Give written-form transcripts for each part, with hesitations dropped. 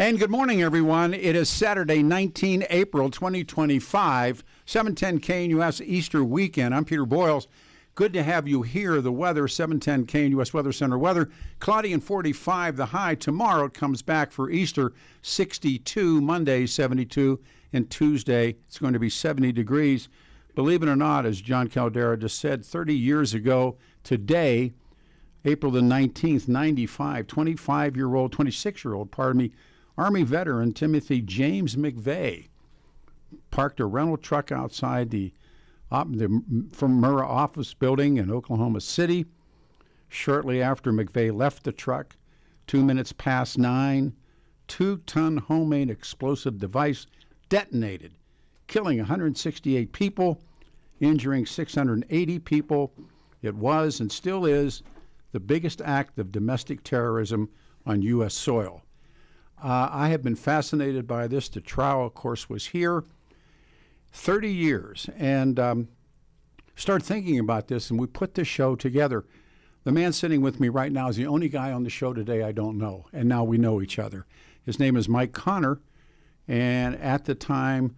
And good morning, everyone. It is Saturday, 19 April 2025, 710 KNUS Easter weekend. I'm Peter Boyles. Good to have you here. The weather, 710 KNUS Weather Center weather, cloudy and 45 the high. Tomorrow it comes back for Easter, 62, Monday 72, and Tuesday it's going to be 70 degrees. Believe it or not, as John Caldera just said, 30 years ago today, April the 19th, 95, 26-year-old, Army veteran Timothy James McVeigh parked a rental truck outside the Murrah office building in Oklahoma City. Shortly after McVeigh left the truck, 2 minutes past 9, 2-ton homemade explosive device detonated, killing 168 people, injuring 680 people. It was and still is the biggest act of domestic terrorism on U.S. soil. I have been fascinated by this. The trial, of course, was here 30 years, and started thinking about this, and we put this show together. The man sitting with me right now is the only guy on the show today I don't know, and now we know each other. His name is Mike Connors, and at the time,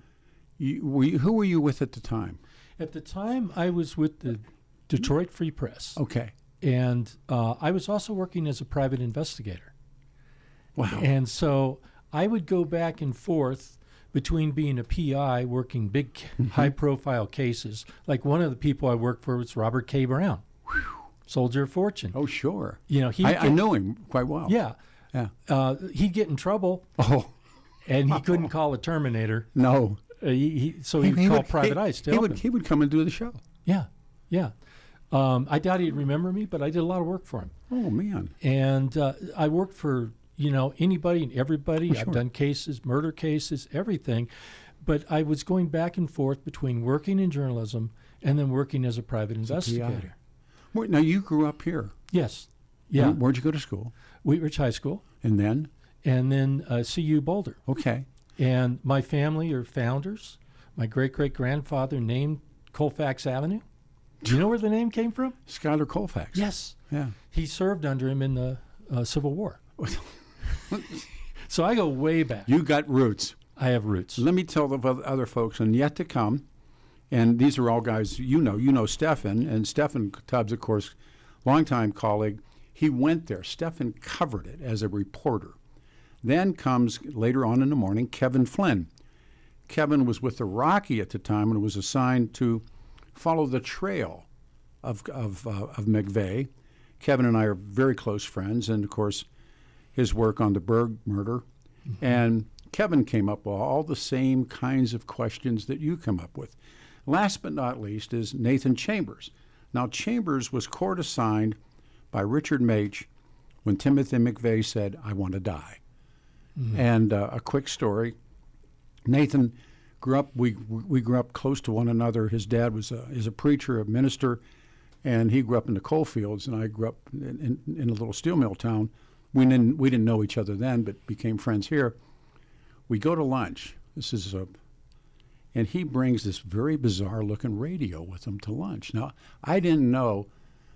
who were you with at the time? At the time, I was with the Detroit Free Press. Okay. And I was also working as a private investigator. Wow. And so I would go back and forth between being a PI, working big, high-profile cases. Like one of the people I worked for was Robert K. Brown, Soldier of Fortune. Oh, sure. You know, I know him quite well. Yeah. Yeah. He'd get in trouble. Oh. And he couldn't call a Terminator. No. So he'd call Private Ice to help him. He would come and do the show. Yeah. Yeah. I doubt he'd remember me, but I did a lot of work for him. Oh, man. And I worked for, anybody and everybody. Oh, sure. I've done cases, murder cases, everything. But I was going back and forth between working in journalism and then working as a private investigator. Wait, now, you grew up here. Yes. Yeah. Where'd you go to school? Wheat Ridge High School. And then? And then CU Boulder. Okay. And my family are founders. My great-great-grandfather named Colfax Avenue. Do you know where the name came from? Schuyler Colfax. Yes. Yeah. He served under him in the Civil War. So I go way back. You got roots. I have roots. Let me tell the other folks, and yet to come, and these are all guys you know Steffan, and Steffan Tubbs, of course, longtime colleague. He went there. Steffan covered it as a reporter. Then comes, later on in the morning, Kevin Flynn. Kevin was with the Rocky at the time and was assigned to follow the trail of McVeigh. Kevin and I are very close friends, and, of course, his work on the Berg murder. Mm-hmm. And Kevin came up with all the same kinds of questions that you come up with. Last but not least is Nathan Chambers. Now, Chambers was court assigned by Richard Mach when Timothy McVeigh said, "I want to die." Mm-hmm. And a quick story. Nathan grew up. We grew up close to one another. His dad is a preacher, a minister, and he grew up in the coal fields, and I grew up in a little steel mill town. We didn't know each other then, but became friends here. We go to lunch. And he brings this very bizarre-looking radio with him to lunch. Now, I didn't know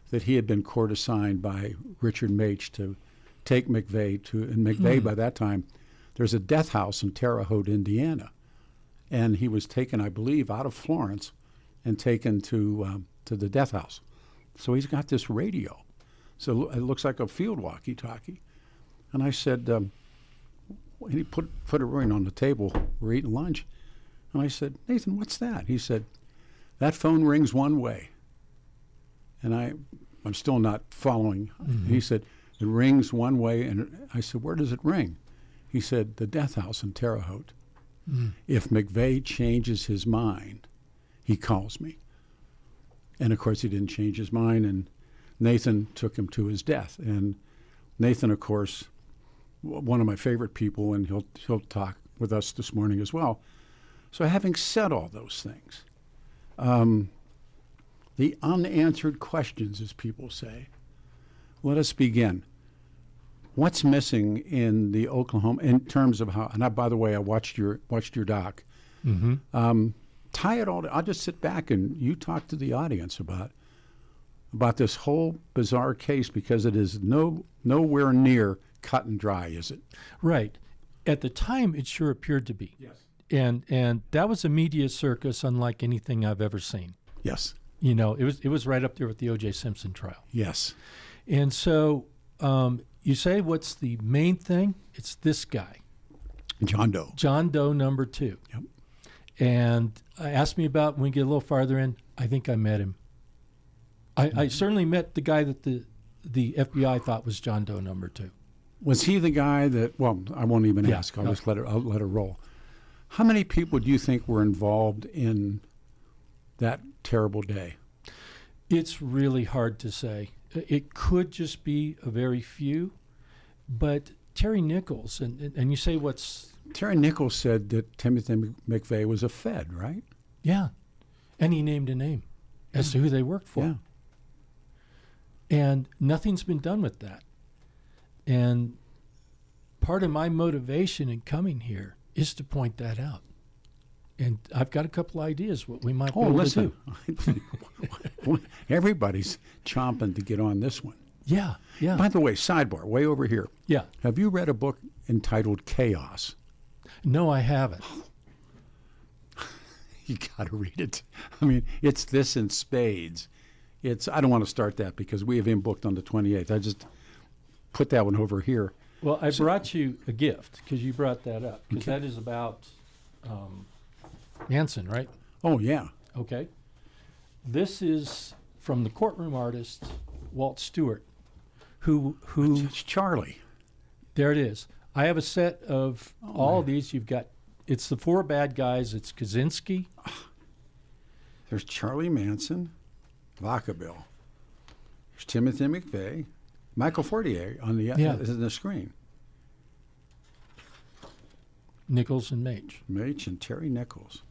that he had been court assigned by Richard Mach to take McVeigh to, and McVeigh by that time, there's a death house in Terre Haute, Indiana, and he was taken, I believe, out of Florence and taken to the death house. So he's got this radio. So it looks like a field walkie-talkie. And I said, and he put a ring on the table. We're eating lunch. And I said, "Nathan, what's that?" He said, "That phone rings one way." And I'm still not following. Mm-hmm. He said, "It rings one way." And I said, "Where does it ring?" He said, "The death house in Terre Haute. Mm. If McVeigh changes his mind, he calls me." And, of course, he didn't change his mind, and Nathan took him to his death. And Nathan, of course, one of my favorite people, and he'll talk with us this morning as well. So having said all those things, the unanswered questions, as people say, let us begin. What's missing in the Oklahoma, in terms of how, and by the way, I watched your doc. Mm-hmm. Tie it all to, I'll just sit back and you talk to the audience about this whole bizarre case, because it is nowhere near cut and dry, is it? Right. At the time, it sure appeared to be. Yes. And that was a media circus unlike anything I've ever seen. Yes. You know, it was right up there with the O.J. Simpson trial. Yes. And so you say, what's the main thing? It's this guy. John Doe. John Doe number 2. Yep. And asked me about, when we get a little farther in, I think I met him. I certainly met the guy that the FBI thought was John Doe number 2. Was he the guy that, well, I won't even ask. I'll just let it roll. How many people do you think were involved in that terrible day? It's really hard to say. It could just be a very few, but Terry Nichols, and you say what's... Terry Nichols said that Timothy McVeigh was a Fed, right? Yeah, and he named a name as to who they worked for. Yeah. And nothing's been done with that. And part of my motivation in coming here is to point that out. And I've got a couple ideas what we might be able to do. Everybody's chomping to get on this one. Yeah, yeah. By the way, sidebar, way over here. Yeah. Have you read a book entitled Chaos? No, I haven't. You got to read it. I mean, it's this in spades. I don't want to start that because we have him booked on the 28th. I just put that one over here. Well, I brought you a gift because you brought that up. Because Okay. that is about Manson, right? Oh, yeah. Okay. This is from the courtroom artist, Walt Stewart, who It's Charlie. there it is. I have a set of all of these. You've got, it's the 4 bad guys. It's Kaczynski. There's Charlie Manson, Vacaville. There's Timothy McVeigh, Michael Fortier on the screen. Nichols and Mage. Mage and Terry Nichols.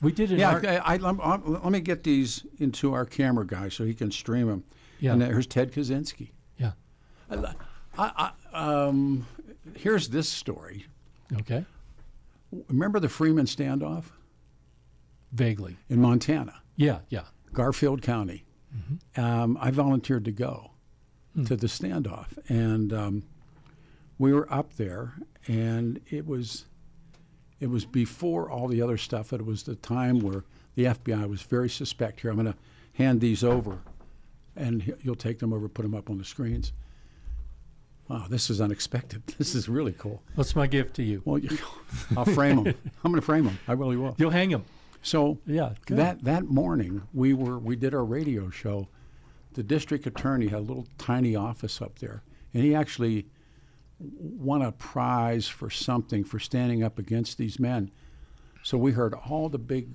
We did an art. Let me get these into our camera guy so he can stream them. Yeah. And there's Ted Kaczynski. Yeah. Here's this story. Okay. Remember the Freeman standoff Vaguely. in Montana, Yeah, yeah. Garfield County? I volunteered to go to the standoff, and we were up there, and it was before all the other stuff. It was the time where the FBI was very suspect. Here, I'm going to hand these over, and you'll take them over, put them up on the screens. Wow, this is unexpected. This is really cool. What's my gift to you? Well, I'll frame them. I'm going to frame them. I really will. You'll hang them. So Yeah, good. that morning we did our radio show. The district attorney had a little tiny office up there, and he actually won a prize for something for standing up against these men. So we heard all the big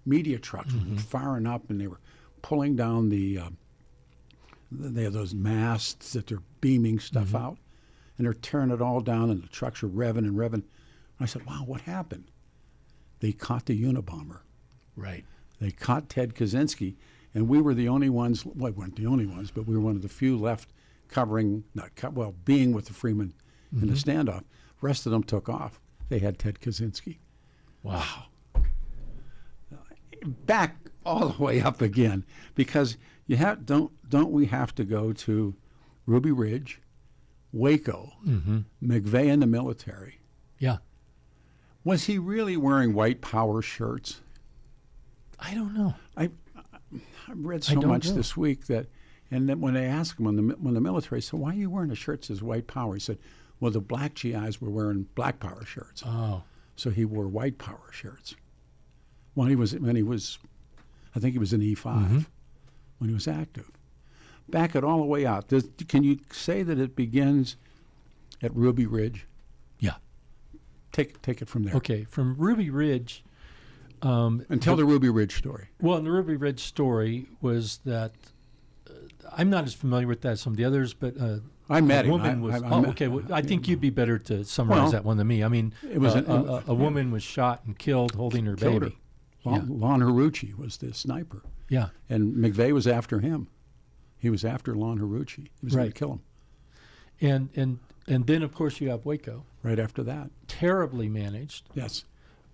media trucks firing up, and they were pulling down they have those masts that they're beaming stuff out, and they're tearing it all down, and the trucks are revving and revving. And I said, wow, what happened? They caught the Unabomber. Right. They caught Ted Kaczynski, and we were the only ones, well, we weren't the only ones, but we were one of the few left being with the Freeman in the standoff. The rest of them took off. They had Ted Kaczynski. Wow. Back all the way up again, because don't we have to go to Ruby Ridge, Waco, McVeigh in the military? Yeah. Was he really wearing white power shirts? I don't know. I read so much this week and then when they asked him when the military said, "Why are you wearing a shirt that says white power?" He said, "Well, the black GIs were wearing black power shirts, Oh. so he wore white power shirts." When he was, I think he was in E5 when he was active. Back it all the way out. Can you say that it begins at Ruby Ridge? Yeah. Take it from there. Okay. From Ruby Ridge. And tell the Ruby Ridge story. Well, and the Ruby Ridge story was that I'm not as familiar with that as some of the others, but I met him. woman was. Okay. Well, I think you'd be better to summarize Well, that one than me. I mean, it was a woman was shot and killed holding her Killed baby. her. Lon Haruchi was the sniper, Yeah. and McVeigh was after him. He was after Lon Haruchi. He was going to Right. kill him. And then of course you have Waco. Right after that. Terribly managed, Yes.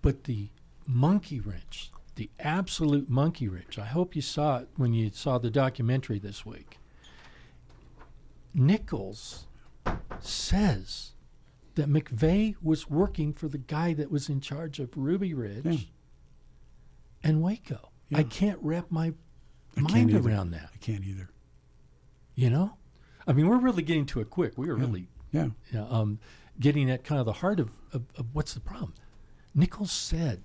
but the monkey wrench, the absolute monkey wrench. I hope you saw it when you saw the documentary this week. Nichols says that McVeigh was working for the guy that was in charge of Ruby Ridge and Waco. Yeah. I can't wrap my mind around that. I can't either. You know? I mean, we're really getting to it quick. We were really getting at kind of the heart of what's the problem. Nichols said,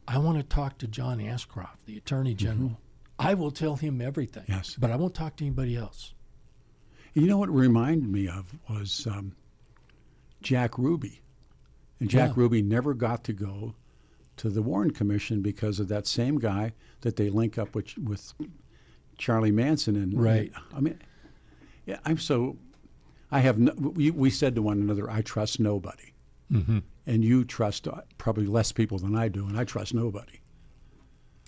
I want to talk to John Ashcroft, the Attorney General. I will tell him everything, but I won't talk to anybody else. You know what it reminded me of was Jack Ruby. And Jack Ruby never got to go to the Warren Commission because of that same guy that they link up with Charlie Manson. And I mean, yeah, we said to one another, I trust nobody. And you trust probably less people than I do, and I trust nobody.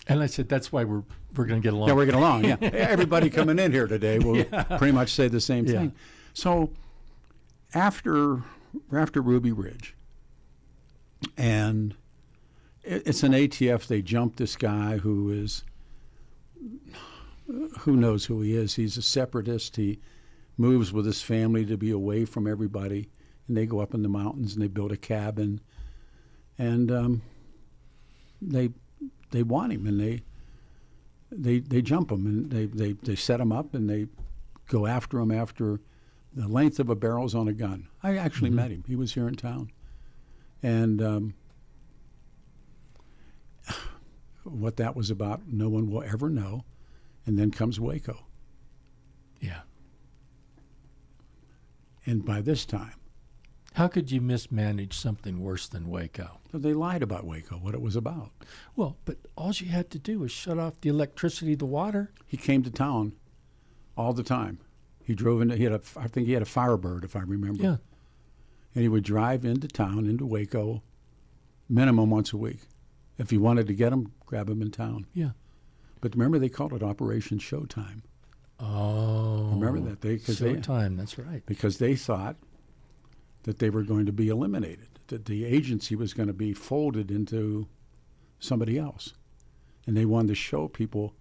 And I said, that's why we're going to get along. Yeah, we're getting along, yeah. Everybody coming in here today will pretty much say the same thing. So after Ruby Ridge, and it's an ATF, they jumped this guy who knows who he is. He's a separatist. He moves with his family to be away from everybody. And they go up in the mountains and they build a cabin, and they want him, and they jump him, and they set him up, and they go after him after the length of a barrel's on a gun. I actually met him. He was here in town, and what that was about, no one will ever know. And then comes Waco. Yeah. And by this time, how could you mismanage something worse than Waco? they lied about Waco, what it was about. Well, but all you had to do was shut off the electricity, the water. He came to town all the time. He drove into, I think he had a Firebird, if I remember. Yeah. And he would drive into town, into Waco, minimum once a week. If he wanted to get him, grab him in town. Yeah. But remember, they called it Operation Showtime. Oh. Remember that? Showtime, that's right. Because they thought that they were going to be eliminated, that the agency was going to be folded into somebody else. And they wanted to show people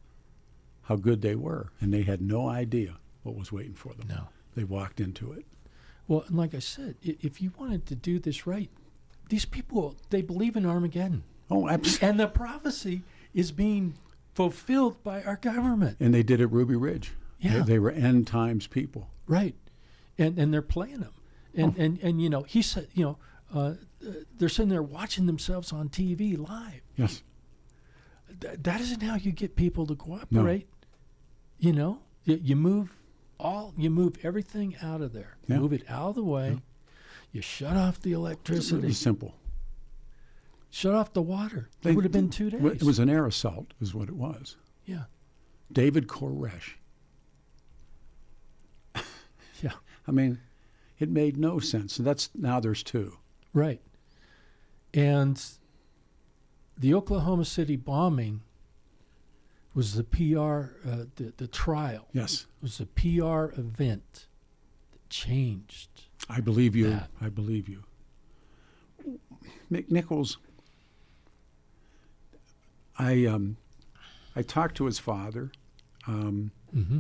how good they were. And they had no idea what was waiting for them. No. They walked into it. Well, and like I said, if you wanted to do this right, these people, they believe in Armageddon. Oh, absolutely. And the prophecy is being fulfilled by our government. And they did it at Ruby Ridge. Yeah. They were end times people. Right. And they're playing them. And you know, he said, you know, they're sitting there watching themselves on TV live. Yes. That isn't how you get people to cooperate. No. You know, you move everything out of there. Yeah. Move it out of the way. Yeah. You shut off the electricity. It was simple. Shut off the water. It would have been 2 days. It was an air assault, is what it was. Yeah. David Koresh. Yeah. I mean, it made no sense. And now there's two. Right. And the Oklahoma City bombing was the PR, the trial. Yes. It was a PR event that changed. I believe you. That. I believe you. Nichols, I talked to his father. Mm-hmm.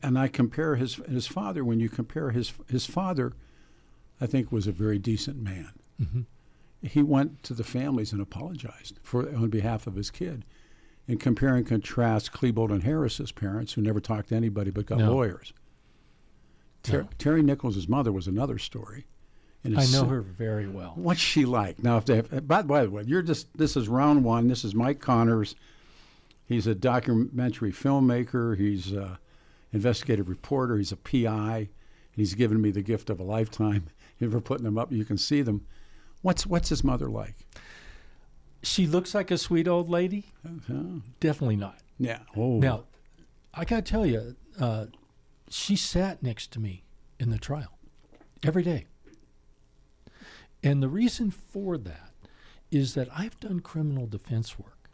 And I compare his father. When you compare his father, I think was a very decent man. Mm-hmm. He went to the families and apologized on behalf of his kid. And compare and contrast Klebold and Harris's parents, who never talked to anybody but got lawyers. Terry Nichols' mother was another story. I know her very well. What's she like? Now, by the way, this is round one. This is Mike Connors. He's a documentary filmmaker. He's an investigative reporter. He's a PI. And he's given me the gift of a lifetime. If we're putting them up, you can see them. What's his mother like? She looks like a sweet old lady. Definitely not. Yeah. Oh. Now, I got to tell you, she sat next to me in the trial every day. And the reason for that is that I've done criminal defense work.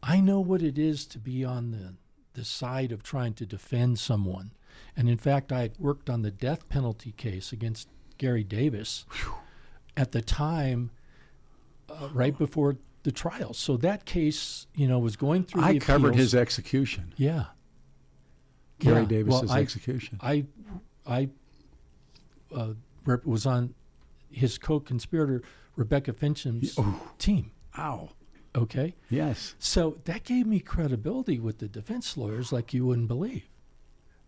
I know what it is to be on the side of trying to defend someone. And in fact, I had worked on the death penalty case against Gary Davis at the time, right before the trial. So that case, was going through the appeals. I covered his execution. Yeah. Gary Davis's execution. I was on his co-conspirator Rebecca Fincham's team. Ow. Okay? Yes. So that gave me credibility with the defense lawyers like you wouldn't believe.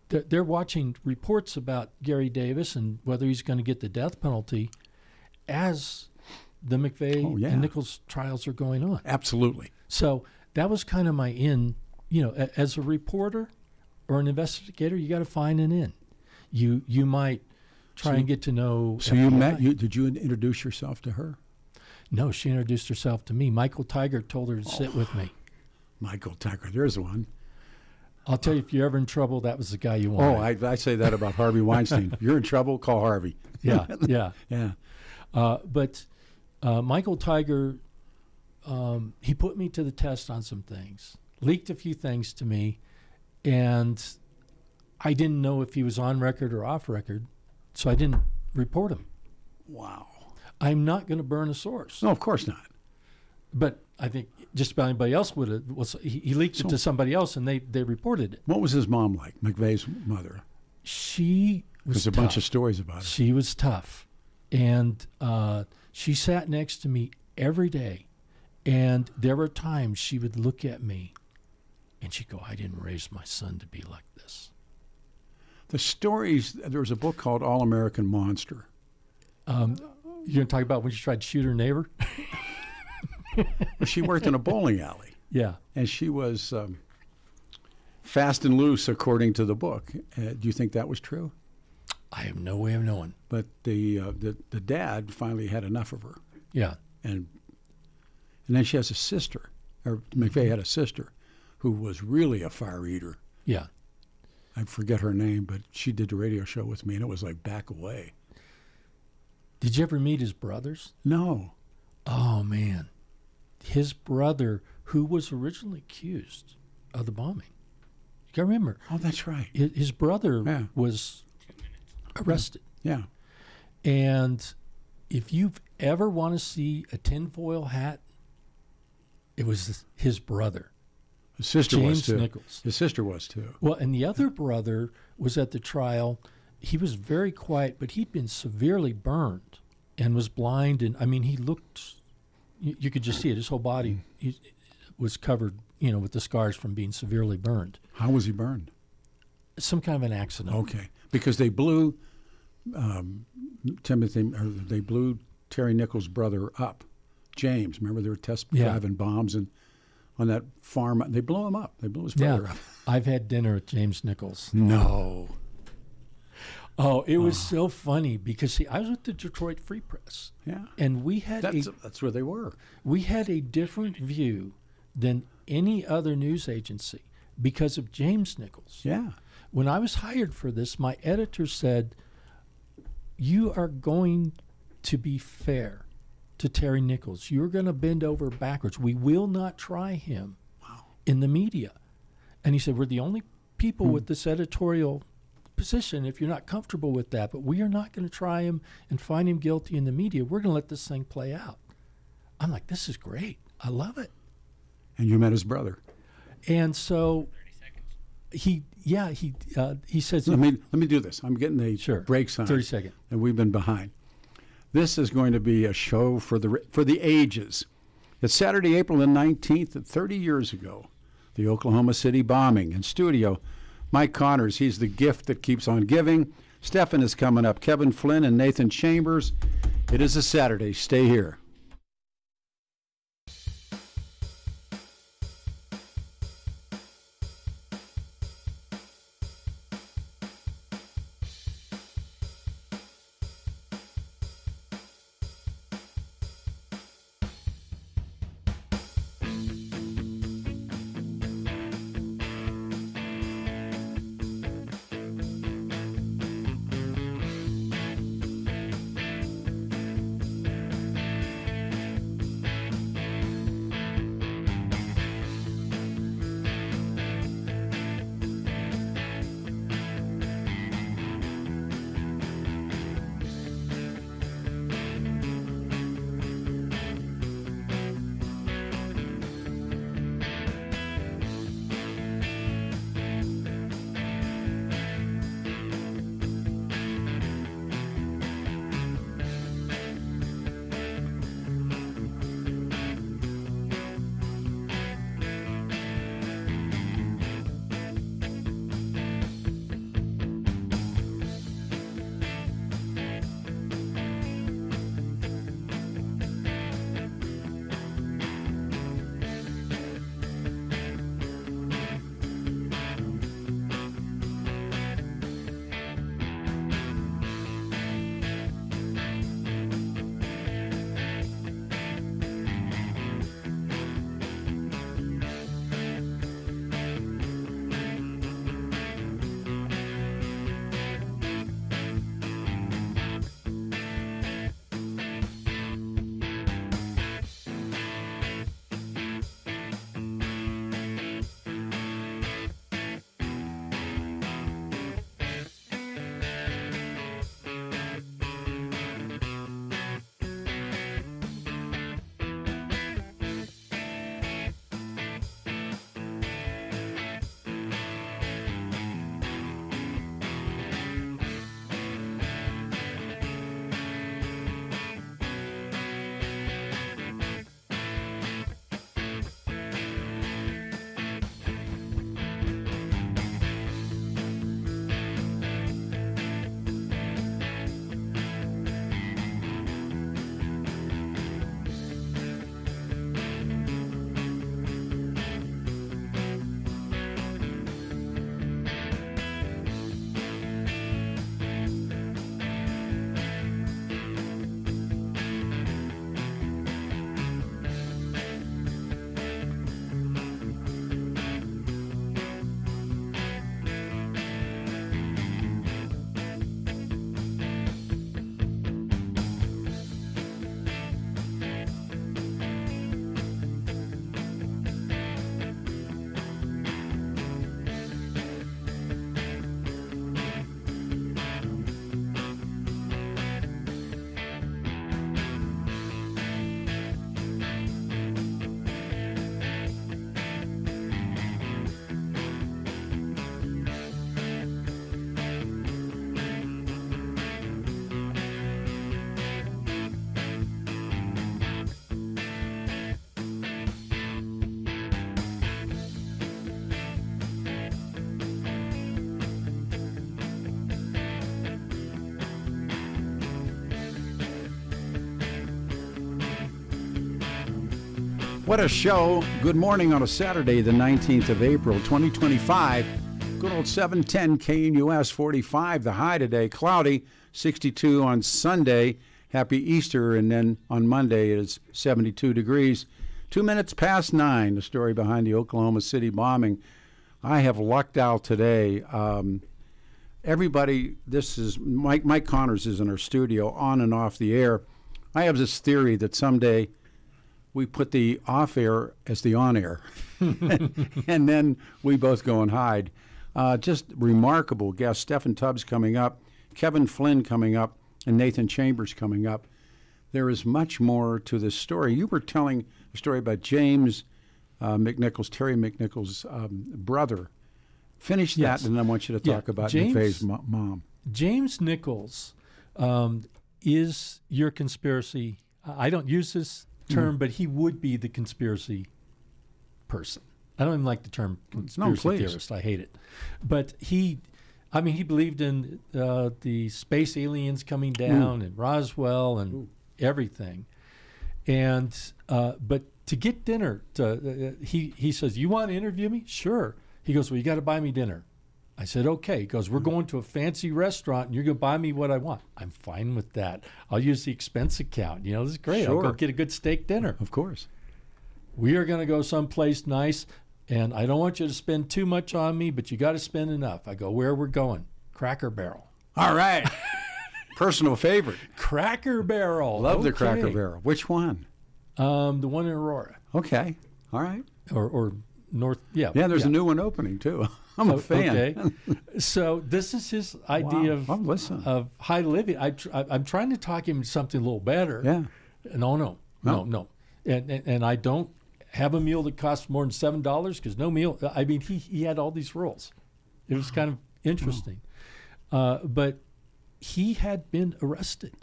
They're watching reports about Gary Davis and whether he's going to get the death penalty as the McVeigh and Nichols trials are going on. Absolutely. So that was kind of my in. As a reporter or an investigator, you got to find an in. You might try and get to know. So FBI. Did you introduce yourself to her? No, she introduced herself to me. Michael Tiger told her to sit with me. Michael Tiger, there's one. I'll tell you, if you're ever in trouble, that was the guy you wanted. I say that about Harvey Weinstein. If you're in trouble, call Harvey. Yeah. But Michael Tiger, he put me to the test on some things, leaked a few things to me, and I didn't know if he was on record or off record, so I didn't report him. Wow. I'm not going to burn a source. No, of course not. But I think just about anybody else would have. He leaked it to somebody else, and they reported it. What was his mom like, McVeigh's mother? She was There's a bunch of stories about it. She was tough. And she sat next to me every day. And there were times she would look at me, and she'd go, I didn't raise my son to be like this. The stories, there was a book called All-American Monster. You're going to talk about when she tried to shoot her neighbor? She worked in a bowling alley. Yeah. And she was fast and loose, according to the book. Do you think that was true? I have no way of knowing. But the dad finally had enough of her. Yeah. And then she has a sister, or McVeigh had a sister, who was really a fire eater. Yeah. I forget her name, but she did the radio show with me, and it was like back away. Did you ever meet his brothers? No. Oh, man. His brother, who was originally accused of the bombing. You got to remember. Oh, that's right. His brother was arrested. Yeah. And if you've ever want to see a tinfoil hat, it was his brother. His sister James was too. Nichols. His sister was too. Well, and the other brother was at the trial. He was very quiet, but he'd been severely burned and was blind. And I mean, he looked, you could just see it. His whole body was covered, with the scars from being severely burned. How was he burned? Some kind of an accident. Okay. Because they blew they blew Terry Nichols' brother up. James, remember they were driving bombs on that farm. They blew him up. They blew his brother up. I've had dinner with James Nichols. No. Oh, it was so funny because I was with the Detroit Free Press. Yeah. And we had that's where they were. We had a different view than any other news agency because of James Nichols. Yeah. When I was hired for this, my editor said, you are going to be fair to Terry Nichols. You're going to bend over backwards. We will not try him in the media. And he said, we're the only people with this editorial position if you're not comfortable with that, but we are not going to try him and find him guilty in the media. We're going to let this thing play out. I'm like, this is great. I love it. And you met his brother. And so he says, let me do this. I'm getting a break sign. 30 seconds. And we've been behind. This is going to be a show for the ages. It's Saturday, April the 19th, 30 years ago, the Oklahoma City bombing. In studio, Mike Connors, he's the gift that keeps on giving. Steffan is coming up. Kevin Flynn and Nathan Chambers. It is a Saturday. Stay here. What a show. Good morning on a Saturday, the 19th of April, 2025. Good old 710 KNUS 45. The high today, cloudy, 62 on Sunday. Happy Easter. And then on Monday it is 72 degrees. 2 minutes past 9, the story behind the Oklahoma City bombing. I have lucked out today. Everybody, this is Mike Connors is in our studio on and off the air. I have this theory that someday we put the off air as the on air, and then we both go and hide. Just remarkable guests. Steffan Tubbs coming up, Kevin Flynn coming up, and Nathan Chambers coming up. There is much more to this story. You were telling a story about James McNichols, Terry McNichols' brother. Finish that, Yes. and I want you to talk about McVeigh's mom. James Nichols is your conspiracy. I don't use this term, but he would be the conspiracy person. I don't even like the term conspiracy theorist. I hate it. But he believed in the space aliens coming down and Roswell and everything. And but to get dinner, he says, "You want to interview me?" Sure. He goes, "Well, you got to buy me dinner." I said, "Okay." He goes, "We're going to a fancy restaurant, and you're going to buy me what I want." I'm fine with that. I'll use the expense account. This is great. Sure. I'll go get a good steak dinner. Of course. We are going to go someplace nice, and I don't want you to spend too much on me, but you got to spend enough. I go, "Where we're going?" Cracker Barrel. All right. Personal favorite. Cracker Barrel. Love the Okay. Cracker Barrel. Which one? The one in Aurora. Okay. All right. Or North. Yeah. Yeah, there's a new one opening, too. I'm a fan. Okay. So this is his idea of high living. I'm trying to talk him into something a little better. Yeah. No. And I don't have a meal that costs more than $7 because no meal. I mean, he had all these rules. It was kind of interesting. But he had been arrested.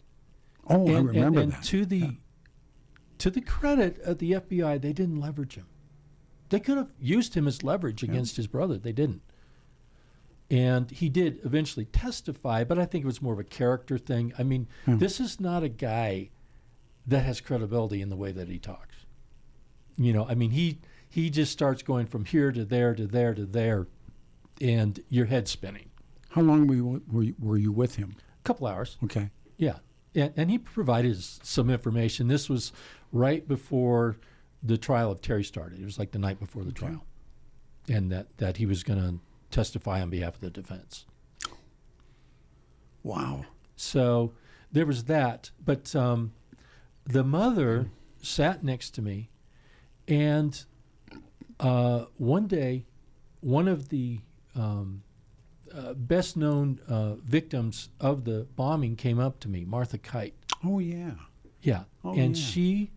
Oh, I remember and that. To the credit of the FBI, they didn't leverage him. They could have used him as leverage against his brother. They didn't. And he did eventually testify, but I think it was more of a character thing. I mean, this is not a guy that has credibility in the way that he talks. I mean, he just starts going from here to there to there to there, and your head's spinning. How long were you with him? A couple hours. Okay. Yeah. And he provided some information. This was right before the trial of Terry started. It was like the night before the trial. And that he was going to testify on behalf of the defense. Wow. So there was that. But the mother sat next to me, and one day, one of the best-known victims of the bombing came up to me, Martha Kite. Oh, yeah. Yeah. Oh, and yeah. she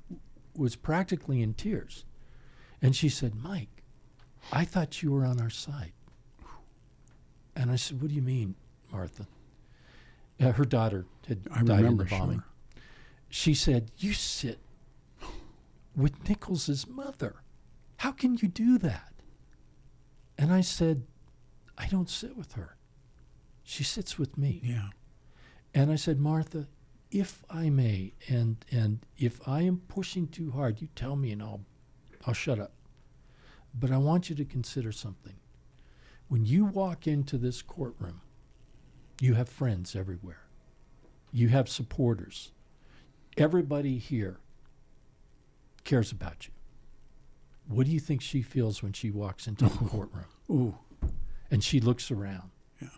was practically in tears. And she said, "Mike, I thought you were on our side." And I said, "What do you mean, Martha?" Her daughter had died in the bombing. Sure. She said, "You sit with Nichols's mother. How can you do that?" And I said, "I don't sit with her. She sits with me." Yeah. And I said, "Martha, if I may, and if I am pushing too hard, you tell me and I'll shut up. But I want you to consider something. When you walk into this courtroom, you have friends everywhere. You have supporters. Everybody here cares about you. What do you think she feels when she walks into the courtroom?" Ooh. And she looks around. Yeah.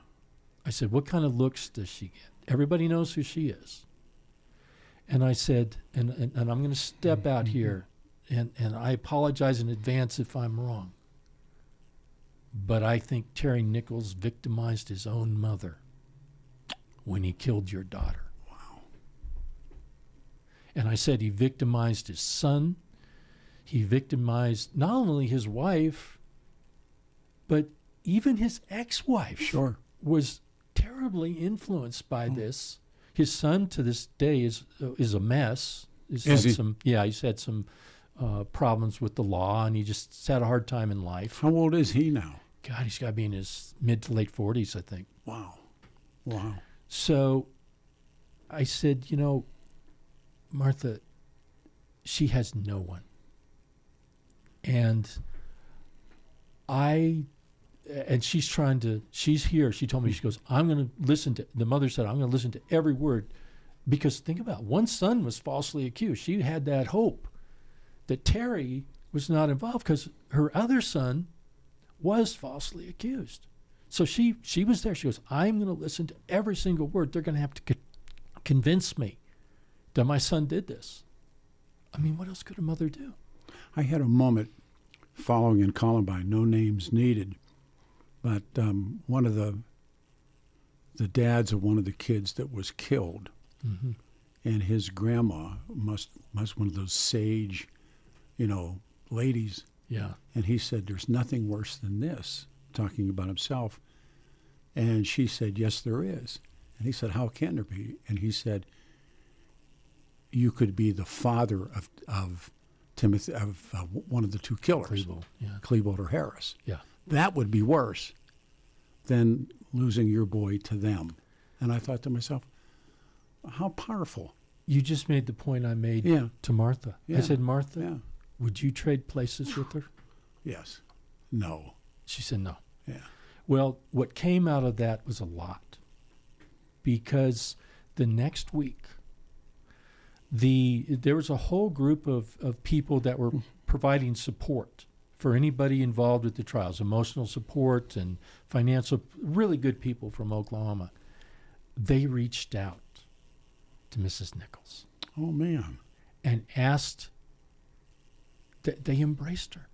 I said, "What kind of looks does she get?" Everybody knows who she is. And I said, and I'm going to step out here, and I apologize in advance if I'm wrong. But I think Terry Nichols victimized his own mother when he killed your daughter. Wow. And I said he victimized his son. He victimized not only his wife, but even his ex-wife. Sure. Was terribly influenced by this. His son to this day is a mess. He's had some problems with the law, and he just had a hard time in life. How old is he now? God, he's got to be in his mid to late 40s, I think. Wow. Wow. So I said, Martha, she has no one. And she's here. She told me, she goes, I'm going to listen to, the mother said, I'm going to listen to every word. Because think about it, one son was falsely accused. She had that hope that Terry was not involved because her other son was falsely accused. So she was there. She goes, I'm going to listen to every single word. They're going to have to convince me that my son did this. I mean, what else could a mother do? I had a moment following in Columbine, no names needed, but one of the dads of one of the kids that was killed, Mm-hmm. and his grandma must one of those sage, ladies. Yeah. And he said, there's nothing worse than this, talking about himself. And she said, yes, there is. And he said, how can there be? And he said, you could be the father of Timothy, of one of the two killers, Klebold or Harris. Yeah. That would be worse than losing your boy to them. And I thought to myself, how powerful. You just made the point I made to Martha. Yeah. I said, Martha, would you trade places with her? Yes. No. She said no. Yeah. Well, what came out of that was a lot. Because the next week, there was a whole group of people that were providing support for anybody involved with the trials, emotional support and financial, really good people from Oklahoma. They reached out to Mrs. Nichols. Oh, man. And asked, they embraced her.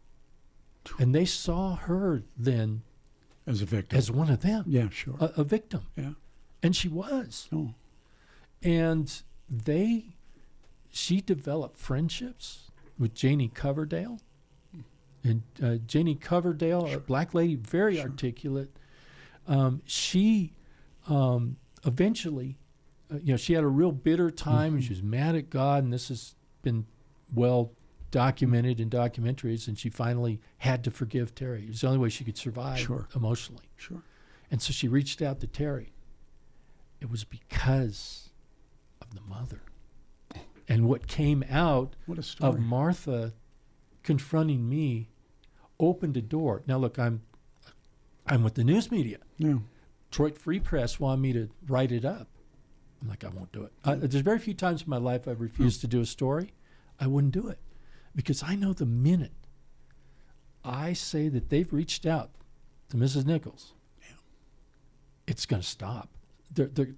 And they saw her then as a victim. As one of them. Yeah, sure. A victim. Yeah. And she was. Oh. And she developed friendships with Janie Coverdale. And Janie Coverdale, a black lady, very articulate. She eventually, she had a real bitter time, and she was mad at God, and this has been well documented in documentaries, and she finally had to forgive Terry. It was the only way she could survive emotionally. Sure. And so she reached out to Terry. It was because of the mother. And what came out of Martha confronting me opened a door. Now, look, I'm with the news media. Yeah. Detroit Free Press wanted me to write it up. I'm like, I won't do it. There's very few times in my life I've refused to do a story. I wouldn't do it because I know the minute I say that they've reached out to Mrs. Nichols, it's going to stop.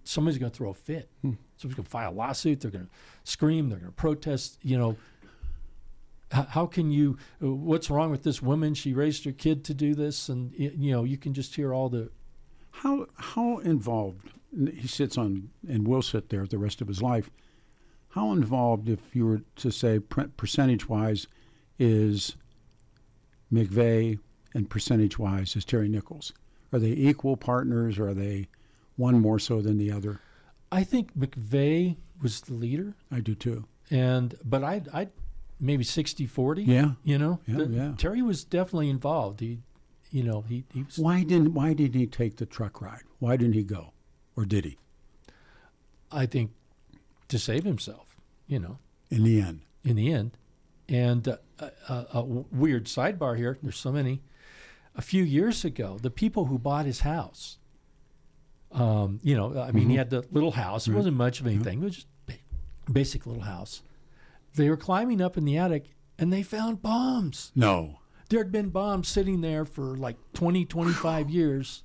Somebody's going to throw a fit. Somebody's going to file a lawsuit. They're going to scream. They're going to protest. How can you? What's wrong with this woman? She raised her kid to do this, and you can just hear all the. How involved he sits on and will sit there the rest of his life. How involved, if you were to say percentage-wise, is McVeigh and percentage-wise is Terry Nichols? Are they equal partners, or are they one more so than the other? I think McVeigh was the leader. I do too. But I'd maybe 60-40. Yeah. Terry was definitely involved. He was. Why didn't he take the truck ride? Why didn't he go, or did he? I think to save himself. In the end. And a weird sidebar here. There's so many. A few years ago, the people who bought his house. He had the little house. It wasn't much of anything. It was just basic little house. They were climbing up in the attic, and they found bombs. No. There had been bombs sitting there for like 20, 25 years,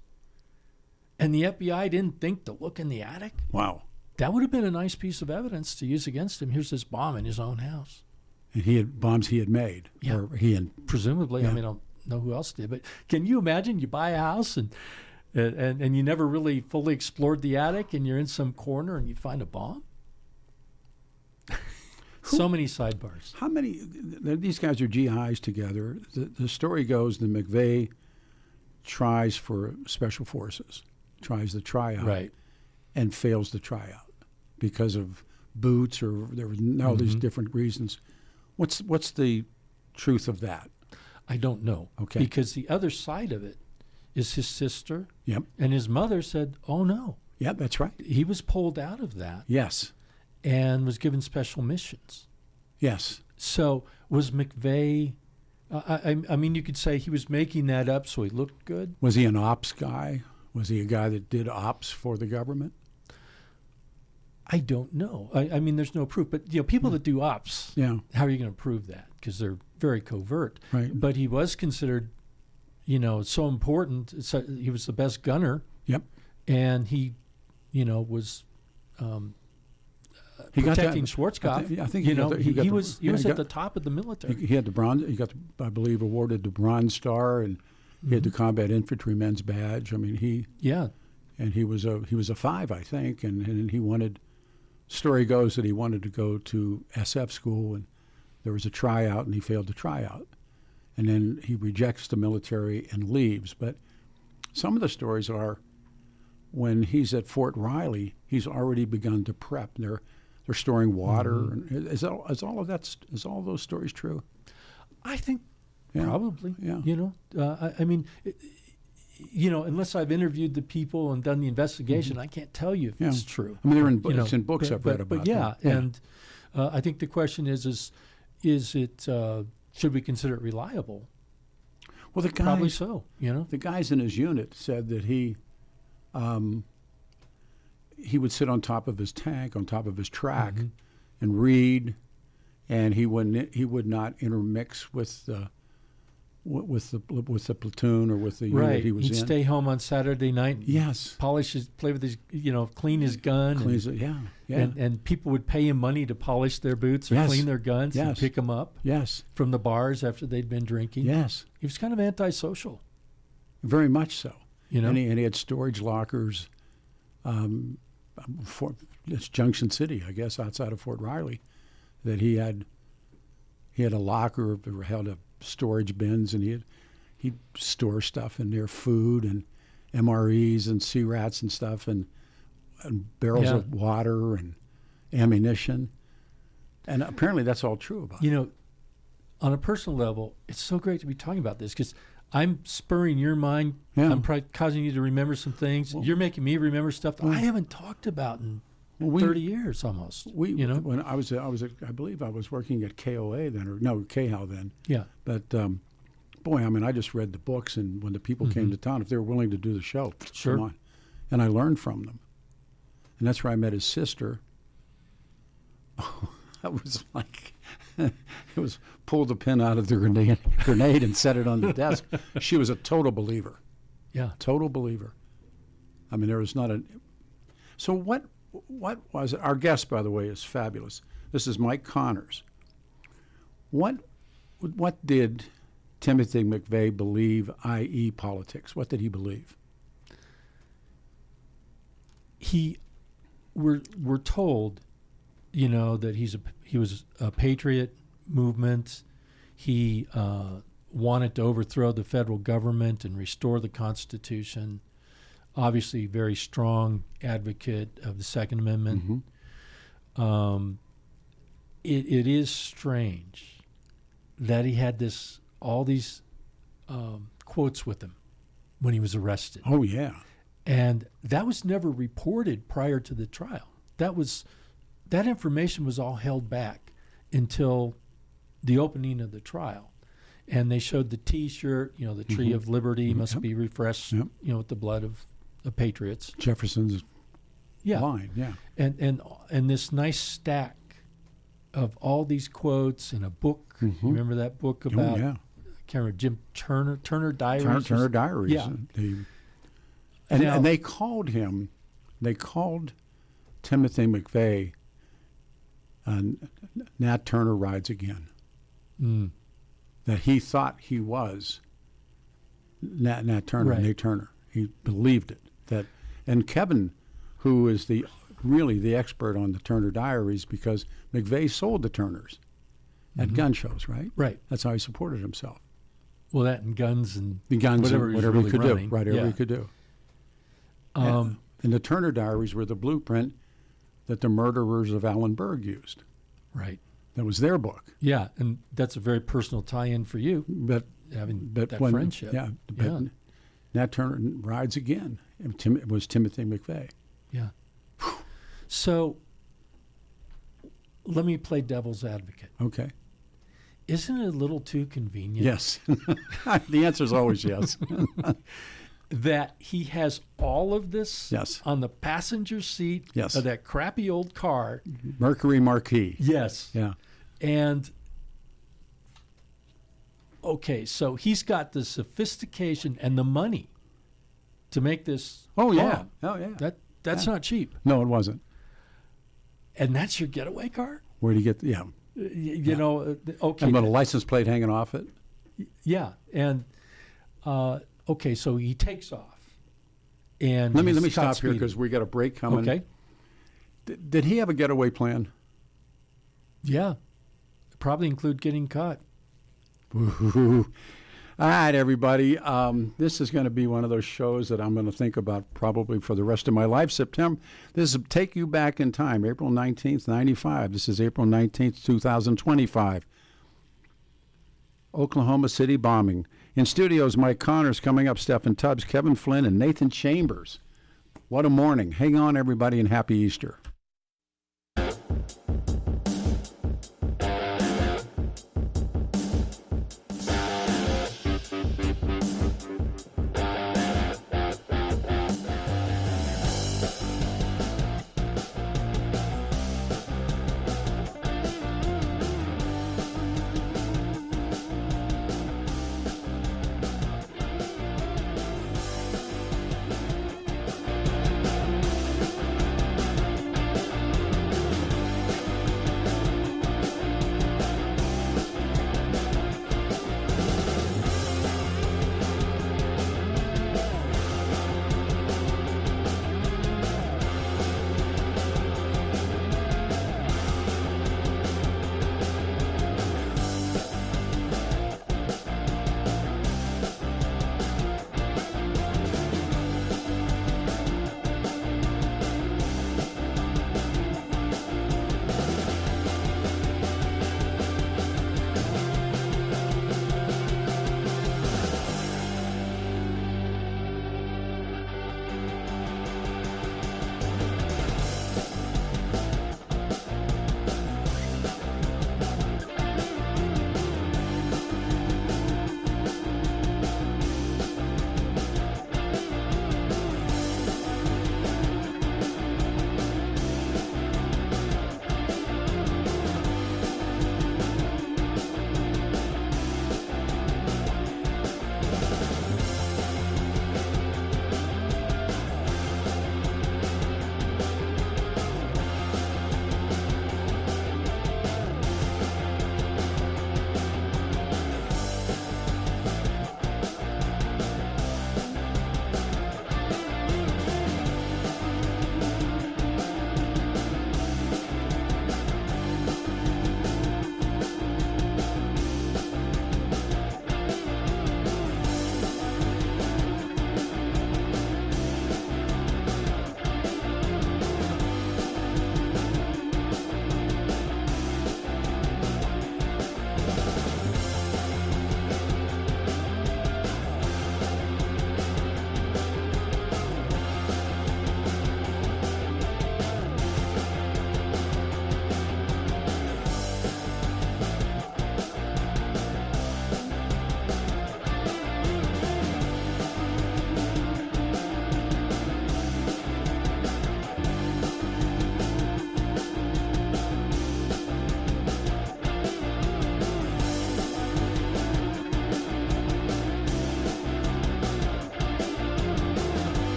and the FBI didn't think to look in the attic. Wow. That would have been a nice piece of evidence to use against him. Here's this bomb in his own house. And he had bombs he had made. Yeah. Or he had. Presumably. Yeah. I don't know who else did. But can you imagine you buy a house and you never really fully explored the attic, and you're in some corner and you find a bomb? So many sidebars. How many? These guys are GIs together. The story goes that McVeigh tries for special forces, tries the tryout, right, and fails the tryout because of boots or there were all these different reasons. What's the truth of that? I don't know. Okay. Because the other side of it is his sister. Yep. And his mother said, "Oh no." Yeah, that's right. He was pulled out of that. Yes. And was given special missions. Yes. So was McVeigh I mean, you could say he was making that up so he looked good. Was he an ops guy? Was he a guy that did ops for the government? I don't know. I mean, there's no proof. But, people that do ops, how are you going to prove that? Because they're very covert. Right. But he was considered, so important. So he was the best gunner. Yep. And he, was protecting Schwarzkopf. I think he was at the top of the military. He had the bronze. He got, I believe, awarded the Bronze Star, and he had the Combat Infantryman's badge. I mean, and he was a 5, I think, and he wanted. Story goes that he wanted to go to SF school, and there was a tryout, and he failed the tryout, and then he rejects the military and leaves. But some of the stories are, when he's at Fort Riley, he's already begun to prep. They're storing water. And is all of those stories true? I think probably. Yeah. I mean, unless I've interviewed the people and done the investigation, I can't tell you if it's true. I mean, they're it's in books I've read about. But and I think the question is it should we consider it reliable? Well, the guys, probably so. The guys in his unit said that he would sit on top of his tank, on top of his track, and read, and he would not intermix with the platoon or with the unit he was in. He'd stay home on Saturday night. Yes. Play with his, clean his gun. And people would pay him money to polish their boots or clean their guns and pick them up. Yes. From the bars after they'd been drinking. Yes. He was kind of antisocial. Very much so. And he had storage lockers. It's Junction City, I guess, outside of Fort Riley, that he had a locker that held a storage bins, and he'd store stuff in there, food and MREs and C-rats and stuff, and barrels of water and ammunition. And apparently that's all true about it. On a personal level, it's so great to be talking about this because I'm spurring your mind. Yeah. I'm probably causing you to remember some things. You're making me remember stuff that I haven't talked about in 30 years almost. When I believe I was working at KOA then, or no, KHAL then. Yeah. But I just read the books, and when the people came to town, if they were willing to do the show, come on. And I learned from them. And that's where I met his sister. Oh, that was like, it was pull the pin out of the grenade and set it on the desk. She was a total believer. Yeah. Total believer. I mean, there was not a. So what was it? Our guest, by the way, is fabulous. This is Mike Connors. What did Timothy McVeigh believe, i.e. politics? What did he believe? We're told, that he was a patriot movement. He wanted to overthrow the federal government and restore the Constitution. Obviously, very strong advocate of the Second Amendment. It is strange that he had all these quotes with him when he was arrested. Oh, yeah. And that was never reported prior to the trial. That information was all held back until the opening of the trial. And they showed the T-shirt, the Tree of Liberty must be refreshed, with the blood of the patriots. Jefferson's line, yeah. And this nice stack of all these quotes in a book. You remember that book about? I can't remember, Jim Turner Diaries. Turner Diaries. Yeah. And they called him. They called Timothy McVeigh. Nat Turner rides again. That he thought he was Nat Turner, Nate Turner. He believed it. And Kevin, who is really the expert on the Turner Diaries, because McVeigh sold the Turners at gun shows, right? Right. That's how he supported himself. Well, that and guns and whatever he could running. do. Whatever he could do. And the Turner Diaries were the blueprint that the murderers of Allen Berg used. Right. That was their book. Yeah, and that's a very personal tie-in for you. But friendship. Yeah. Nat Turner rides again. It was Timothy McVeigh. Yeah. So let me play devil's advocate. Okay. isn't it a little too convenient? Yes. The answer is always yes. That he has all of this Yes. on the passenger seat Yes. of that crappy old car. Mercury Marquis. Yes. Yeah. And okay, so he's got the sophistication and the money to make this. Oh, yeah. car. Oh, yeah. That's not cheap. No, it wasn't. And that's your getaway car? Where do you get, yeah. You know, okay. And with a license plate hanging off it? Yeah. And, okay, so he takes off. And Let me he's stop caught here speeding. because we got a break coming. Okay. Did he have a getaway plan? Yeah. Probably include getting caught. All right, everybody. This is going to be one of those shows that I'm going to think about probably for the rest of my life. September. This is Take You Back in Time, April 19th, 95. This is April 19th, 2025. Oklahoma City bombing. In studios, Mike Connors. Coming up, Steffan Tubbs, Kevin Flynn, and Nathan Chambers. What a morning. Hang on, everybody, and happy Easter.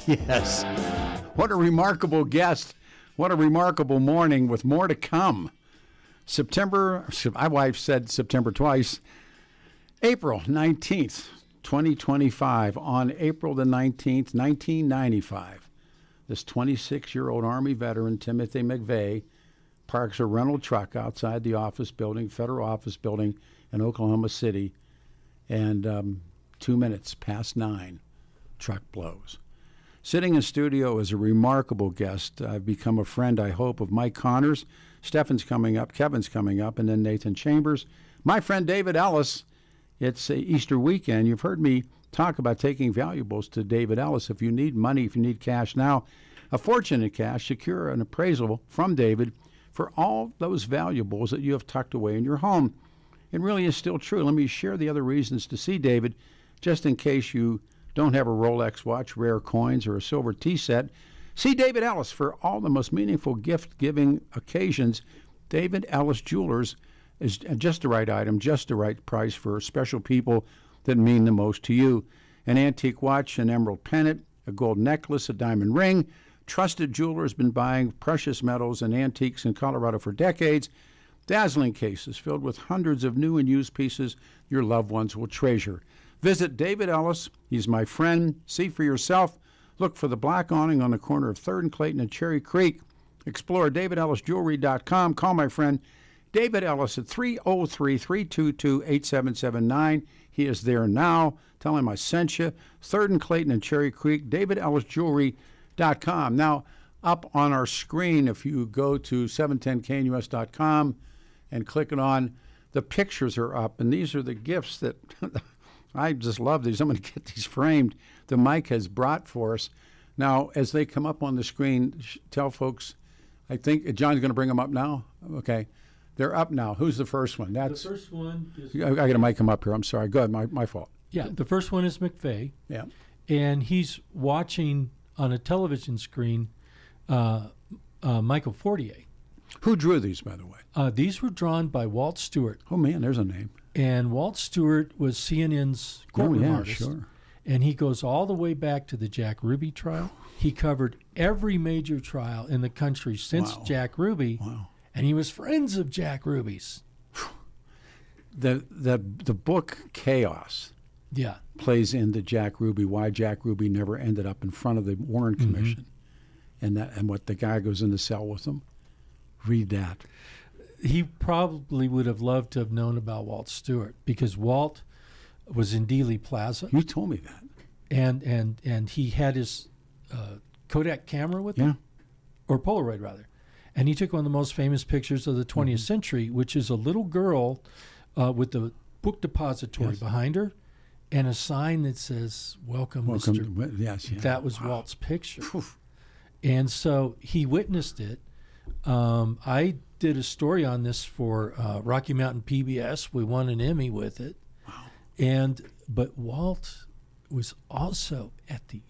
Yes. What a remarkable guest. What a remarkable morning with more to come. My wife said September twice. April 19th, 2025. On April the 19th, 1995, this 26-year-old Army veteran, Timothy McVeigh, parks a rental truck outside the federal office building in Oklahoma City, and 2 minutes past 9, truck blows. Sitting in studio is a remarkable guest. I've become a friend, I hope, of Mike Connors. Steffan's coming up, Kevin's coming up, and then Nathan Chambers. My friend David Ellis. It's Easter weekend. You've heard me talk about taking valuables to David Ellis. If you need money, if you need cash now, a fortune in cash, secure an appraisal from David for all those valuables that you have tucked away in your home. It really is still true. Let me share the other reasons to see David, just in case you don't have a Rolex watch, rare coins, or a silver tea set. See David Ellis for all the most meaningful gift-giving occasions. David Ellis Jewelers is just the right item, just the right price for special people that mean the most to you. An antique watch, an emerald pendant, a gold necklace, a diamond ring. Trusted jeweler has been buying precious metals and antiques in Colorado for decades. Dazzling cases filled with hundreds of new and used pieces your loved ones will treasure. Visit David Ellis. He's my friend. See for yourself. Look for the black awning on the corner of 3rd and Clayton and Cherry Creek. Explore DavidEllisJewelry.com. Call my friend David Ellis at 303-322-8779. He is there now. Tell him I sent you. 3rd and Clayton and Cherry Creek, DavidEllisJewelry.com. Now, up on our screen, if you go to 710KNUS.com and click it on, the pictures are up, and these are the gifts that I just love these. I'm going to get these framed that Mike has brought for us. Now, as they come up on the screen, tell folks, I think John's going to bring them up now. Okay. They're up now. Who's the first one? The first one is... I got to mic him up here. I'm sorry. Go ahead. My fault. Yeah, the first one is McVeigh. Yeah. And he's watching on a television screen Michael Fortier. Who drew these, by the way? These were drawn by Walt Stewart. Oh, man, there's a name. And Walt Stewart was CNN's courtroom artist. Sure. And he goes all the way back to the Jack Ruby trial. He covered every major trial in the country since Jack Ruby. Wow. And he was friends of Jack Ruby's. The book Chaos plays into Jack Ruby, why Jack Ruby never ended up in front of the Warren Commission, and what the guy goes in the cell with him. Read that. He probably would have loved to have known about Walt Stewart because Walt was in Dealey Plaza. You told me that. And he had his Kodak camera with him, or Polaroid rather. And he took one of the most famous pictures of the 20th century, which is a little girl with the book depository behind her and a sign that says, Welcome Mr. Yes, yeah. That was Walt's picture. And so he witnessed it. I did a story on this for Rocky Mountain PBS. We won an Emmy with it. Wow. But Walt was also at the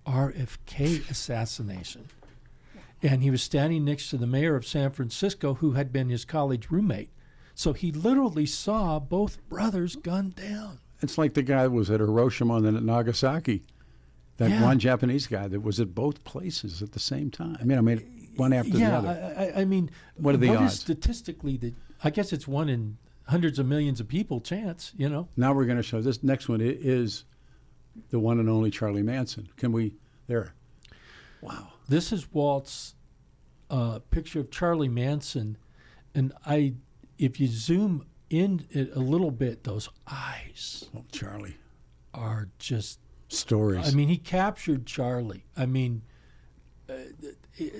RFK assassination. And he was standing next to the mayor of San Francisco, who had been his college roommate. So he literally saw both brothers gunned down. It's like the guy that was at Hiroshima and then at Nagasaki. That one Japanese guy that was at both places at the same time. I mean, one after the other. I mean, what are the odds? Is statistically, I guess it's 1 in hundreds of millions of people chance, you know. Now we're going to show this next one is the one and only Charlie Manson. Can we, there. Wow. This is Walt's picture of Charlie Manson, and if you zoom in it a little bit, those eyes, Charlie, are just stories. I mean, he captured Charlie. I mean,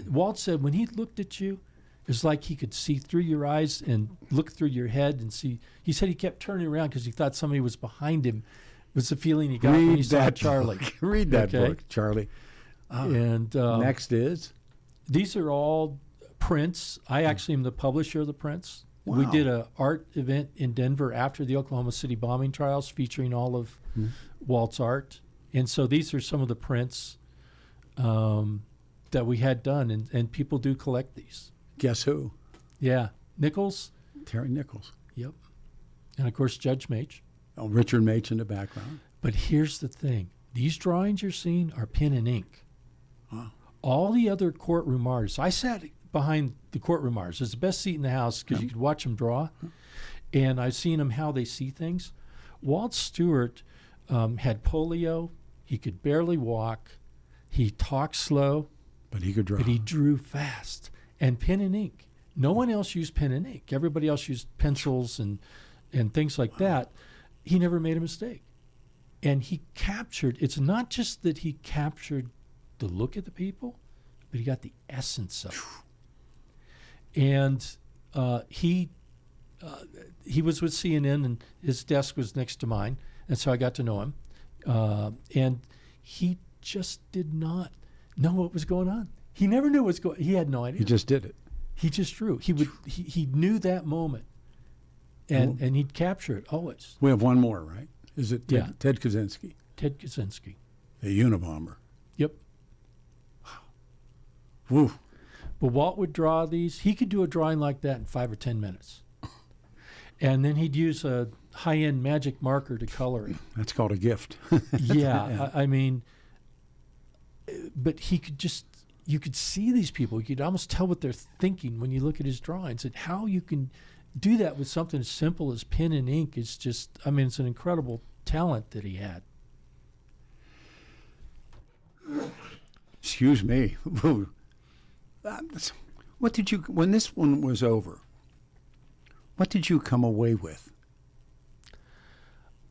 Walt said when he looked at you, it's like he could see through your eyes and look through your head and see. He said he kept turning around because he thought somebody was behind him. It was the feeling he got when he saw Charlie. Read that book, Charlie. And next is? These are all prints. I actually am the publisher of the prints. Wow. We did an art event in Denver after the Oklahoma City bombing trials featuring all of Walt's art. And so these are some of the prints that we had done, and people do collect these. Guess who? Yeah. Nichols. Terry Nichols. Yep. And, of course, Judge Mage. Oh, Richard Mage in the background. But here's the thing. These drawings you're seeing are pen and ink. Wow. All the other courtroom artists, I sat behind the courtroom artists. It's the best seat in the house because you could watch them draw. And I've seen them how they see things. Walt Stewart had polio. He could barely walk. He talked slow. But he could draw. But he drew fast. And pen and ink. No one else used pen and ink. Everybody else used pencils and things like that. He never made a mistake. And he captured, it's not just that he captured the look at the people, but he got the essence of it. And he was with CNN, and his desk was next to mine. That's how I got to know him. And he just did not know what was going on. He never knew what was going on. He had no idea. He just did it. He just drew. He knew that moment, and he'd capture it always. We have one more, right? Is it Ted, Yeah. Ted Kaczynski? Ted Kaczynski. The Unabomber. Yep. Woo. But Walt would draw these. He could do a drawing like that in 5 or 10 minutes. And then he'd use a high-end magic marker to color it. That's called a gift. Yeah. I mean, but he could just, you could see these people. You could almost tell what they're thinking when you look at his drawings. And how you can do that with something as simple as pen and ink is just, I mean, it's an incredible talent that he had. Excuse me. What did you, when this one was over, what did you come away with?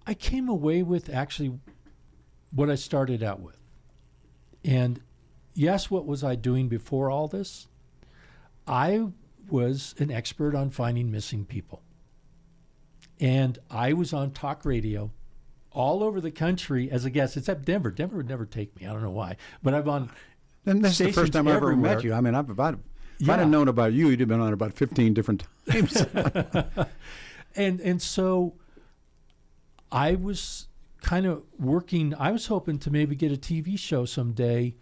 I came away with actually what I started out with. And yes, what was I doing before all this? I was an expert on finding missing people. And I was on talk radio all over the country as a guest, except Denver. Denver would never take me. I don't know why. But I'm on And that's the stations first time I ever everywhere. met you. I mean, if I'd Yeah. have known about you, you'd have been on about 15 different times. And so I was kind of working. I was hoping to maybe get a TV show someday,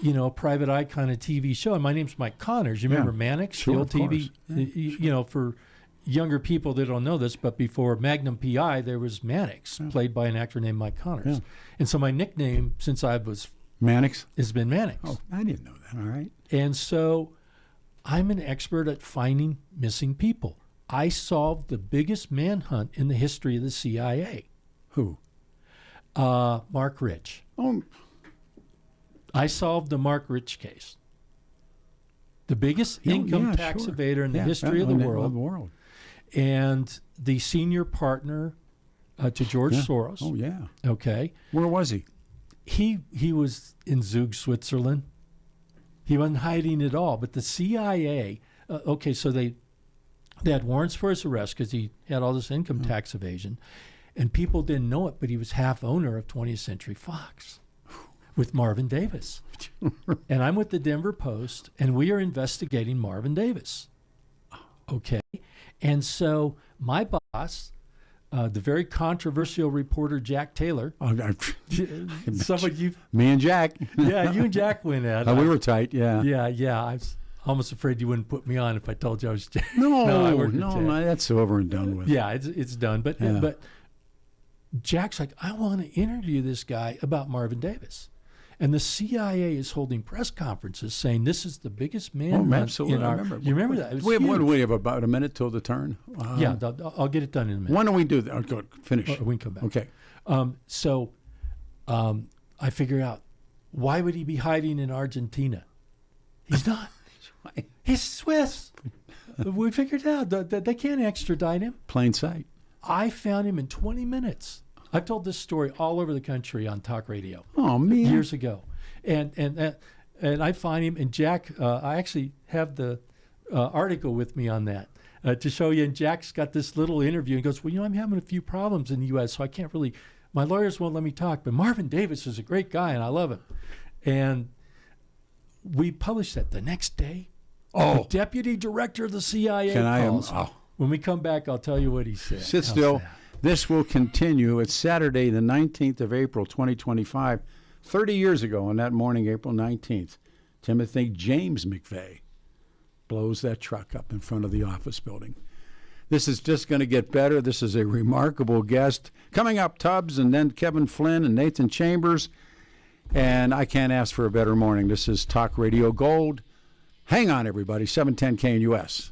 you know, a private eye kind of TV show. And my name's Mike Connors. You remember Mannix, Sure, the old of course. TV? Yeah, You know, for younger people that don't know this, but before Magnum PI, there was Mannix, played by an actor named Mike Connors. Yeah. And so my nickname since I was Mannix? has been Mannix. Oh, I didn't know that. All right. And so I'm an expert at finding missing people. I solved the biggest manhunt in the history of the CIA. Who? Mark Rich. Oh, I solved the Mark Rich case. The biggest income tax sure. evader in the Yeah, history of the world. world. And the senior partner to George Yeah. Soros. Oh, yeah. Okay. Where was he? He was in Zug, Switzerland. He wasn't hiding at all. But the CIA, okay, so they had warrants for his arrest because he had all this income tax evasion. And people didn't know it, but he was half owner of 20th Century Fox with Marvin Davis. And I'm with the Denver Post, and we are investigating Marvin Davis. Okay. And so my boss, the very controversial reporter Jack Taylor, someone you, Me and Jack. yeah, you and Jack went at it. We were tight, yeah. Yeah. I was almost afraid you wouldn't put me on if I told you I was Jack. No, I worked with Jack. no, that's over and done with. Yeah, it's done. But Yeah. but Jack's like, I want to interview this guy about Marvin Davis. And the CIA is holding press conferences saying this is the biggest manhunt absolutely. in I our. remember. You remember that? It was We huge. have about a minute till the turn. Yeah, I'll get it done in a minute. Why don't we do that? Go finish. We can come back. Okay. So I figure out, why would he be hiding in Argentina? He's not. He's Swiss. We figured out that they can't extradite him. Plain sight. I found him in 20 minutes. I've told this story all over the country on talk radio Oh, man. years ago. And I find him, and Jack, I actually have the article with me on that to show you. And Jack's got this little interview and goes, well, you know, I'm having a few problems in the U.S., so I can't really, my lawyers won't let me talk, but Marvin Davis is a great guy, and I love him. And we published that the next day. The deputy director of the CIA calls. When we come back, I'll tell you what he said. Sit How's still. that? This will continue. It's Saturday, the 19th of April, 2025. 30 years ago on that morning, April 19th, Timothy James McVeigh blows that truck up in front of the office building. This is just going to get better. This is a remarkable guest. Coming up, Tubbs, and then Kevin Flynn and Nathan Chambers. And I can't ask for a better morning. This is Talk Radio Gold. Hang on, everybody. 710 KNUS.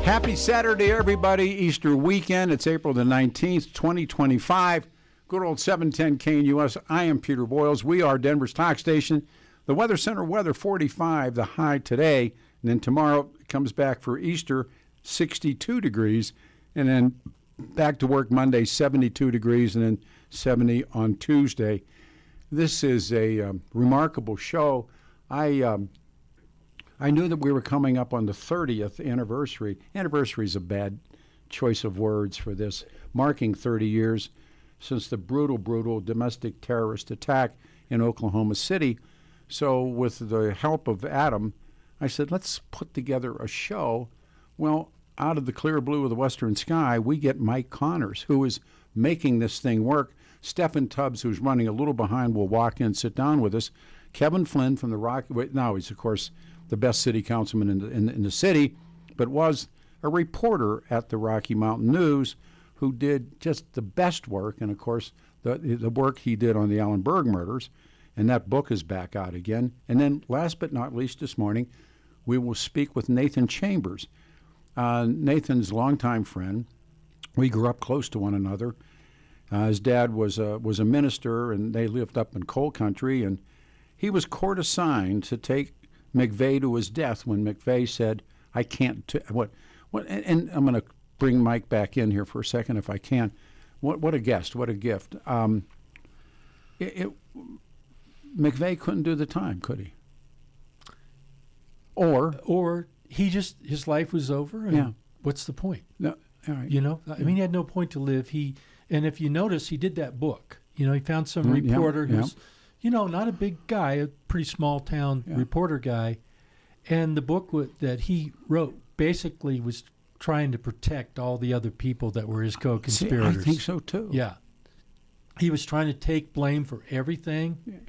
Happy Saturday, everybody. Easter weekend. It's April the 19th, 2025. Good old 710 KNUS. I am Peter Boyles. We are Denver's talk station. The Weather Center weather, 45, the high today. And then tomorrow it comes back for Easter, 62 degrees. And then back to work Monday, 72 degrees, and then 70 on Tuesday. This is a remarkable show. I knew that we were coming up on the 30th anniversary. Anniversary is a bad choice of words for this, marking 30 years since the brutal domestic terrorist attack in Oklahoma City. So with the help of Adam, I said, let's put together a show. Well, out of the clear blue of the western sky, we get Mike Connors, who is making this thing work. Steffan Tubbs, who's running a little behind, will walk in, sit down with us. Kevin Flynn from the Rocky, now he's, of course, the best city councilman in the city, but was a reporter at the Rocky Mountain News who did just the best work, and of course the work he did on the Allen Berg murders, and that book is back out again. And then last but not least this morning, we will speak with Nathan Chambers. Nathan's longtime friend. We grew up close to one another. His dad was a minister, and they lived up in coal country, and he was court assigned to take McVeigh to his death when McVeigh said, I can't, what, and I'm going to bring Mike back in here for a second if I can. What a guest, what a gift. McVeigh couldn't do the time, could he? Or he just, his life was over, and what's the point? No, all right. You know, I mean, he had no point to live. And if you notice, he did that book. You know, he found some reporter who's, you know, not a big guy, a pretty small town reporter guy. And the book that he wrote basically was trying to protect all the other people that were his co-conspirators. I think so, too. Yeah. He was trying to take blame for everything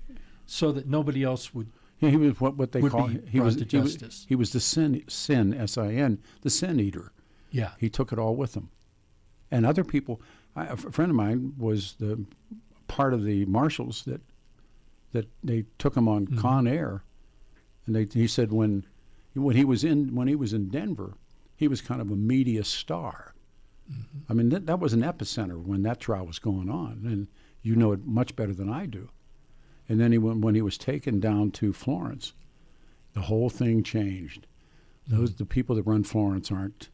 so that nobody else would. Yeah, he was what they call he was to justice. He was the sin S-I-N, the sin eater. Yeah. He took it all with him. And other people, a friend of mine was the part of the marshals that they took him on Con Air, and he said when he was in Denver, he was kind of a media star. Mm-hmm. I mean that was an epicenter when that trial was going on, and you know it much better than I do. And then when he was taken down to Florence, the whole thing changed. The people that run Florence aren't.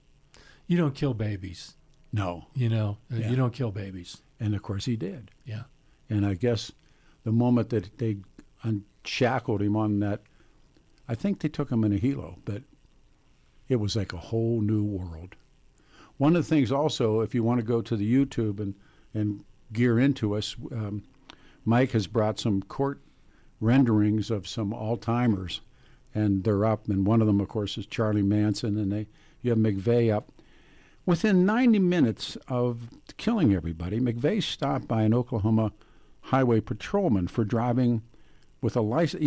You don't kill babies. No. You know, you don't kill babies. And of course he did. Yeah. And I guess the moment that they unshackled him on that, I think they took him in a helo, but it was like a whole new world. One of the things also, if you want to go to the YouTube and gear into us, Mike has brought some court renderings of some all-timers, and they're up. And one of them, of course, is Charlie Manson, and you have McVeigh up. Within 90 minutes of killing everybody, McVeigh stopped by an Oklahoma highway patrolman for driving with a license.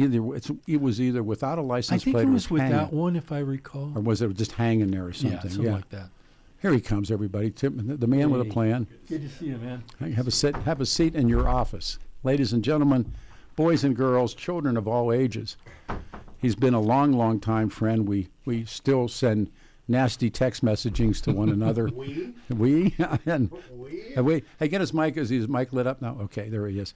It was either without a license plate or I think it was without hanging. one, if I recall. Or was it just hanging there or something? Yeah, something like that. Here he comes, everybody. Tim, the man with a plan. Good to see you, man. Have a seat in your office. Ladies and gentlemen, boys and girls, children of all ages. He's been a long time friend. We still send nasty text messagings to one another. We? Hey, get his mic. Is his mic lit up now? Okay, there he is.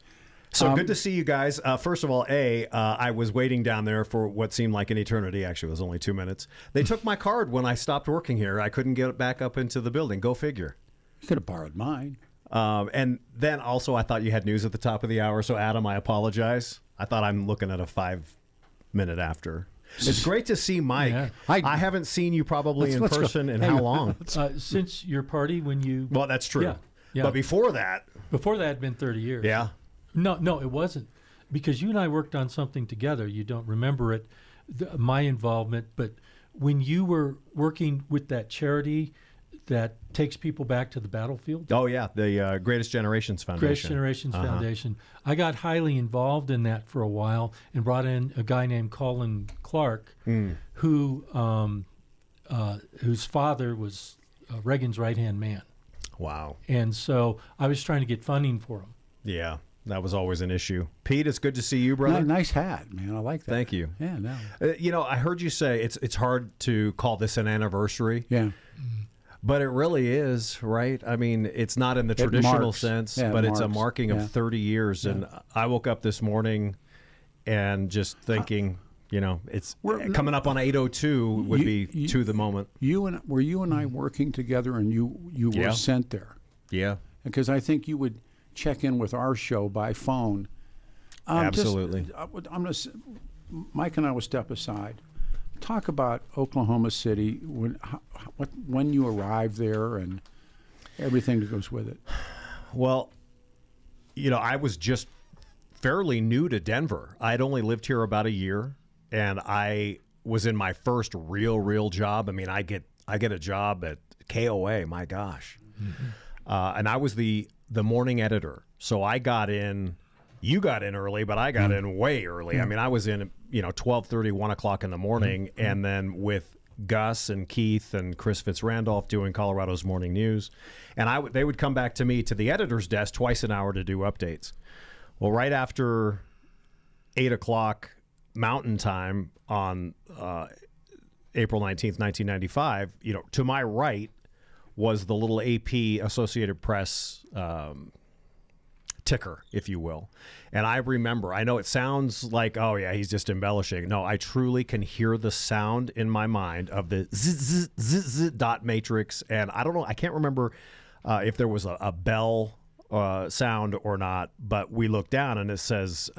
So good to see you guys. First of all, I was waiting down there for what seemed like an eternity. Actually, it was only 2 minutes. They took my card when I stopped working here. I couldn't get it back up into the building. Go figure. You could have borrowed mine. And then also, I thought you had news at the top of the hour. So, Adam, I apologize. I thought I'm looking at a 5-minute after. It's great to see Mike. Yeah. I haven't seen you probably in person in how long? Since your party when you... Well, that's true. Yeah. But before that... Before that had been 30 years. Yeah. No, it wasn't. Because you and I worked on something together. You don't remember it, my involvement. But when you were working with that charity that takes people back to the battlefield. Oh, yeah, the Greatest Generations Foundation. Greatest Generations Foundation. I got highly involved in that for a while and brought in a guy named Colin Clark, whose father was Reagan's right-hand man. Wow. And so I was trying to get funding for him. Yeah. That was always an issue. Pete, it's good to see you, brother. Nice hat, man. I like that. Thank you. Yeah, no. I heard you say it's hard to call this an anniversary. Yeah. But it really is, right? I mean, it's not in the traditional sense, but it's a marking of 30 years. Yeah. And I woke up this morning and just thinking, it's coming up on 8:02 would be to the moment. Were you and I working together, and you were sent there? Yeah. Because I think you would check in with our show by phone. Absolutely. Mike and I will step aside. Talk about Oklahoma City, when you arrived there and everything that goes with it. Well, I was just fairly new to Denver. I'd only lived here about a year, and I was in my first real job. I mean, I get a job at KOA. My gosh, and I was the morning editor. So I got in. You got in early, but I got in way early. I mean, I was in 12:30, 1 o'clock in the morning, and then with Gus and Keith and Chris Fitzrandolph doing Colorado's morning news, and they would come back to me to the editor's desk twice an hour to do updates. Well, right after 8 o'clock Mountain Time on April 19th, 1995, to my right was the little AP Associated Press ticker, if you will. And I remember, I know it sounds like, oh yeah, he's just embellishing. No, I truly can hear the sound in my mind of the zzz dot matrix. And I don't know, I can't remember if there was a bell sound or not, but we look down and it says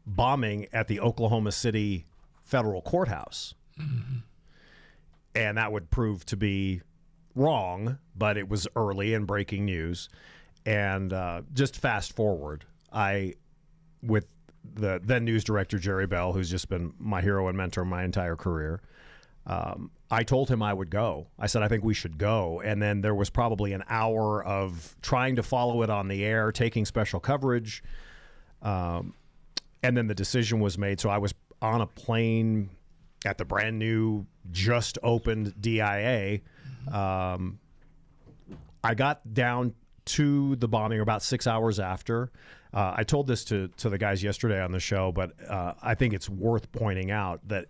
bombing at the Oklahoma City federal courthouse. Mm-hmm. And that would prove to be wrong, but it was early and breaking news. And just fast forward, with the then news director, Jerry Bell, who's just been my hero and mentor my entire career, I told him I would go. I said, I think we should go. And then there was probably an hour of trying to follow it on the air, taking special coverage. And then the decision was made. So I was on a plane at the brand new, just opened DIA. I got down to the bombing about 6 hours after. I told this to the guys yesterday on the show, but I think it's worth pointing out that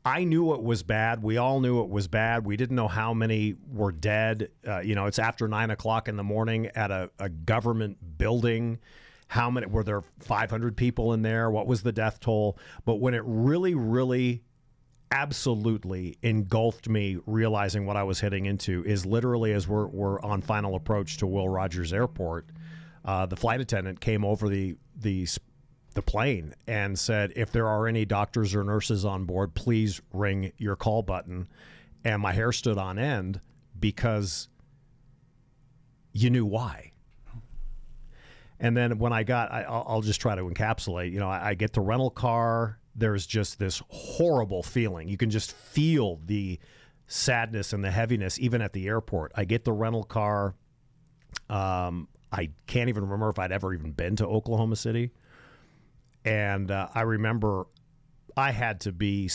I knew it was bad. We all knew it was bad. We didn't know how many were dead. It's after 9 o'clock in the morning at a government building. How many were there? 500 people in there? What was the death toll? But when it really absolutely engulfed me, realizing what I was heading into, is literally as we're on final approach to Will Rogers Airport, the flight attendant came over the plane and said, if there are any doctors or nurses on board, please ring your call button. And my hair stood on end because you knew why. And then when I'll just try to encapsulate, I get the rental car. There's just this horrible feeling. You can just feel the sadness and the heaviness, even at the airport. I get the rental car. I can't even remember if I'd ever even been to Oklahoma City. And I remember I had to be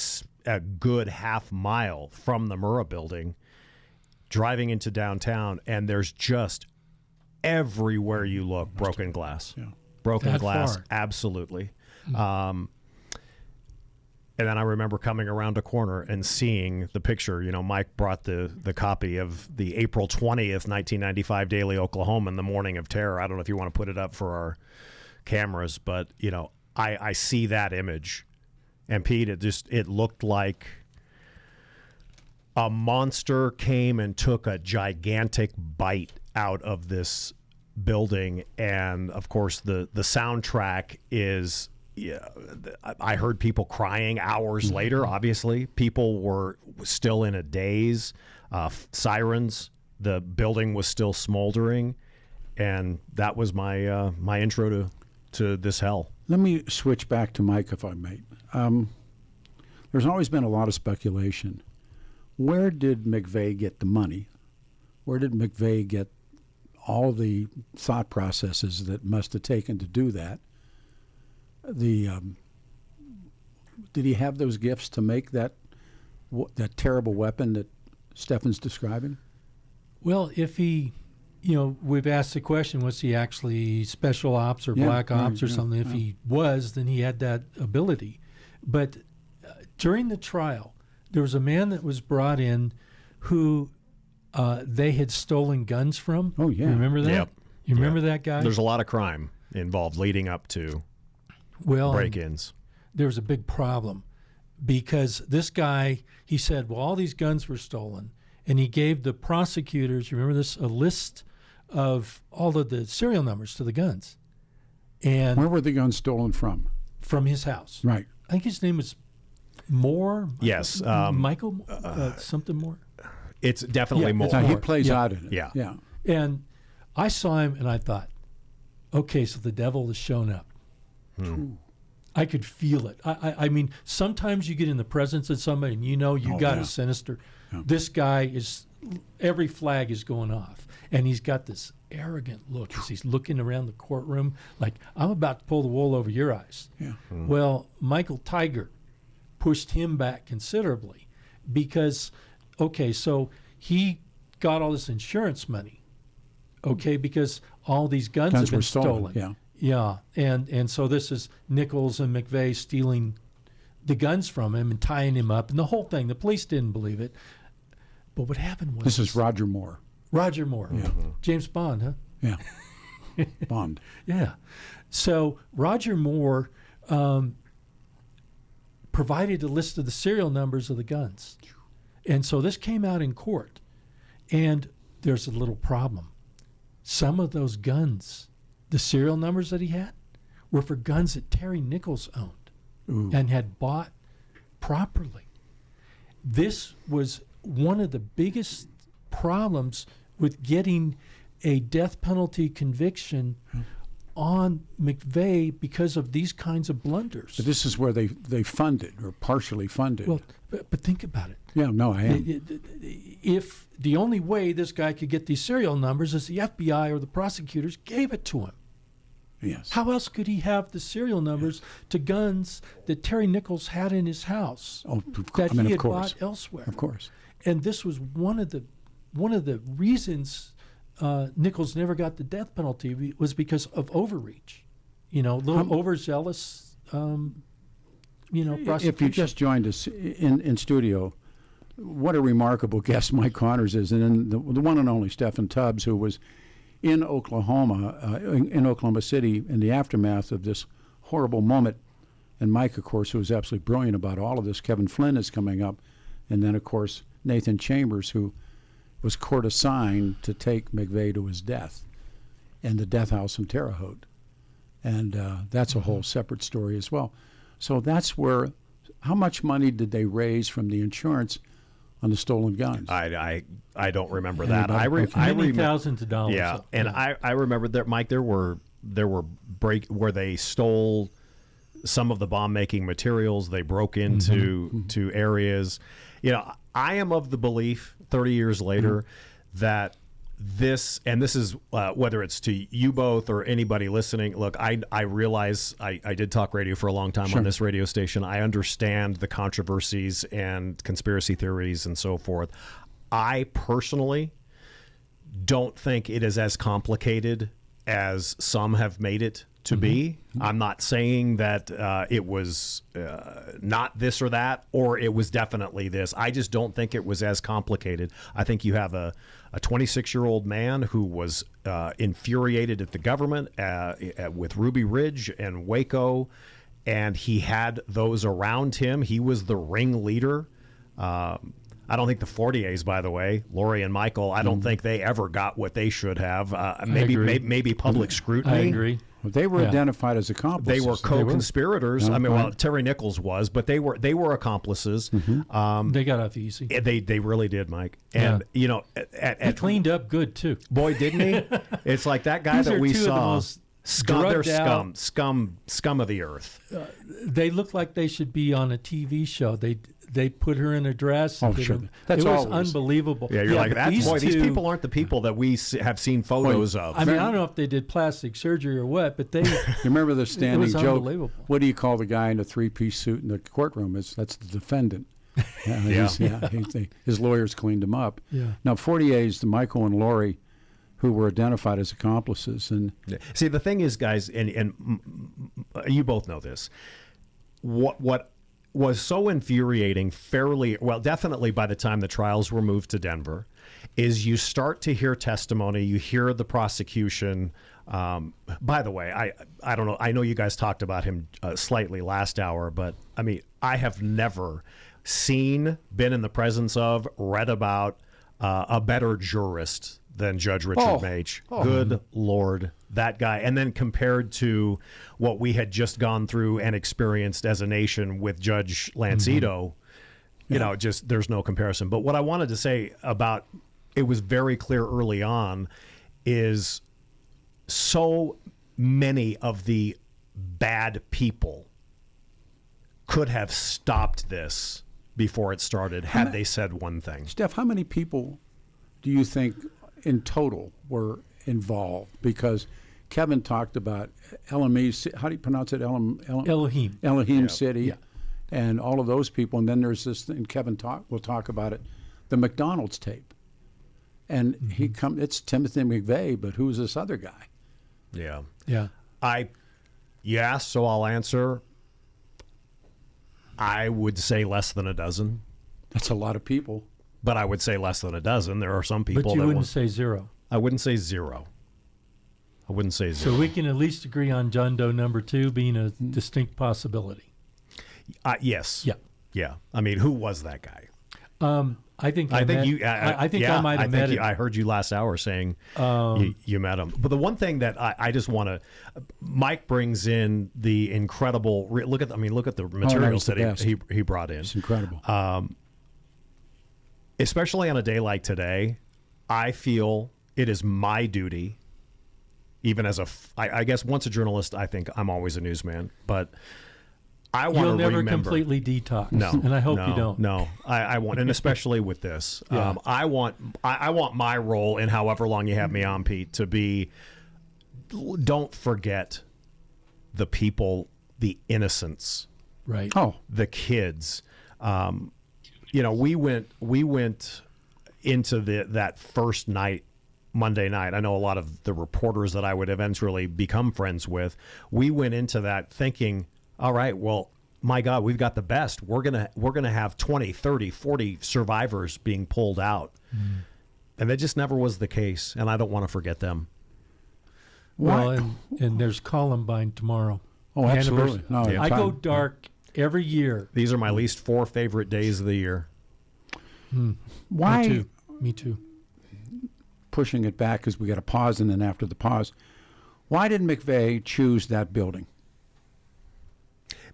a good half mile from the Murrah building, driving into downtown, and there's just everywhere you look, broken glass. Yeah. Broken glass, absolutely. Mm-hmm. And then I remember coming around a corner and seeing the picture. Mike brought the copy of the April 20th, 1995 Daily Oklahoman, the morning of terror. I don't know if you want to put it up for our cameras, but, I see that image. And Pete, it looked like a monster came and took a gigantic bite out of this building. And, of course, the soundtrack is... Yeah, I heard people crying hours later. Obviously, people were still in a daze. Sirens. The building was still smoldering, and that was my my intro to this hell. Let me switch back to Mike, if I may. There's always been a lot of speculation. Where did McVeigh get the money? Where did McVeigh get all the thought processes that must have taken to do that? Did he have those gifts to make that terrible weapon that Steffan's describing? Well, if he we've asked the question, was he actually special ops or black ops or something? If he was, then he had that ability. But during the trial, there was a man that was brought in who they had stolen guns from. Oh, yeah. You remember that? Yep. You remember that guy? There's a lot of crime involved leading up to break-ins. There was a big problem because this guy, he said, well, all these guns were stolen. And he gave the prosecutors, you remember this, a list of all of the serial numbers to the guns. And where were the guns stolen from? From his house. Right. I think his name was Moore. Yes. Michael something Moore. It's definitely Moore. No, he plays out in it. Yeah. And I saw him and I thought, okay, so the devil has shown up. I could feel it. I mean, sometimes you get in the presence of somebody and you got a sinister. Yeah. This guy is, every flag is going off. And he's got this arrogant look as he's looking around the courtroom like, I'm about to pull the wool over your eyes. Yeah. Well, Michael Tiger pushed him back considerably because, so he got all this insurance money, because all these guns have been stolen. Yeah. Yeah, and so this is Nichols and McVeigh stealing the guns from him and tying him up, and the whole thing. The police didn't believe it. But what happened was... This is Roger Moore. Roger Moore. Yeah. James Bond, huh? Yeah. Bond. Yeah. So Roger Moore provided a list of the serial numbers of the guns. And so this came out in court. And there's a little problem. Some of those guns, the serial numbers that he had, were for guns that Terry Nichols owned and had bought properly. This was one of the biggest problems with getting a death penalty conviction on McVeigh because of these kinds of blunders. But this is where they funded or partially funded. Well, but think about it. Yeah, no, I am. If the only way this guy could get these serial numbers is the FBI or the prosecutors gave it to him. Yes. How else could he have the serial numbers to guns that Terry Nichols had in his house that he had bought elsewhere? Of course. And this was one of the reasons Nichols never got the death penalty was because of overreach. Little overzealous. Prosecution. If you just joined us in studio, what a remarkable guest Mike Connors is, and then the one and only Steffan Tubbs, who was in Oklahoma, in Oklahoma City, in the aftermath of this horrible moment. And Mike, of course, who was absolutely brilliant about all of this. Kevin Flynn is coming up. And then, of course, Nathan Chambers, who was court assigned to take McVeigh to his death and the death house in Terre Haute. And that's a whole separate story as well. So that's where, how much money did they raise from the insurance on the stolen guns? I don't remember that. Many thousands of dollars. Yeah, and I remember that, Mike. There were where they stole some of the bomb making materials. They broke into to areas. I am of the belief 30 years later that this is whether it's to you both or anybody listening. Look, I realize I did talk radio for a long time on this radio station. I understand the controversies and conspiracy theories and so forth. I personally don't think it is as complicated as some have made it to be. I'm not saying that it was not this or that, or it was definitely this. I just don't think it was as complicated. I think you have a 26-year-old man who was infuriated at the government with Ruby Ridge and Waco, and he had those around him. He was the ringleader. I don't think the Fortiers, by the way, Lori and Michael, I don't think they ever got what they should have. Maybe public scrutiny. I agree. Well, they were identified as accomplices. They were co-conspirators. Terry Nichols was, but they were accomplices. They got off easy. They really did, Mike. And he cleaned up good too. Boy, didn't he? It's like that guy that we saw. They're scum of the earth. They look like they should be on a TV show. They put her in a dress. Oh, sure. It was unbelievable. Yeah, you're like, these people aren't the people that we have seen photos of. I mean, I don't know if they did plastic surgery or what, but they... You remember the standing joke? Unbelievable. What do you call the guy in the three-piece suit in the courtroom? That's the defendant. His lawyers cleaned him up. Yeah. Now, Fortiers, the Michael and Lori, who were identified as accomplices. And see, the thing is, guys, and you both know this, what was so infuriating definitely by the time the trials were moved to Denver, is you start to hear testimony, you hear the prosecution. By the way, I don't know, I know you guys talked about him slightly last hour, but I mean, I have never been in the presence of, read about a better jurist than Judge Richard Mage. Good Lord, that guy. And then compared to what we had just gone through and experienced as a nation with Judge Lancito, you know, just there's no comparison. But what I wanted to say about it was very clear early on is so many of the bad people could have stopped this before it started had they said one thing. Steph, how many people do you think in total were involved? Because Kevin talked about Elohim, how do you pronounce it? Elohim City, and all of those people. And then there's this thing, Kevin we'll talk about it, the McDonald's tape. And it's Timothy McVeigh, but who's this other guy? Yeah. Yeah. So I'll answer. I would say less than a dozen. That's a lot of people. But I would say less than a dozen. There are some people But you wouldn't say zero. I wouldn't say zero. So we can at least agree on John Doe number 2 being a distinct possibility. Yes. Yeah. Yeah. I mean, who was that guy? I think I might have met him. I heard you last hour saying you met him. But the one thing that I just want to, Mike brings in the incredible. Look at the materials that he brought in. It's incredible. Especially on a day like today, I feel it is my duty, even as I guess once a journalist, I think I'm always a newsman, but I want to remember. You'll never completely detox. No, and I hope you don't. No, I want, and especially with this, I want my role in however long you have me on, Pete, to be. Don't forget the people, the innocents, right? The kids. We went into that first night, Monday night. I know a lot of the reporters that I would eventually become friends with. We went into that thinking, all right, well, my God, we've got the best. We're gonna have 20, 30, 40 survivors being pulled out. And that just never was the case, and I don't want to forget them. Well, and there's Columbine tomorrow. Oh, absolutely. No, I go dark every year. These are my least 4 favorite days of the year. Why? Me too. Pushing it back because we got a pause, and then after the pause, why did McVeigh choose that building?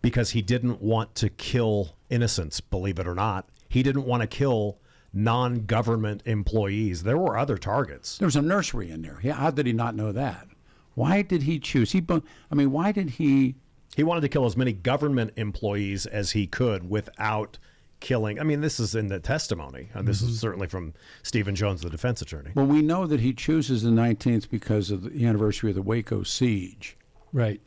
Because he didn't want to kill innocents, believe it or not. He didn't want to kill non-government employees. There were other targets. There was a nursery in there. How did he not know that? Why did he choose? Why did he? He wanted to kill as many government employees as he could without killing. I mean, this is in the testimony. And this is certainly from Stephen Jones, the defense attorney. Well, we know that he chooses the 19th because of the anniversary of the Waco siege. Right.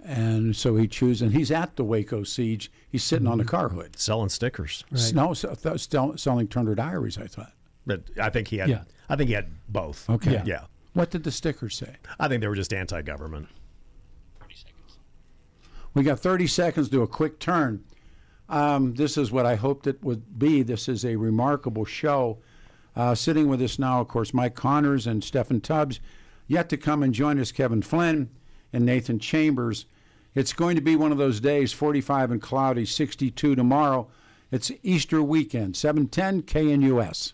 And so he chooses, and he's at the Waco siege. He's sitting on the car hood. Selling stickers. Right. No, selling Turner Diaries, I thought. But I think he had both. Okay. Yeah. What did the stickers say? I think they were just anti-government. 30 seconds. We got 30 seconds to do a quick turn. This is what I hoped it would be. This is a remarkable show. Sitting with us now, of course, Mike Connors and Steffan Tubbs. Yet to come and join us, Kevin Flynn and Nathan Chambers. It's going to be one of those days, 45 and cloudy, 62 tomorrow. It's Easter weekend, 710 KNUS.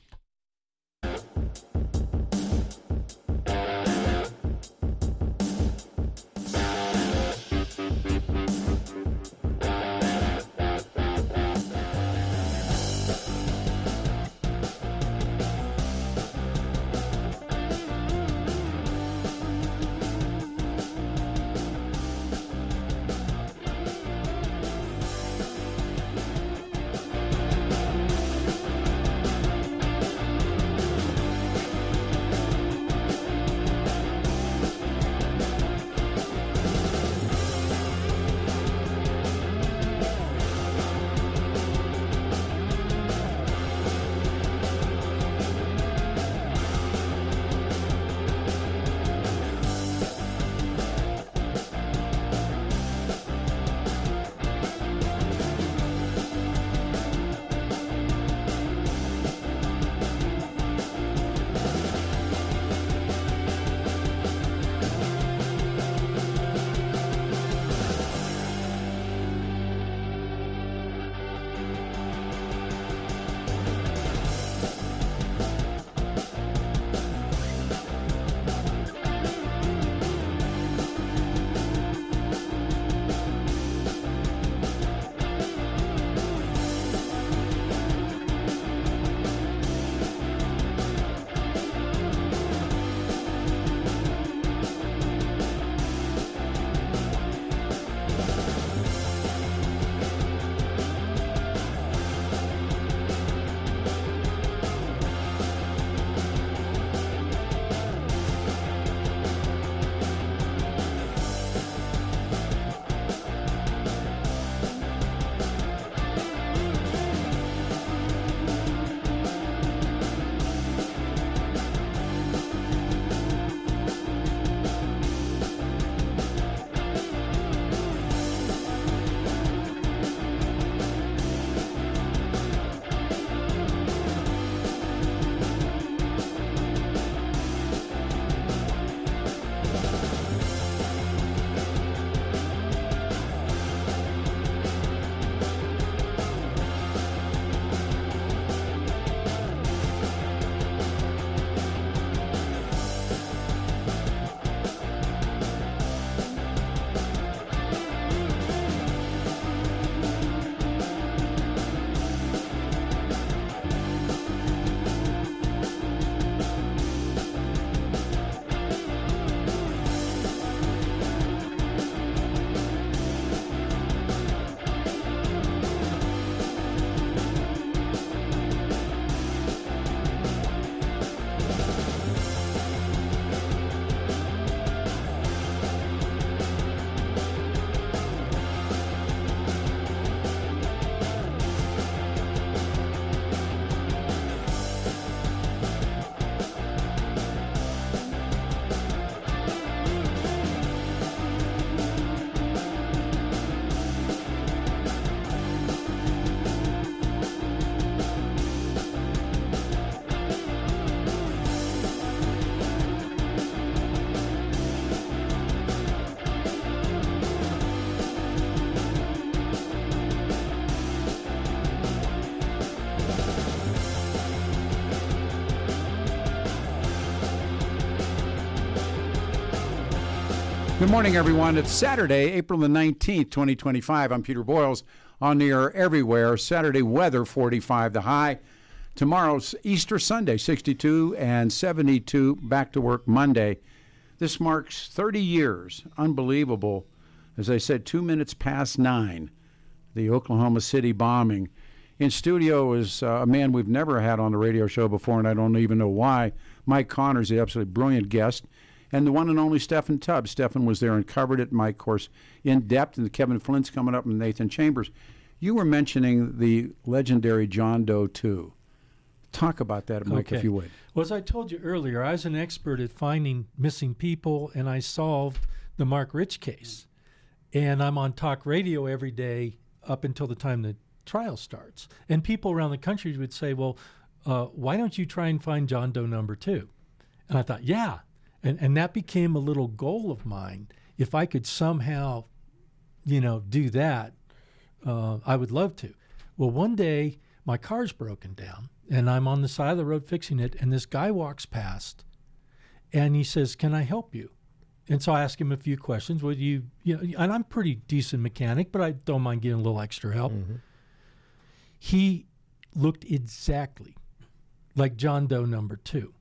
Good morning, everyone. It's Saturday, April the 19th, 2025. I'm Peter Boyles, on the air everywhere. Saturday weather, 45 the high. Tomorrow's Easter Sunday, 62 and 72. Back to work Monday. This marks 30 years. Unbelievable. As I said, 2 minutes past 9, the Oklahoma City bombing. In studio is a man we've never had on the radio show before, and I don't even know why. Mike Connors, the absolutely brilliant guest. And the one and only Steffan Tubbs. Steffan was there and covered it. Mike, of course, in depth. And Kevin Flynn's coming up, and Nathan Chambers. You were mentioning the legendary John Doe, too. Talk about that, Mike, if you would. Well, as I told you earlier, I was an expert at finding missing people, and I solved the Mark Rich case. And I'm on talk radio every day up until the time the trial starts. And people around the country would say, well, why don't you try and find John Doe number 2? And I thought, yeah. And that became a little goal of mine. If I could somehow, do that, I would love to. Well, one day my car's broken down and I'm on the side of the road fixing it. And this guy walks past and he says, can I help you? And so I ask him a few questions. Would you and I'm a pretty decent mechanic, but I don't mind getting a little extra help. Mm-hmm. He looked exactly like John Doe number 2.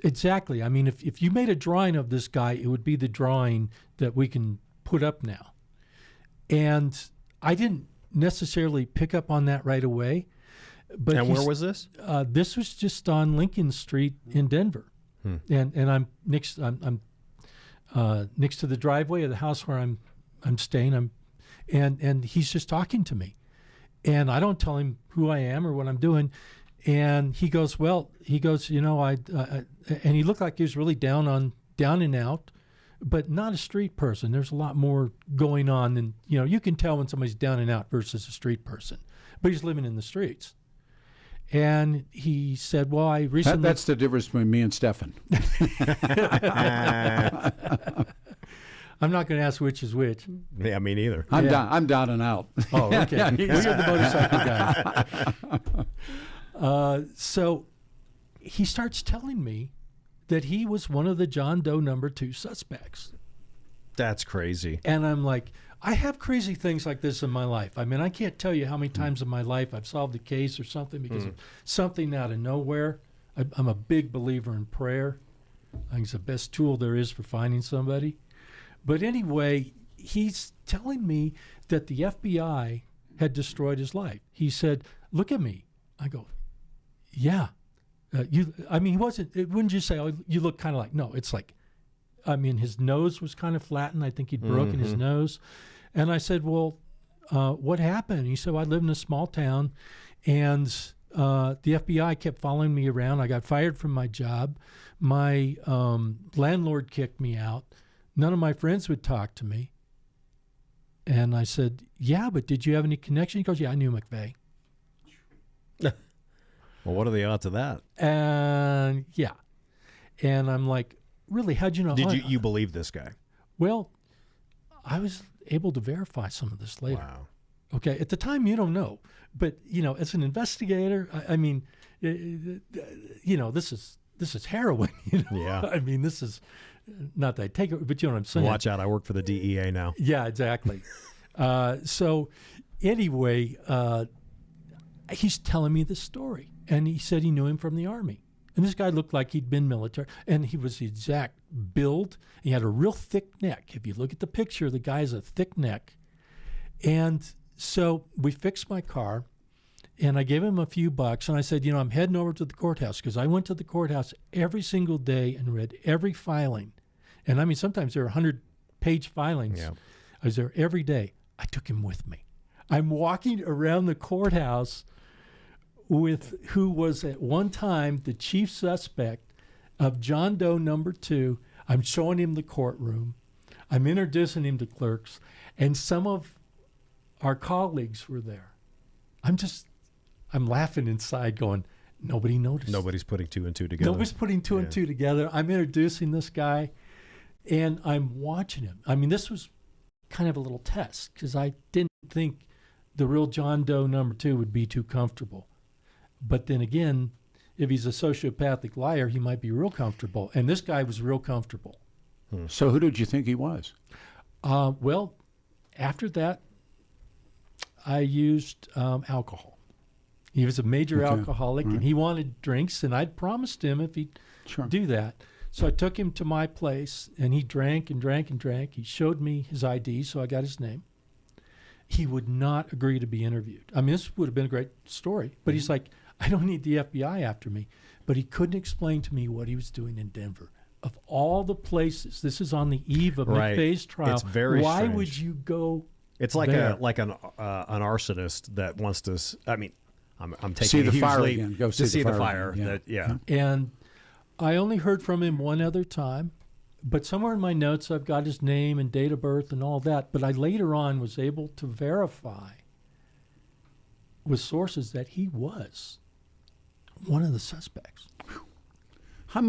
Exactly. I mean, if you made a drawing of this guy, it would be the drawing that we can put up now. And I didn't necessarily pick up on that right away. But and where was this? This was just on Lincoln Street in Denver. And I'm next to the driveway of the house where I'm staying. And he's just talking to me. And I don't tell him who I am or what I'm doing. And he goes, and he looked like he was really down and out, but not a street person. There's a lot more going on than, you can tell when somebody's down and out versus a street person, but he's living in the streets. And he said, well, I recently... That's the difference between me and Steffan. I'm not going to ask which is which. Yeah, me neither. I'm down and out. Oh, okay. You're the motorcycle guy. So he starts telling me that he was one of the John Doe number 2 suspects. That's crazy. And I'm like, I have crazy things like this in my life. I mean, I can't tell you how many times in my life I've solved a case or something because of something out of nowhere. I'm a big believer in prayer. I think it's the best tool there is for finding somebody. But anyway, he's telling me that the FBI had destroyed his life. He said, look at me. I go, yeah. He wouldn't just say, oh, you look kind of like, no, it's like, his nose was kind of flattened. I think he'd broken his nose. And I said, well, what happened? He said, well, I live in a small town and the FBI kept following me around. I got fired from my job. My landlord kicked me out. None of my friends would talk to me. And I said, yeah, but did you have any connection? He goes, yeah, I knew McVeigh. Well, what are the odds of that? And yeah. And I'm like, really, how'd you know? Did you believe this guy? Well, I was able to verify some of this later. Wow. Okay. At the time, you don't know. But, as an investigator, this is heroin. Yeah. This is not that I take it, but you know what I'm saying. Watch out. I work for the DEA now. Yeah, exactly. So anyway, he's telling me this story. And he said he knew him from the Army. And this guy looked like he'd been military. And he was the exact build. He had a real thick neck. If you look at the picture, the guy has a thick neck. And so we fixed my car. And I gave him a few bucks. And I said, I'm heading over to the courthouse. Because I went to the courthouse every single day and read every filing. And sometimes there are 100-page filings. Yeah. I was there every day. I took him with me. I'm walking around the courthouse with who was at one time the chief suspect of John Doe number 2. I'm showing him the courtroom. I'm introducing him to clerks. And some of our colleagues were there. I'm laughing inside going, nobody noticed. Nobody's putting 2 and 2 together. Nobody's putting 2 and 2 together. I'm introducing this guy, and I'm watching him. This was kind of a little test because I didn't think the real John Doe number 2 would be too comfortable. But then again, if he's a sociopathic liar, he might be real comfortable. And this guy was real comfortable. So who did you think he was? Well, after that, I used alcohol. He was a major alcoholic, and he wanted drinks, and I'd promised him if he'd do that. So I took him to my place, and he drank and drank and drank. He showed me his ID, so I got his name. He would not agree to be interviewed. I mean, this would have been a great story, but he's like, I don't need the FBI after me. But he couldn't explain to me what he was doing in Denver. Of all the places, this is on the eve of McVeigh's trial. It's very Why strange. would you go It's like there? an arsonist that wants to. I mean, I'm taking See the a huge fire leap again. Go to see the fire. again. And I only heard from him one other time, but somewhere in my notes I've got his name and date of birth and all that. But I later on was able to verify with sources that he was one of the suspects. How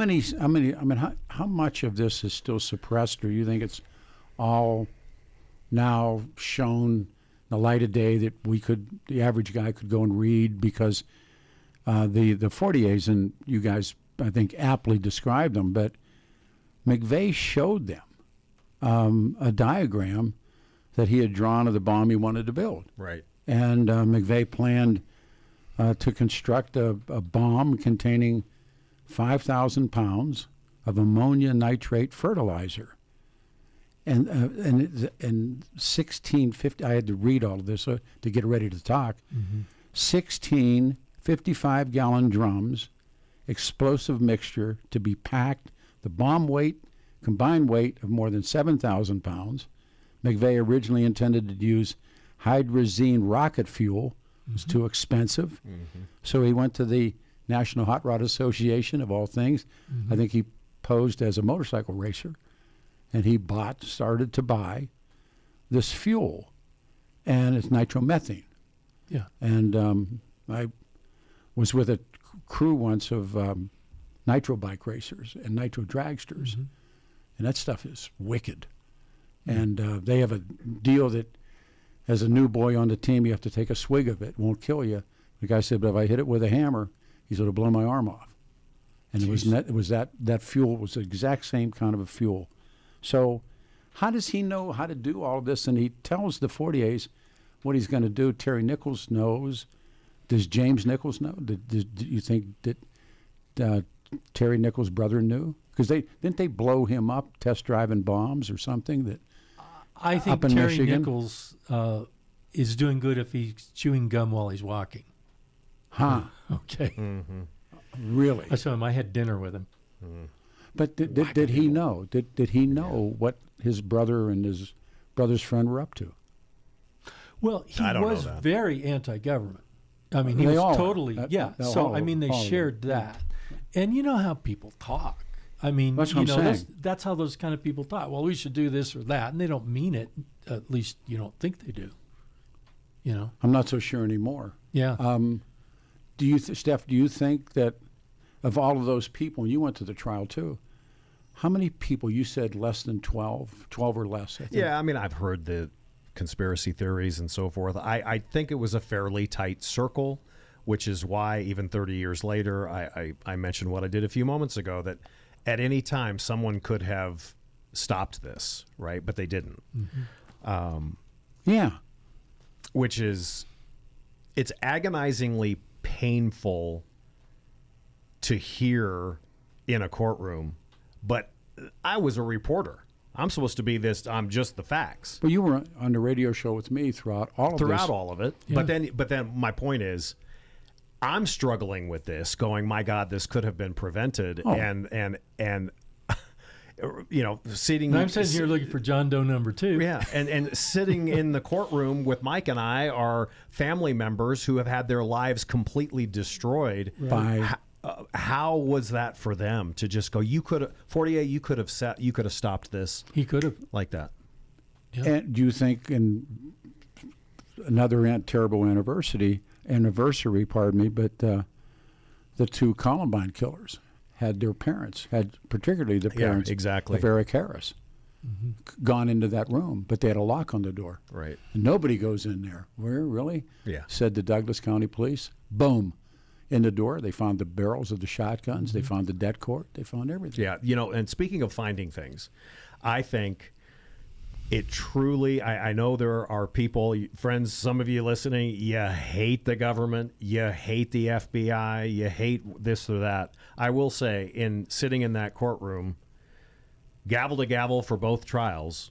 much of this is still suppressed, or you think it's all now shown the light of day that the average guy could go and read? Because the 48s, and you guys, I think, aptly described them, but McVeigh showed them a diagram that he had drawn of the bomb he wanted to build. Right. And McVeigh planned to construct a bomb containing 5,000 pounds of ammonia nitrate fertilizer. And in 1650, I had to read all of this to get ready to talk. 16 55-gallon drums, explosive mixture to be packed, the bomb combined weight of more than 7,000 pounds. McVeigh originally intended to use hydrazine rocket fuel. It was too expensive. So he went to the National Hot Rod Association, of all things. I think he posed as a motorcycle racer, and he started to buy this fuel, and it's nitromethane. Yeah. And I was with a crew once of nitro bike racers and nitro dragsters, and that stuff is wicked. And they have a deal that as a new boy on the team, you have to take a swig of it. It won't kill you. The guy said, but if I hit it with a hammer, he's going to blow my arm off. And that fuel was the exact same kind of a fuel. So how does he know how to do all of this? And he tells the 48s what he's going to do. Terry Nichols knows. Does James Nichols know? Do you think that Terry Nichols' brother knew? Because didn't they blow him up test driving bombs or something? That I think up in Terry Michigan? Nichols is doing good if he's chewing gum while he's walking. Huh. Okay. Really? I saw him. I had dinner with him. But did he know? Did he know what his brother and his brother's friend were up to? Well, he I don't was know that. very anti-government. I mean, he They was all are. totally, So, I mean, they all of them. shared that. And you know how people talk. I mean, That's what I'm saying. that's how those kind of people talk. Well, we should do this or that. And they don't mean it. At least you don't think they do. You know? I'm not so sure anymore. Yeah. Steph, do you think that of all of those people, and you went to the trial too, how many people, you said less than 12 or less, I think? Yeah, I mean, I've heard the conspiracy theories and so forth. I think it was a fairly tight circle, which is why even 30 years later, I mentioned what I did a few moments ago, that at any time someone could have stopped this, right? But they didn't. Yeah. Which is, it's agonizingly painful to hear in a courtroom, but I was a reporter. I'm supposed to be this. I'm just the facts. Well, you were on the radio show with me throughout all of this. Throughout all of it. Yeah. But then my point is, I'm struggling with this, going, my God, this could have been prevented. Oh. And you know, sitting. And I'm sitting here looking for John Doe number 2. Yeah, and sitting in the courtroom with Mike and I are family members who have had their lives completely destroyed. By how was that for them to just go? You could have 48. You could have stopped this. He could have. Like that. Yeah. And do you think in another terrible anniversary, pardon me, but the two Columbine killers had their parents, particularly the parents exactly. of Eric Harris, gone into that room, but they had a lock on the door. Right. And nobody goes in there. Where, really? Yeah. Said the Douglas County Police. Boom. In the door, they found the barrels of the shotguns. They found the dead cord. They found everything. Yeah, you know, and speaking of finding things, I think it truly, I know there are people, friends, some of you listening, you hate the government, you hate the FBI, you hate this or that. I will say, in sitting in that courtroom, gavel to gavel for both trials,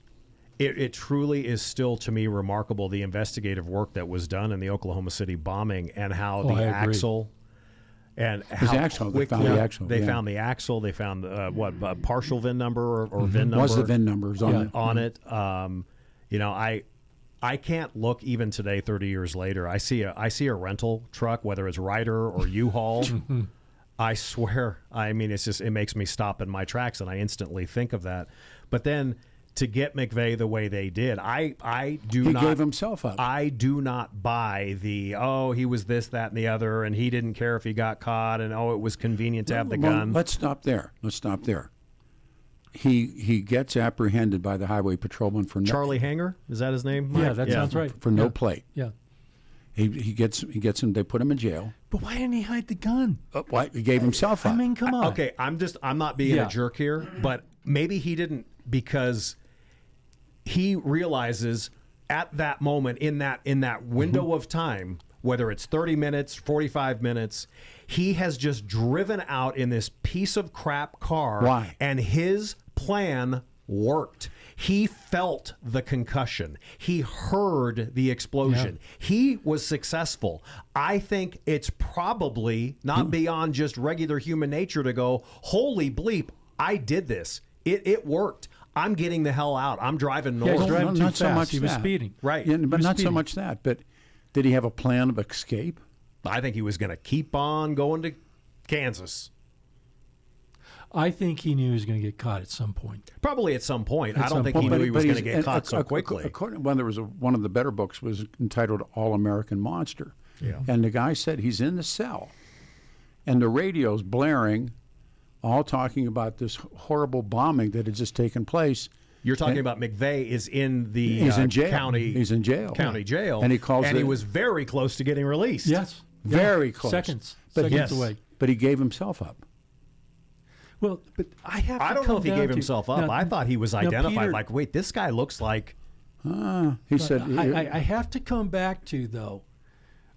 it truly is still, to me, remarkable, the investigative work that was done in the Oklahoma City bombing and how the axle... And how they found the axle. They found the axle. They found a partial VIN number or VIN number. Was the VIN numbers on it? You know, I can't look even today, 30 years later. I see a rental truck, whether it's Ryder or U-Haul. I swear, I mean, it makes me stop in my tracks, and I instantly think of that. But then, to get McVeigh the way they did, he gave himself up. I do not buy he was this, that, and the other, and he didn't care if he got caught, and it was convenient to have the gun. Let's stop there. He gets apprehended by the highway patrolman for Charlie Hanger, is that his name? Mike? Yeah, that sounds right. For no plate. Yeah. He gets him. They put him in jail. But why didn't he hide the gun? Why he gave himself up? I mean, come on. Okay, I'm not being a jerk here, but maybe he didn't, because he realizes at that moment, in that window of time, whether it's 30 minutes, 45 minutes, he has just driven out in this piece of crap car. Why? And his plan worked. He felt the concussion. He heard the explosion. Yeah. He was successful. I think it's probably not beyond just regular human nature to go, holy bleep, I did this. It worked. I'm getting the hell out. I'm driving north. Yeah, he's driving too not so fast. much He was that. speeding. Right. Yeah, but not so much that. But did he have a plan of escape? I think he was going to keep on going to Kansas. I think he knew he was going to get caught at some point. Probably at some point. I don't think he knew he was going to get caught so quickly. According, when there was one of the better books was entitled All American Monster. Yeah. And the guy said he's in the cell, and the radio's blaring, all talking about this horrible bombing that had just taken place. You're talking about McVeigh is in the he's in jail. county. He's in jail. County jail. And he was very close to getting released. Yes. Very close. Seconds yes. away. But he gave himself up. Well, but I have to I don't know if he come gave down himself up. Now, I thought he was identified Peter, like, wait, this guy looks like... He said... I have to come back to, though,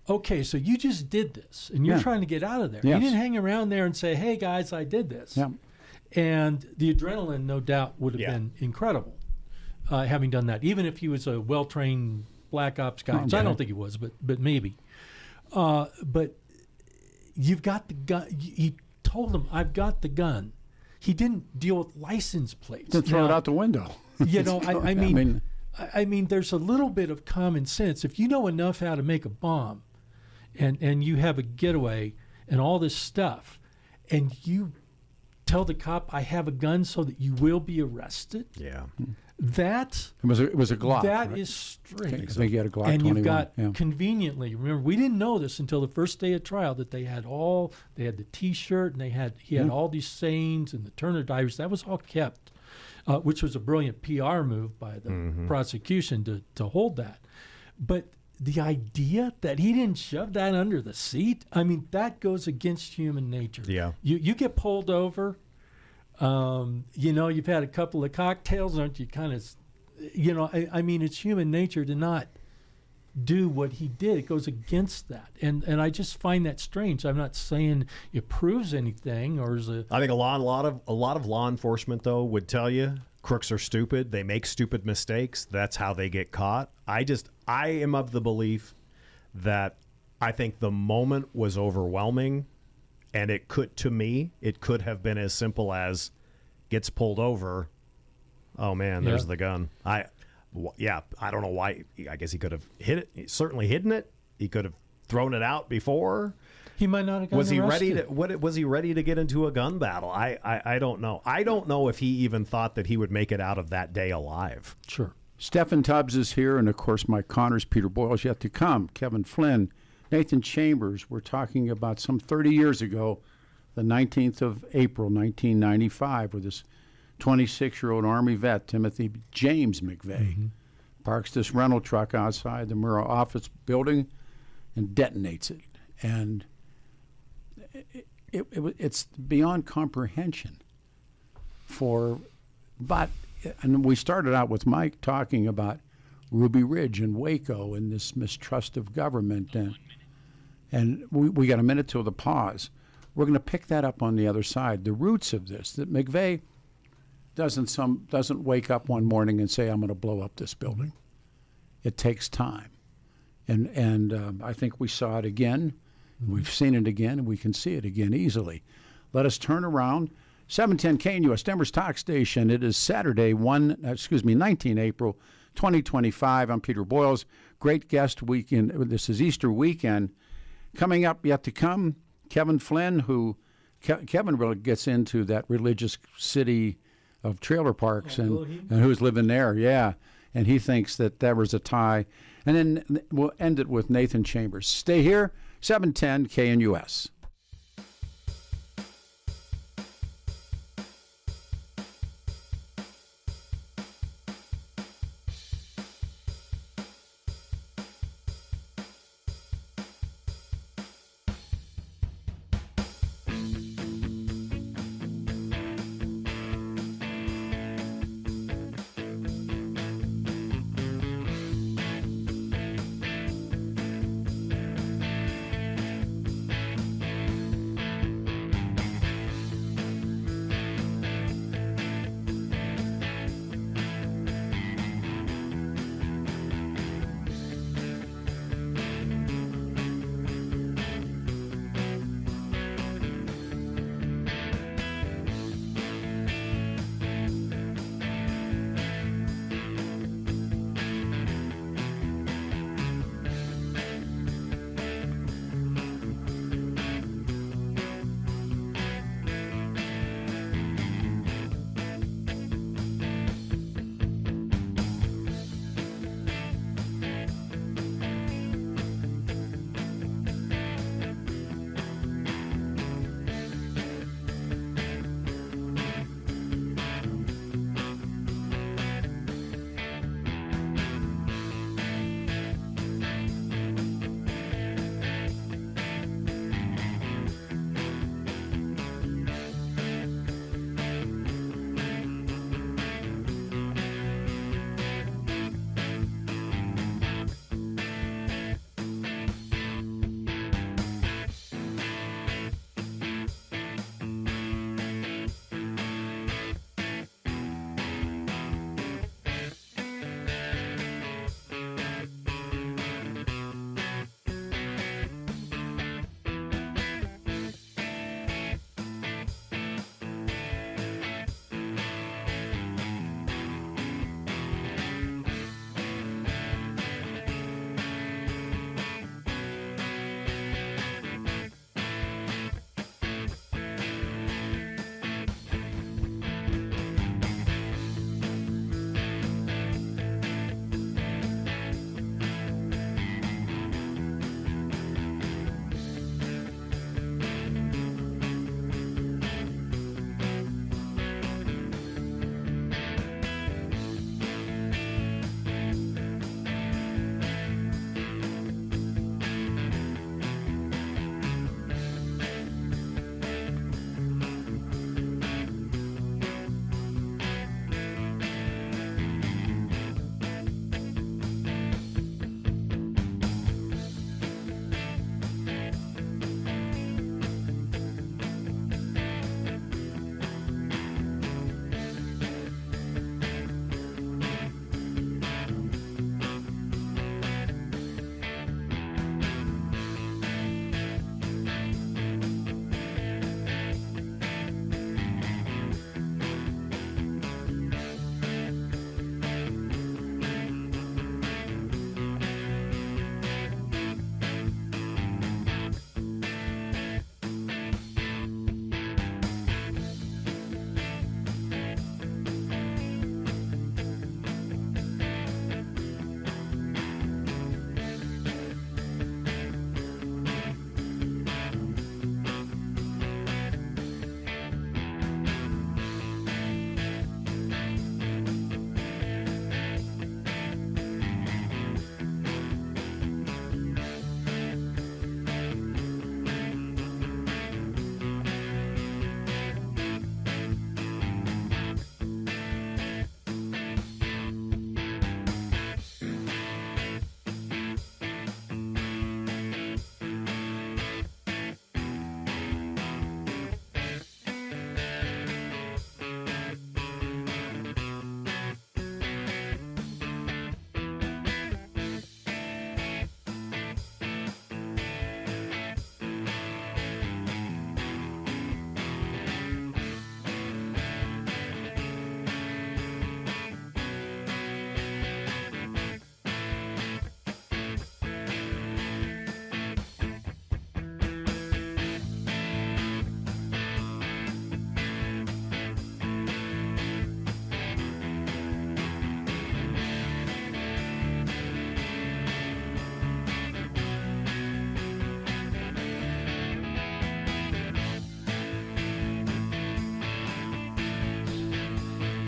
okay, so you just did this, and you're trying to get out of there. Yes. You didn't hang around there and say, hey, guys, I did this. Yeah. And the adrenaline, no doubt, would have been incredible, having done that, even if he was a well-trained black ops guy. Okay. I don't think he was, but maybe. But you've got the gun. He told him, I've got the gun. He didn't deal with license plates. To throw it out the window. You know, I mean, there's a little bit of common sense. If you know enough how to make a bomb, and you have a getaway and all this stuff, and you tell the cop, I have a gun so that you will be arrested. Yeah. That it was a Glock. That is strange. I think he had a Glock 21. And you've got conveniently, remember, we didn't know this until the first day of trial, that they had the T-shirt, and he had all these sayings and the Turner diaries. That was all kept, which was a brilliant PR move by the prosecution to hold that. But the idea that he didn't shove that under the seat, I mean, that goes against human nature. Yeah. You get pulled over, you've had a couple of cocktails, aren't you kind of, I mean, it's human nature to not do what he did. It goes against that. And I just find that strange. I'm not saying it proves anything or is it. I think a lot of law enforcement, though, would tell you crooks are stupid. They make stupid mistakes. That's how they get caught. I am of the belief that I think the moment was overwhelming, and it could have been as simple as gets pulled over. Oh man, there's the gun. I don't know why. I guess he could have hit it. He's certainly hidden it. He could have thrown it out before. He might not have gotten arrested. Was he ready to get into a gun battle? I don't know. I don't know if he even thought that he would make it out of that day alive. Sure. Steffan Tubbs is here, and of course Mike Connors, Peter Boyles yet to come, Kevin Flynn, Nathan Chambers. We're talking about some 30 years ago, the 19th of April, 1995, where this 26-year-old Army vet, Timothy James McVeigh, parks this rental truck outside the Murrah office building and detonates it. And it's beyond comprehension. But and we started out with Mike talking about Ruby Ridge and Waco and this mistrust of government, and we got a minute till the pause. We're going to pick that up on the other side. The roots of this, that McVeigh doesn't wake up one morning and say, I'm going to blow up this building. It takes time. And I think we saw it again. We've seen it again, and we can see it again easily. Let us turn around. 710 KNUS, Denver's talk station. It is Saturday, 19 April 2025. I'm Peter Boyles. Great guest weekend. This is Easter weekend. Coming up, yet to come, Kevin Flynn, Kevin really gets into that religious city of trailer parks and who's living there, yeah. And he thinks that there was a tie. And then we'll end it with Nathan Chambers. Stay here, 710 KNUS.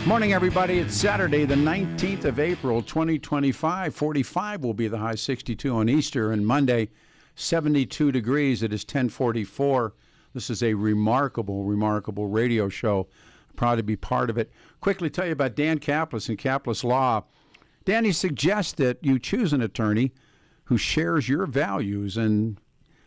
Morning, everybody. It's Saturday, the 19th of April, 2025. 45 will be the high, 62 on Easter, and Monday, 72 degrees. It is 10:44. This is a remarkable, remarkable radio show. Proud to be part of it. Quickly tell you about Dan Kaplis and Kaplis Law. Danny suggests that you choose an attorney who shares your values, and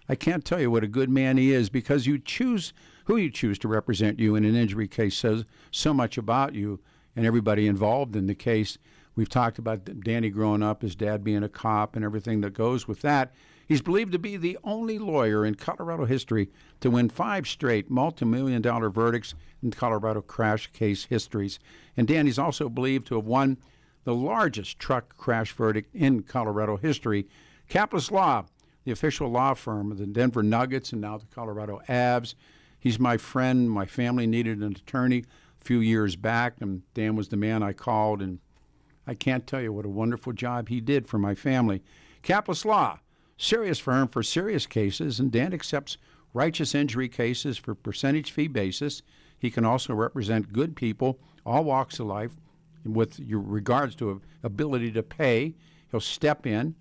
I can't tell you what a good man he is, because you choose who you choose to represent you in an injury case says so much about you and everybody involved in the case. We've talked about Danny growing up, his dad being a cop, and everything that goes with that. He's believed to be the only lawyer in Colorado history to win 5 straight multi-million-dollar verdicts in Colorado crash case histories. And Danny's also believed to have won the largest truck crash verdict in Colorado history. Kaplis Law, the official law firm of the Denver Nuggets and now the Colorado Avs. He's my friend. My family needed an attorney a few years back, and Dan was the man I called, and I can't tell you what a wonderful job he did for my family. Kaplis Law, serious firm for serious cases, and Dan accepts righteous injury cases for percentage fee basis. He can also represent good people, all walks of life, with your regards to ability to pay. He'll step in.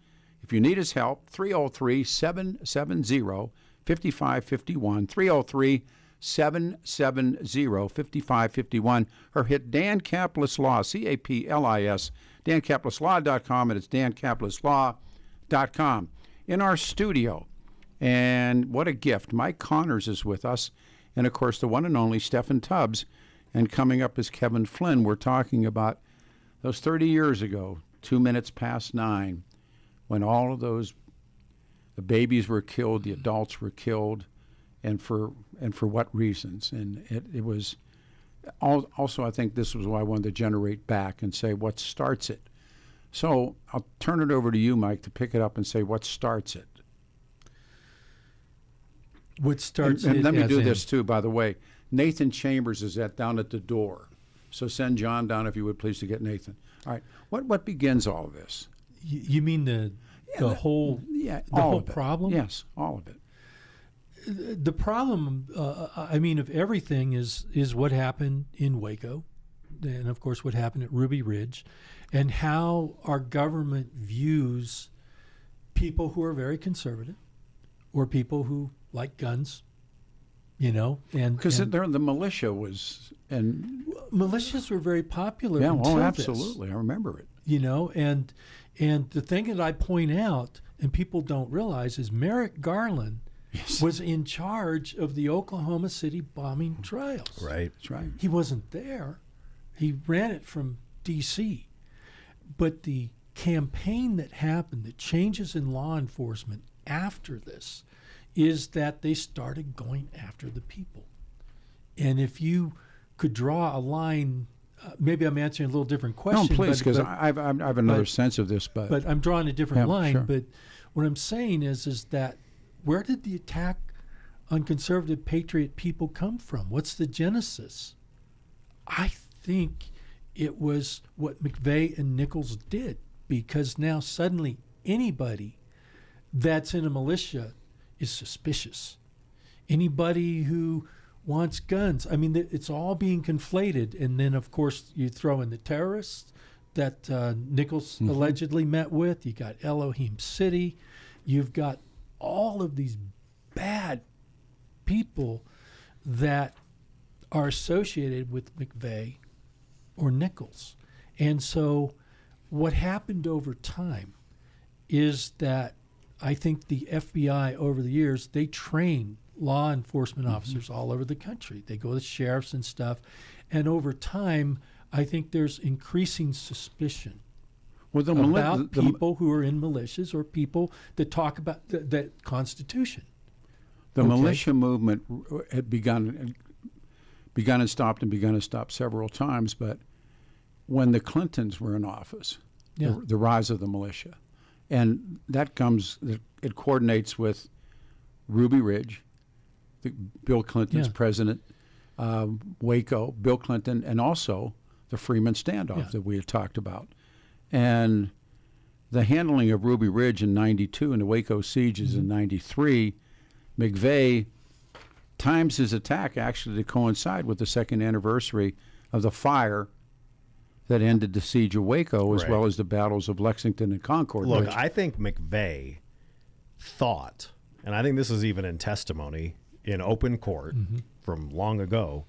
If you need his help, 303-770-5551, 303-770-5551, or hit Dan Kaplis Law, C-A-P-L-I-S, dankaplislaw.com, and it's dankaplislaw.com. In our studio, and what a gift, Mike Connors is with us, and of course the one and only Steffan Tubbs, and coming up is Kevin Flynn. We're talking about those 30 years ago, 2 minutes past 9, when all of those, the babies were killed, the adults were killed, and for what reasons. And it was also, I think this was why I wanted to generate back and say what starts it. So I'll turn it over to you, Mike, to pick it up and say what starts it. What starts and it? Let me do this too, by the way. Nathan Chambers is down at the door. So send John down, if you would please, to get Nathan. All right. What begins all of this? You mean the whole problem? Yes, all of it. The problem, of everything is what happened in Waco, and of course what happened at Ruby Ridge, and how our government views people who are very conservative or people who like guns, and because the militia was, and militias were very popular. Yeah, until absolutely, this, I remember it. And the thing that I point out, and people don't realize, is Merrick Garland was in charge of the Oklahoma City bombing trials. Right. That's right. He wasn't there. He ran it from D.C. But the campaign that happened, the changes in law enforcement after this, is that they started going after the people. And if you could draw a line, maybe I'm answering a little different question. No, please, because I have another sense of this. But I'm drawing a different line. Sure. But what I'm saying is that where did the attack on conservative patriot people come from? What's the genesis? I think it was what McVeigh and Nichols did, because now suddenly anybody that's in a militia is suspicious. Anybody who wants guns, it's all being conflated. And then, of course, you throw in the terrorists that Nichols allegedly met with. You got Elohim City. You've got all of these bad people that are associated with McVeigh or Nichols. And so what happened over time is that I think the FBI over the years, they train law enforcement officers all over the country. They go to sheriffs and stuff. And over time, I think there's increasing suspicion about people who are in militias or people that talk about the Constitution. The militia movement had begun and stopped and begun to stop several times, but when the Clintons were in office, the rise of the militia, and it coordinates with Ruby Ridge, Bill Clinton's president, Waco, Bill Clinton, and also the Freeman standoff that we had talked about. And the handling of Ruby Ridge in 92 and the Waco sieges in 93, McVeigh times his attack actually to coincide with the second anniversary of the fire that ended the siege of Waco, as Right. well as the battles of Lexington and Concord. Look, which- I think McVeigh thought, and I think this is even in testimony in open court from long ago,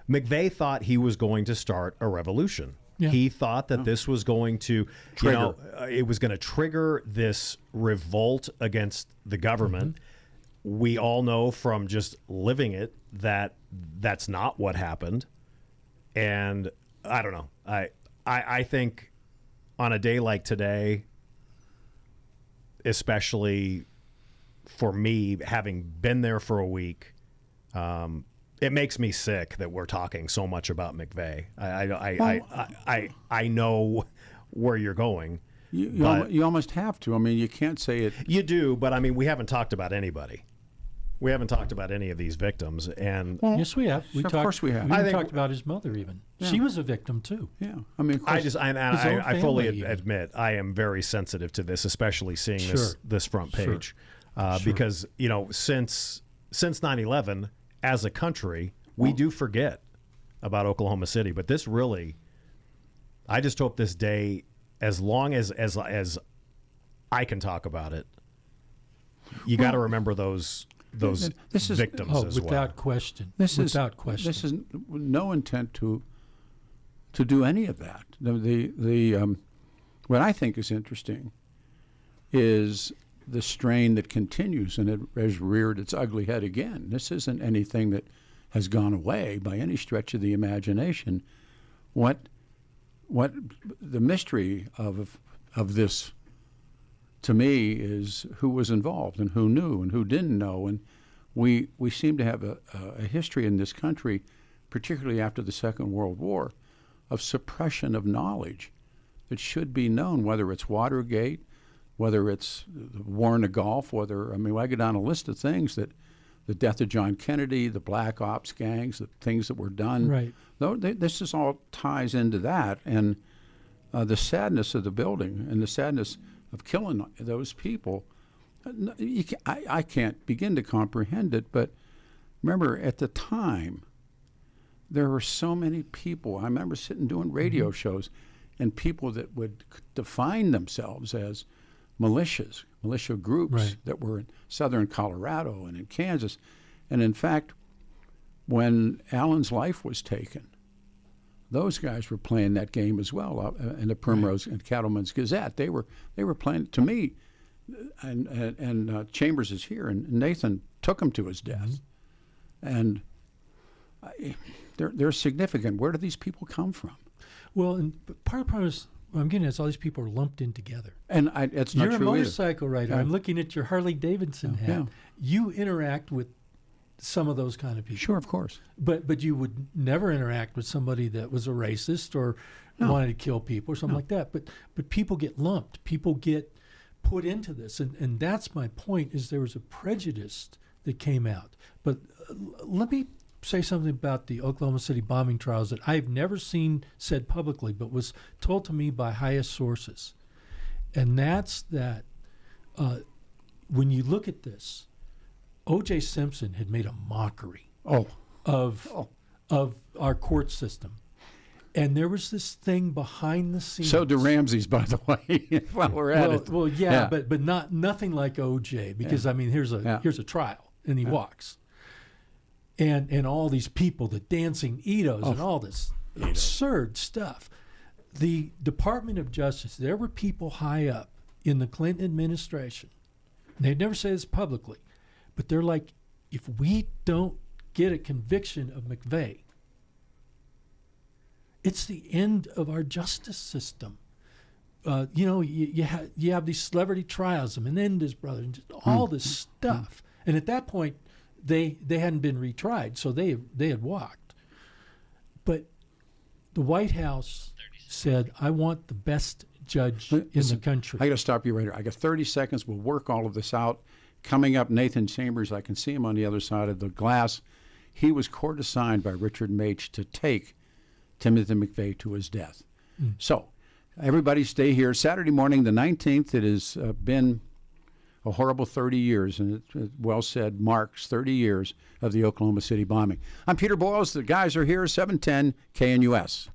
McVeigh thought he was going to start a revolution. Yeah. He thought that this was going to, it was going to trigger this revolt against the government. We all know from just living it that that's not what happened. And I don't know. I think on a day like today, especially for me, having been there for a week, it makes me sick that we're talking so much about McVeigh. I know where you're going. You almost have to. I mean, you can't say it. You do, but I mean, we haven't talked about anybody. We haven't talked about any of these victims, and Yes, we have. Of course we have. We I think- talked about his mother even. Yeah. She was a victim too. Yeah, I mean, of course, I fully family even. admit I am very sensitive to this, especially seeing Sure. this front Sure. page, because since 9/11, as a country, we do forget about Oklahoma City, but this really, I just hope this day, as long as I can talk about it, you got to remember those this is- victims as well. Without question. This without question. This is no intent to do any of that. The what I think is interesting is the strain that continues, and it has reared its ugly head again. This isn't anything that has gone away by any stretch of the imagination. What the mystery of this, to me, is who was involved and who knew and who didn't know. And we seem to have a history in this country, particularly after the Second World War, of suppression of knowledge that should be known, whether it's Watergate, whether it's the war in the Gulf, I go down a list of things that the death of John Kennedy, the black ops gangs, the things that were done. Right. This is all ties into that. And the sadness of the building and the sadness of killing those people, I can't begin to comprehend it. But remember, at the time, there were so many people. I remember sitting doing radio shows, and people that would define themselves as militia groups Right. that were in southern Colorado and in Kansas. And in fact, when Allen's life was taken, those guys were playing that game as well in the Primrose and Cattleman's Gazette. They were playing, to me, and Chambers is here, and Nathan took him to his death. And they're significant. Where do these people come from? Well, and part of the problem is, what I'm getting at is all these people are lumped in together. And it's not You're a true either. motorcycle rider. Yeah. I'm looking at your Harley Davidson hat. Yeah. You interact with some of those kind of people. Sure, of course. But you would never interact with somebody that was a racist or wanted to kill people or something like that. But people get lumped. People get put into this. And that's my point, is there was a prejudice that came out. But let me say something about the Oklahoma City bombing trials that I've never seen said publicly, but was told to me by highest sources. And that's that when you look at this, O.J. Simpson had made a mockery of our court system. And there was this thing behind the scenes. So do Ramsey's, by the way, while we're at it. Well, yeah, but nothing like O.J. because I mean, here's a trial, and he walks, and all these people, the dancing Itos, and all this absurd stuff. The Department of Justice, there were people high up in the Clinton administration. They'd never say this publicly, but they're like, if we don't get a conviction of McVeigh, it's the end of our justice system. You have these celebrity trials of Menendez brothers and just all this stuff. And at that point, they hadn't been retried, so they had walked. But the White House said, I want the best judge in the country. I got to stop you right here. I got 30 seconds. We'll work all of this out. Coming up, Nathan Chambers, I can see him on the other side of the glass. He was court assigned by Richard Mage to take Timothy McVeigh to his death. So everybody stay here. Saturday morning, the 19th, it has been a horrible 30 years, and it well said, marks 30 years of the Oklahoma City bombing. I'm Peter Boyles. The guys are here, 710 KNUS.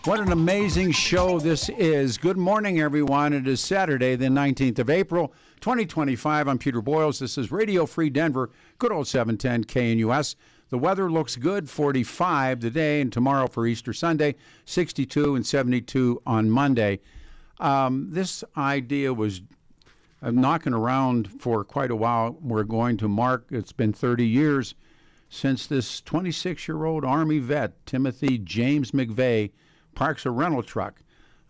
What an amazing show this is. Good morning, everyone. It is Saturday, the 19th of April, 2025. I'm Peter Boyles. This is Radio Free Denver, good old 710 KNUS. The weather looks good, 45 today and tomorrow for Easter Sunday, 62 and 72 on Monday. This idea was knocking around for quite a while. We're going to mark, it's been 30 years since this 26-year-old Army vet, Timothy James McVeigh, parks a rental truck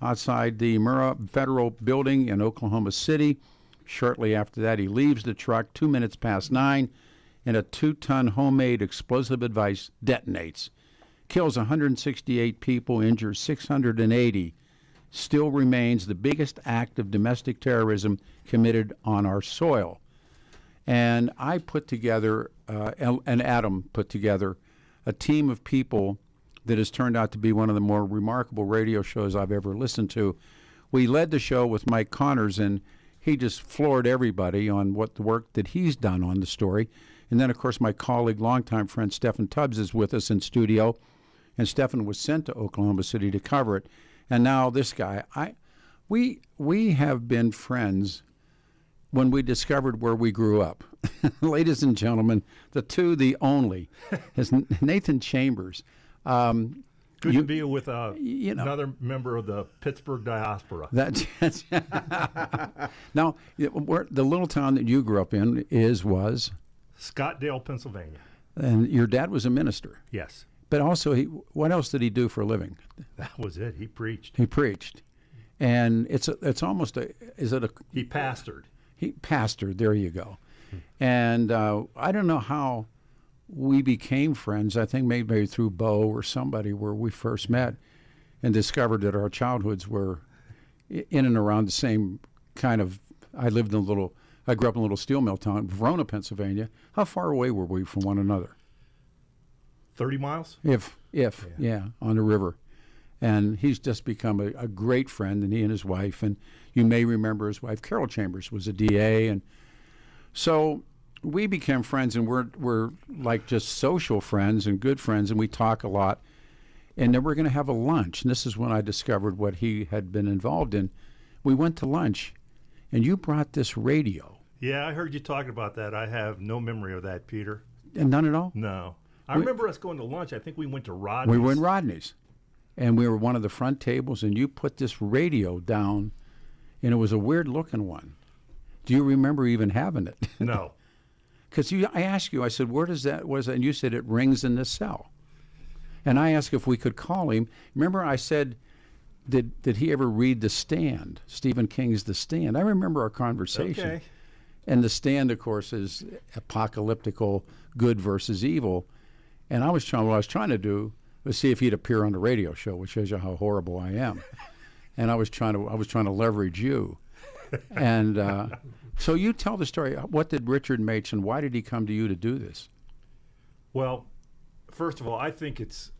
outside the Murrah Federal Building in Oklahoma City. Shortly after that, he leaves the truck 2 minutes past 9, and a 2-ton homemade explosive device detonates. Kills 168 people, injures 680. Still remains the biggest act of domestic terrorism committed on our soil. And I put together, and Adam put together, a team of people that has turned out to be one of the more remarkable radio shows I've ever listened to. We led the show with Mike Connors, and he just floored everybody on what the work that he's done on the story. And then, of course, my colleague, longtime friend Steffan Tubbs is with us in studio, and Steffan was sent to Oklahoma City to cover it. And now this guy, we have been friends when we discovered where we grew up. Ladies and gentlemen, the only, is Nathan Chambers. Good to be with another member of the Pittsburgh diaspora. That's now, the little town that you grew up in was Scottdale, Pennsylvania. And your dad was a minister. Yes. But also, what else did he do for a living? That was it. He preached. He preached. And it's almost He pastored. He pastored, there you go. And I don't know how we became friends. I think maybe through Bo or somebody where we first met and discovered that our childhoods were in and around the same kind of, I grew up in a little steel mill town, Verona, Pennsylvania. How far away were we from one another? 30 miles? Yeah, on the river. And he's just become a great friend, and he and his wife, and you may remember his wife, Carol Chambers, was a DA. And so we became friends, and we're like just social friends and good friends, and we talk a lot. And then we're going to have a lunch, and this is when I discovered what he had been involved in. We went to lunch, and you brought this radio. Yeah, I heard you talking about that. I have no memory of that, Peter. And none at all? No. I remember us going to lunch. I think we went to Rodney's. We were in Rodney's, and we were one of the front tables, and you put this radio down, and it was a weird-looking one. Do you remember even having it? No. Because I asked you, I said, where does that, was that? And you said it rings in the cell. And I asked if we could call him. Remember I said, did he ever read The Stand, Stephen King's The Stand? I remember our conversation. Okay. And The Stand, of course, is apocalyptical good versus evil. And what I was trying to do was see if he'd appear on the radio show, which shows you how horrible I am. And I was trying to leverage you. And so you tell the story. What did Richard Machen, why did he come to you to do this? Well, first of all, I think it's,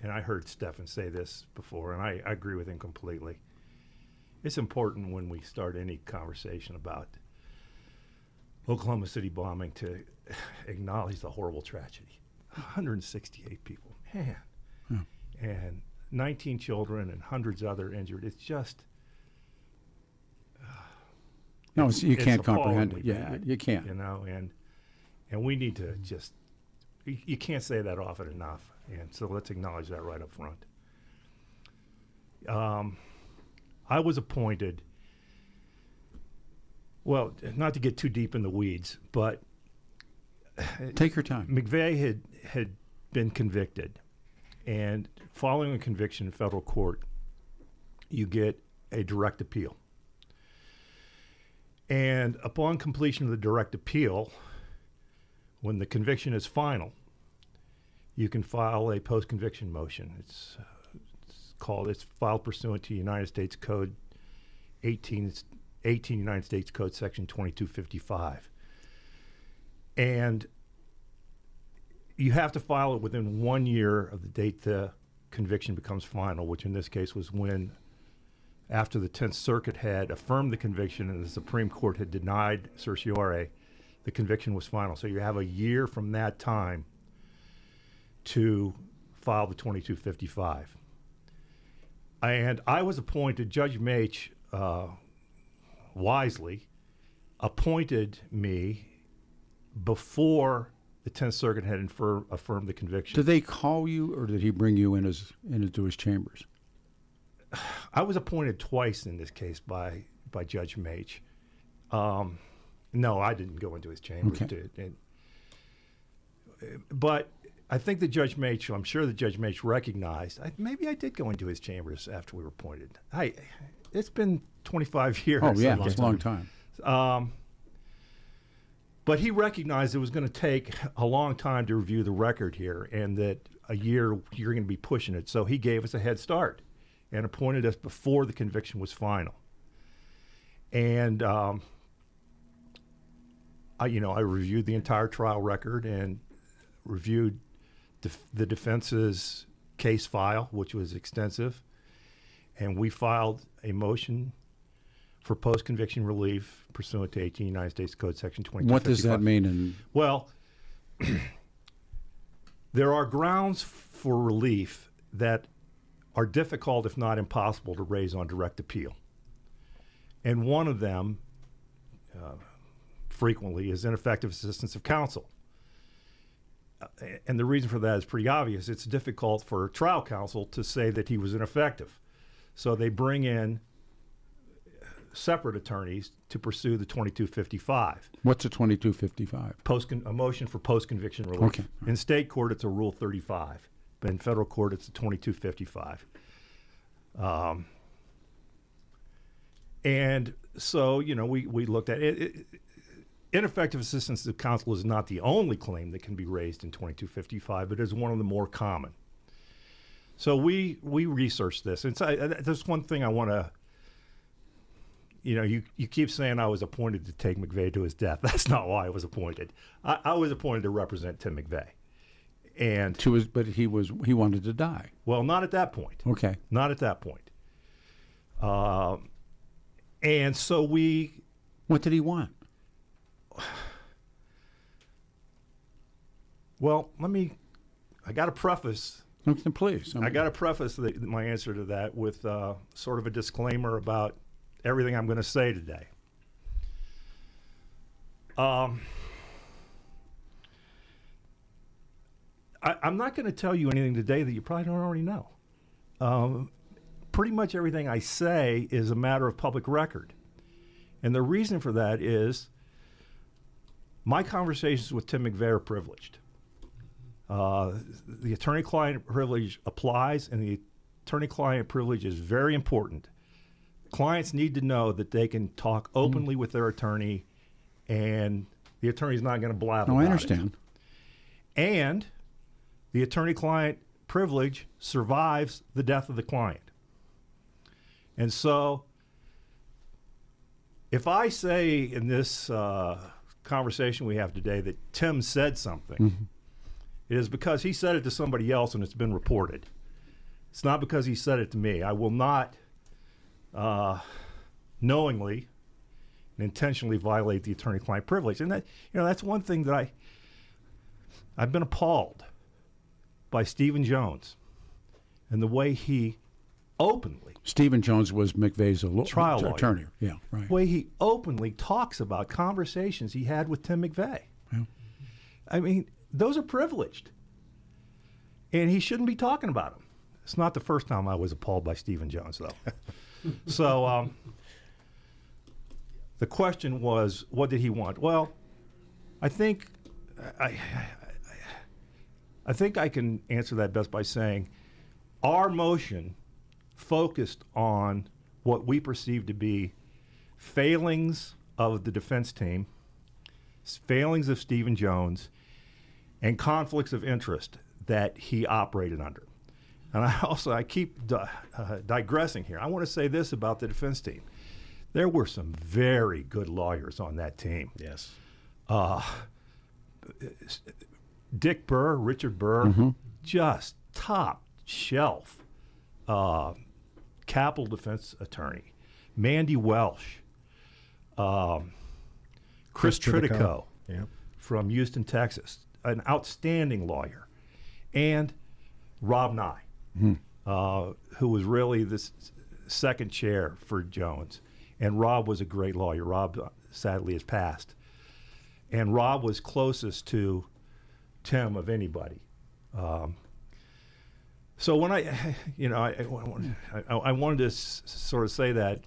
and I heard Steffan say this before, and I agree with him completely. It's important when we start any conversation about Oklahoma City bombing to acknowledge the horrible tragedy. 168 people, man. Yeah. And 19 children and hundreds other injured. It's just... No, you can't comprehend it. Yeah, you can't. You know, and we need to just, you can't say that often enough. And so let's acknowledge that right up front. I was appointed, well, not to get too deep in the weeds, but take your time. McVeigh had been convicted, and following a conviction in federal court, you get a direct appeal. And upon completion of the direct appeal, when the conviction is final, you can file a post-conviction motion. It's filed pursuant to United States Code 18 United States Code Section 2255. And you have to file it within 1 year of the date the conviction becomes final, which in this case was when, after the 10th Circuit had affirmed the conviction and the Supreme Court had denied certiorari, the conviction was final. So you have a year from that time to file the 2255. And I was appointed, Judge Mach wisely appointed me before the 10th Circuit had affirmed the conviction. Did they call you, or did he bring you into his chambers? I was appointed twice in this case by Judge Mach. No, I didn't go into his chambers. Okay. But I think that Judge Mach, I'm sure that Judge Mach recognized, maybe I did go into his chambers after we were appointed. It's been 25 years. Oh, yeah, it's a long time. But he recognized it was going to take a long time to review the record here, and that a year you're going to be pushing it. So he gave us a head start and appointed us before the conviction was final. And I reviewed the entire trial record and reviewed the defense's case file, which was extensive, and we filed a motion for post-conviction relief pursuant to 18 United States Code Section 2255. What does that mean? Well, there are grounds for relief that are difficult, if not impossible, to raise on direct appeal. And one of them, frequently, is ineffective assistance of counsel. And the reason for that is pretty obvious. It's difficult for trial counsel to say that he was ineffective. So they bring in separate attorneys to pursue the 2255. What's a 2255? A motion for post-conviction relief. Okay. In state court, it's a Rule 35. But in federal court, it's a 2255. And so, we looked at it. Ineffective assistance of counsel is not the only claim that can be raised in 2255, but it is one of the more common. So we researched this. And so there's one thing I want to, you keep saying I was appointed to take McVeigh to his death. That's not why I was appointed. I was appointed to represent Tim McVeigh. And but he wanted to die. Well, not at that point. Okay. Not at that point. And so What did he want? Well, I got to preface. Okay, please. I got to preface my answer to that with sort of a disclaimer about everything I'm going to say today. I'm not going to tell you anything today that you probably don't already know. Pretty much everything I say is a matter of public record. And the reason for that is my conversations with Tim McVeigh are privileged. The attorney-client privilege applies, and the attorney-client privilege is very important. Clients need to know that they can talk openly with their attorney, and the attorney's not going to blab about it. I understand. And the attorney-client privilege survives the death of the client. And so if I say in this conversation we have today that Tim said something, it is because he said it to somebody else and it's been reported. It's not because he said it to me. I will not knowingly and intentionally violate the attorney-client privilege. And that, that's one thing that I've been appalled by Stephen Jones and the way he openly. Stephen Jones was McVeigh's trial attorney. Lawyer. Yeah, right. The way he openly talks about conversations he had with Tim McVeigh. Yeah. I mean, those are privileged. And he shouldn't be talking about them. It's not the first time I was appalled by Stephen Jones, though. So the question was, what did he want? Well, I think I can answer that best by saying our motion focused on what we perceive to be failings of the defense team, failings of Stephen Jones, and conflicts of interest that he operated under. And I keep digressing here. I want to say this about the defense team. There were some very good lawyers on that team. Yes. Dick Burr, Richard Burr, just top shelf capital defense attorney. Mandy Welsh, Chris Tridico from Houston, Texas, an outstanding lawyer, and Rob Nye. who was really the second chair for Jones. And Rob was a great lawyer. Rob sadly has passed. And Rob was closest to Tim of anybody. So when I wanted to sort of say that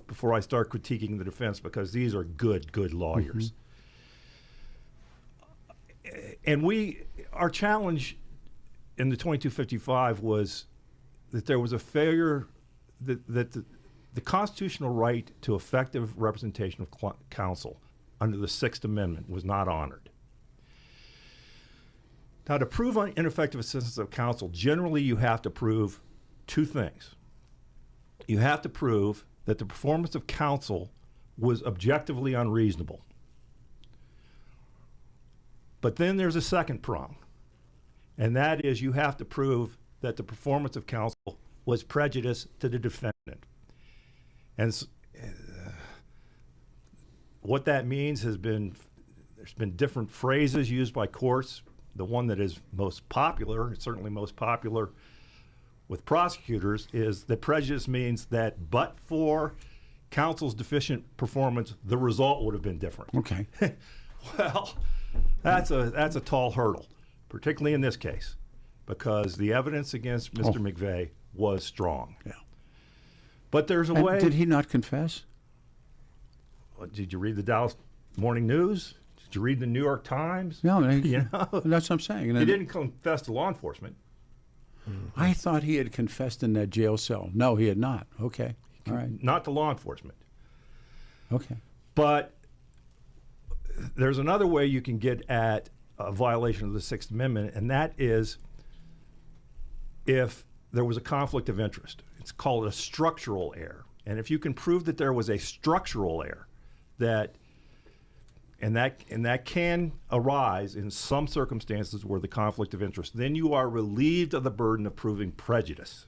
before I start critiquing the defense, because these are good lawyers. And our challenge in the 2255 was that there was a failure, that the constitutional right to effective representation of counsel under the Sixth Amendment was not honored. Now, to prove ineffective assistance of counsel, generally you have to prove two things. You have to prove that the performance of counsel was objectively unreasonable. But then there's a second prong, and that is you have to prove that the performance of counsel was prejudice to the defendant. And what that means there's been different phrases used by courts. The one that is most popular, certainly most popular with prosecutors, is that prejudice means that but for counsel's deficient performance, the result would have been different. Okay. Well, that's a tall hurdle, particularly in this case, because the evidence against Mr. McVeigh was strong. Yeah. But there's a way. Did he not confess? Did you read the Dallas Morning News? Did you read the New York Times? No, what that's I'm saying. He didn't confess to law enforcement. I thought he had confessed in that jail cell. No, he had not. Okay. All right. Not to law enforcement. Okay. But there's another way you can get at a violation of the Sixth Amendment, and that is if there was a conflict of interest. It's called a structural error. And if you can prove that there was a structural error, that can arise in some circumstances where the conflict of interest, then you are relieved of the burden of proving prejudice.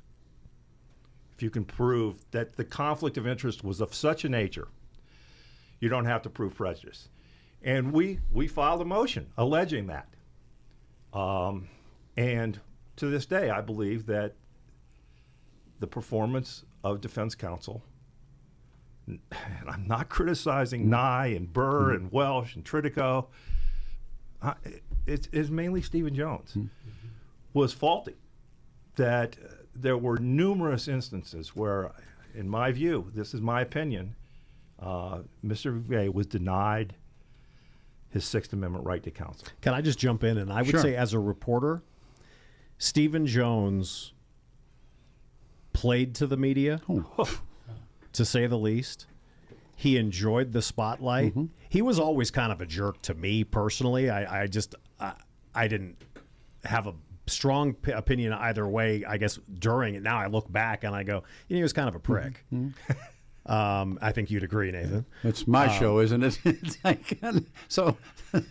If you can prove that the conflict of interest was of such a nature, you don't have to prove prejudice. And we filed a motion alleging that. And to this day, I believe that the performance of defense counsel, and I'm not criticizing Nye and Burr and Welsh and Tridico, it's mainly Stephen Jones, was faulty. That there were numerous instances where, in my view, this is my opinion, Mr. McVeigh was denied his Sixth Amendment right to counsel. Can I just jump in? And I would say, as a reporter, Stephen Jones played to the media, to say the least. He enjoyed the spotlight. He was always kind of a jerk to me personally. I didn't have a strong opinion either way, I guess, during it. Now I look back and I go, he was kind of a prick. I think you'd agree, Nathan. It's my show, isn't it? So,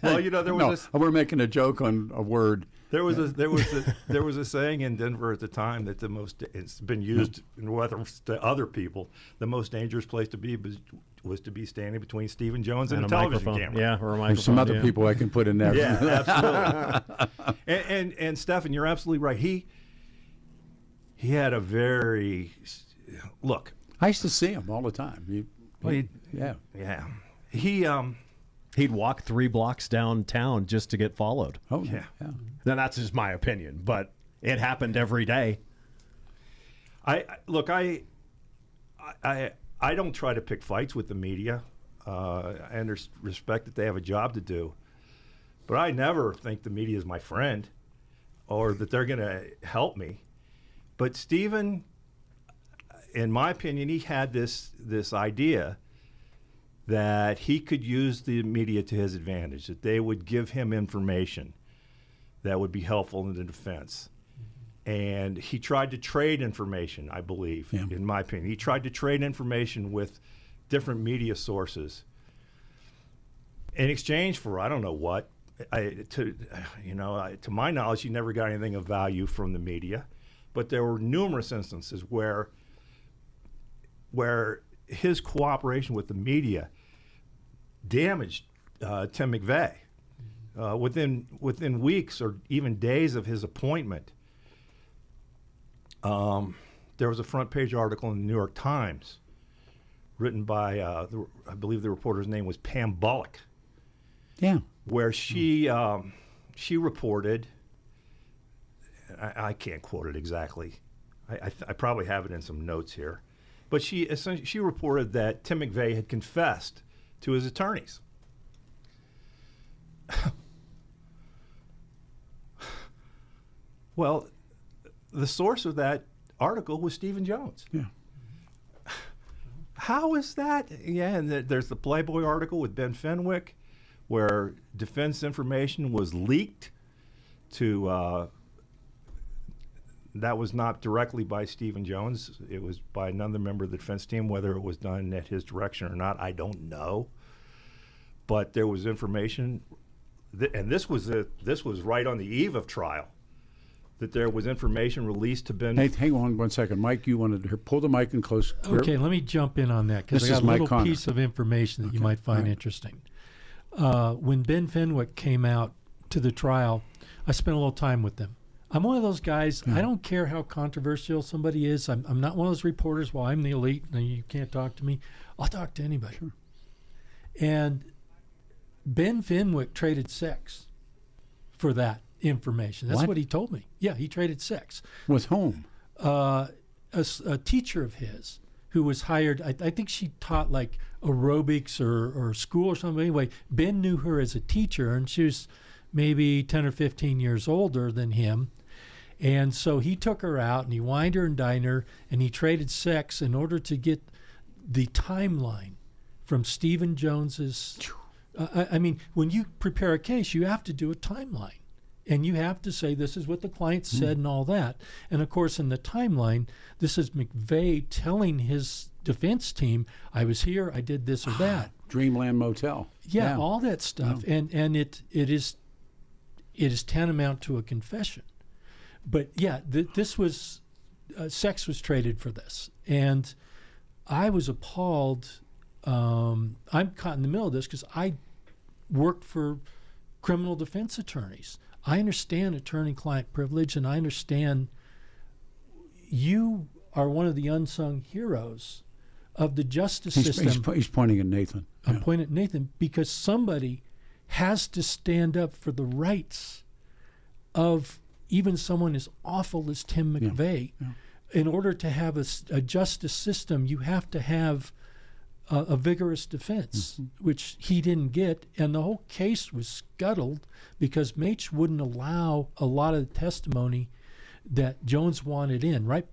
well, there was we're making a joke on a word. There was a saying in Denver at the time that it's been used in reference to other people. The most dangerous place to be was to be standing between Stephen Jones and a television camera. Yeah, or a microphone. There's some other people I can put in there. Yeah, absolutely. and Steffan, you're absolutely right. He had a very look. I used to see him all the time. Yeah. He'd walk 3 blocks downtown just to get followed. Oh, yeah. Now, that's just my opinion, but it happened every day. I don't try to pick fights with the media. I respect that they have a job to do. But I never think the media is my friend or that they're going to help me. But Stephen, in my opinion, he had this idea that he could use the media to his advantage, that they would give him information that would be helpful in the defense. And he tried to trade information, I believe, in my opinion. He tried to trade information with different media sources in exchange for, I don't know what. To my knowledge, he never got anything of value from the media. But there were numerous instances where his cooperation with the media damaged Tim McVeigh. Within weeks or even days of his appointment, there was a front page article in the New York Times written by, I believe the reporter's name was Pam Bullock. Yeah. Where she reported, I can't quote it exactly. I probably have it in some notes here. But she reported that Tim McVeigh had confessed to his attorneys. Well, the source of that article was Stephen Jones. Yeah. How is that? Yeah, and there's the Playboy article with Ben Fenwick where defense information was leaked to, that was not directly by Stephen Jones. It was by another member of the defense team. Whether it was done at his direction or not, I don't know. But there was information, and this was right on the eve of trial, that there was information released to Ben. Hey, hang on 1 second. Mike, you wanted to pull the mic in close. Okay, let me jump in on that because I got a little piece of information that you might find interesting. When Ben Fenwick came out to the trial, I spent a little time with them. I'm one of those guys, I don't care how controversial somebody is. I'm not one of those reporters, well, I'm the elite and you can't talk to me. I'll talk to anybody. Sure. And Ben Fenwick traded sex for that information. That's what he told me. Yeah, he traded sex. With whom? A teacher of his who was hired. I think she taught like aerobics or school or something. Anyway, Ben knew her as a teacher, and she was maybe 10 or 15 years older than him. And so he took her out, and he wined her and dined her, and he traded sex in order to get the timeline from Stephen Jones's. I mean, when you prepare a case, you have to do a timeline. And you have to say this is what the client said and all that. And, of course, in the timeline, this is McVeigh telling his defense team, I was here, I did this or that. Dreamland Motel. Yeah, all that stuff. Yeah. And it is tantamount to a confession. But, yeah, this was sex was traded for this. And I was appalled. I'm caught in the middle of this because I worked for criminal defense attorneys. I understand attorney-client privilege, and I understand you are one of the unsung heroes of the justice system. He's pointing at Nathan. I'm pointing at Nathan because somebody has to stand up for the rights of even someone as awful as Tim McVeigh. Yeah. In order to have a justice system, you have to have a vigorous defense, which he didn't get, and the whole case was scuttled because Maitch wouldn't allow a lot of the testimony that Jones wanted in. Right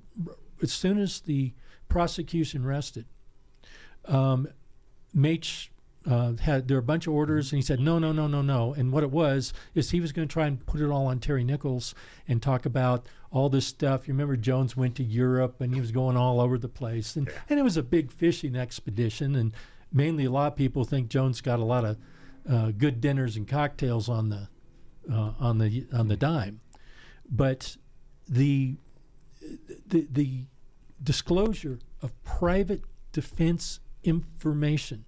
as soon as the prosecution rested, Maitch there were a bunch of orders, and he said no. And what it was is he was going to try and put it all on Terry Nichols and talk about all this stuff. You remember Jones went to Europe and he was going all over the place, and it was a big fishing expedition. And mainly, a lot of people think Jones got a lot of good dinners and cocktails on the dime, but the disclosure of private defense information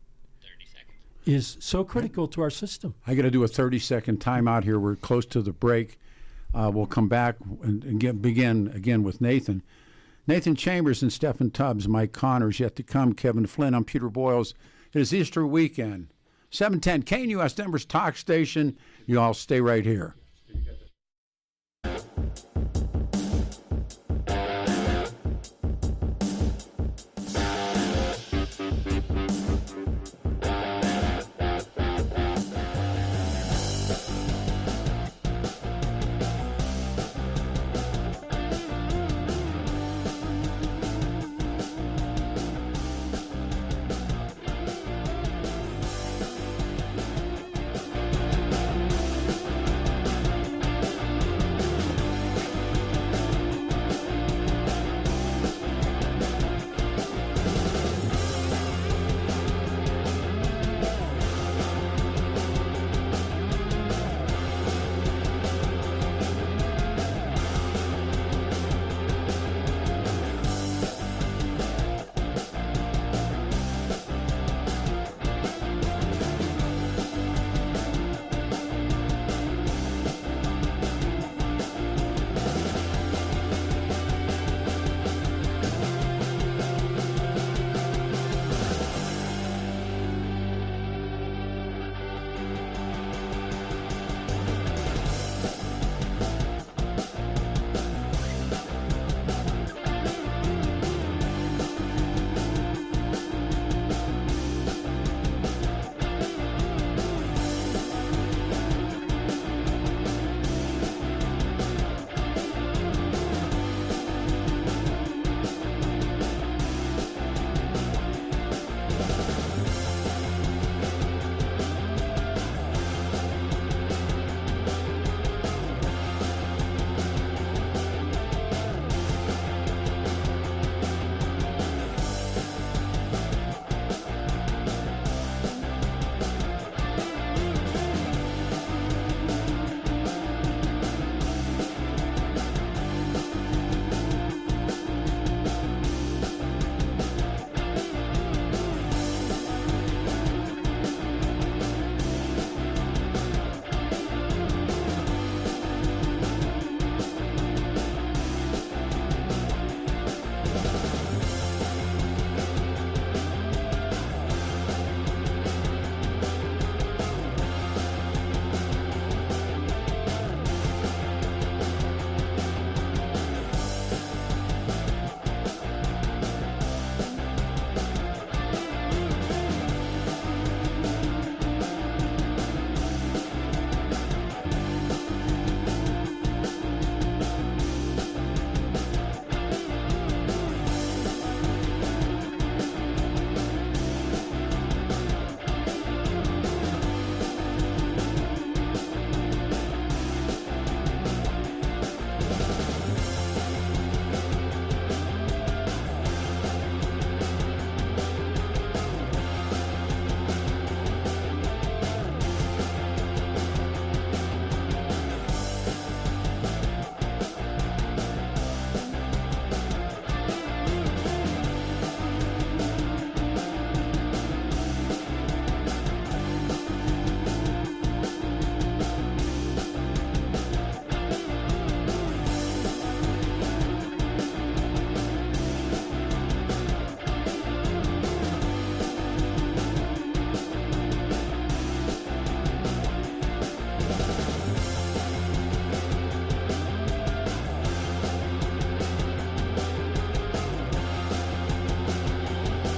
is so critical to our system. I got to do a 30-second timeout here. We're close to the break. We'll come back and begin again with Nathan. Nathan Chambers and Steffan Tubbs, Mike Connors, yet to come, Kevin Flynn. I'm Peter Boyles. It is Easter weekend. 710 KNUS Denver's talk station. You all stay right here.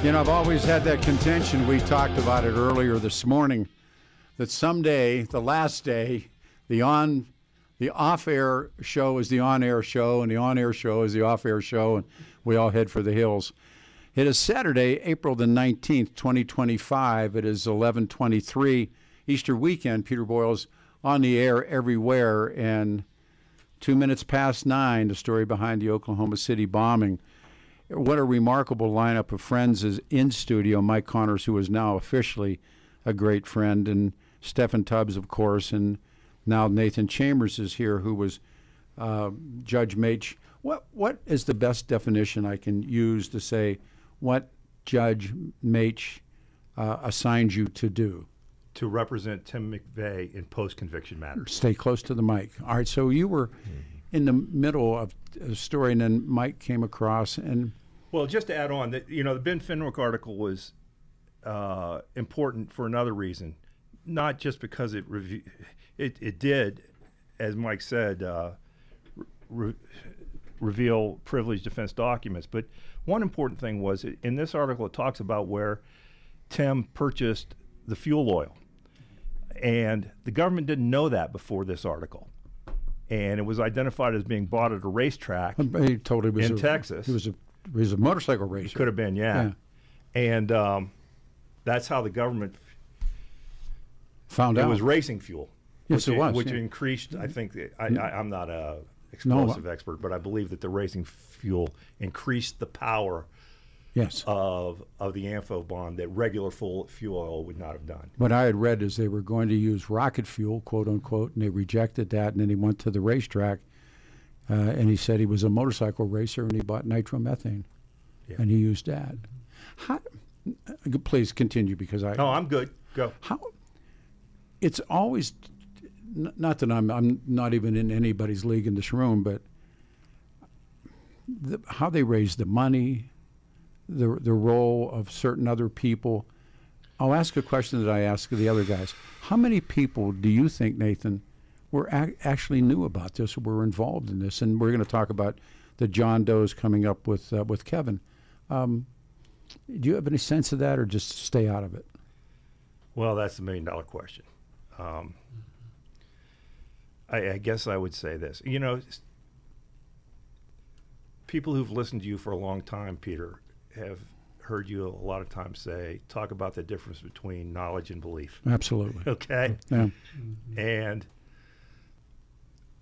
You know, I've always had that contention. We talked about it earlier this morning, that someday, the last day, the off-air show is the on-air show, and the on-air show is the off-air show, and we all head for the hills. It is Saturday, April the 19th, 2025. It is 11:23, Easter weekend. Peter Boyles on the air everywhere, and 2 minutes past 9, the story behind the Oklahoma City bombing. What a remarkable lineup of friends is in studio. Mike Connors, who is now officially a great friend, and Steffan Tubbs, of course, and now Nathan Chambers is here, who was Judge Mach. What is the best definition I can use to say what Judge Mach assigned you to do? To represent Tim McVeigh in post-conviction matters. Stay close to the mic. All right, so you were in the middle of a story, and then Mike came across, and... Well, just to add on, that the Ben Fenwick article was important for another reason, not just because it did, as Mike said, reveal privileged defense documents, but one important thing was, in this article, it talks about where Tim purchased the fuel oil. And the government didn't know that before this article. And it was identified as being bought at a racetrack in Texas. He was a motorcycle racer. He could have been, yeah. And that's how the government found out. It was racing fuel. Yes, it was. Which increased, I think, I'm not a explosive expert, but I believe that the racing fuel increased the power of the ANFO bomb that regular fuel oil would not have done. What I had read is they were going to use rocket fuel, quote unquote, and they rejected that, and then he went to the racetrack, and he said he was a motorcycle racer, and he bought nitromethane, and he used that. Please continue, because No, I'm good. Go. It's always, not that I'm not even in anybody's league in this room, but how they raise the money, the role of certain other people. I'll ask a question that I ask the other guys. How many people do you think, Nathan, actually knew about this or were involved in this? And we're going to talk about the John Does coming up with Kevin. Do you have any sense of that, or just stay out of it? Well, that's the $1 million question. I guess I would say this. People who've listened to you for a long time, Peter, have heard you a lot of times talk about the difference between knowledge and belief. Absolutely. Okay? Yeah. And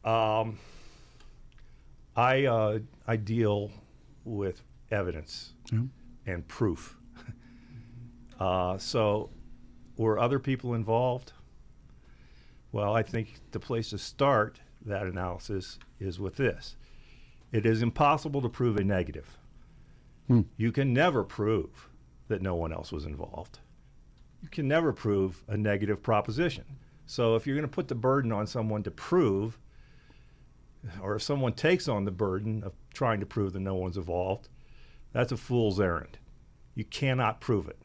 I deal with evidence and proof. So were other people involved? Well, I think the place to start that analysis is with this. It is impossible to prove a negative. You can never prove that no one else was involved. You can never prove a negative proposition. So if you're going to put the burden on someone to prove, or if someone takes on the burden of trying to prove that no one's involved, that's a fool's errand. You cannot prove it.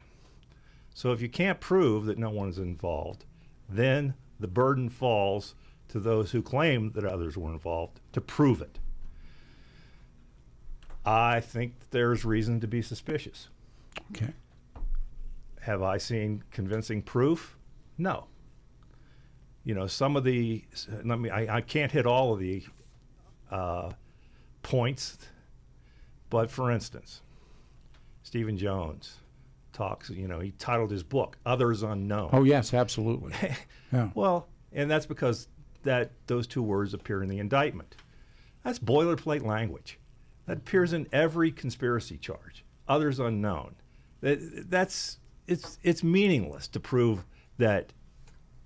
So if you can't prove that no one is involved, then the burden falls to those who claim that others were involved to prove it. I think there's reason to be suspicious. Okay. Have I seen convincing proof? No. Some of the, I can't hit all of the points, but for instance, Stephen Jones talks, he titled his book, Others Unknown. Oh, yes, absolutely. Yeah. Well, and that's because those two words appear in the indictment. That's boilerplate language. That appears in every conspiracy charge. Others unknown. It's meaningless to prove that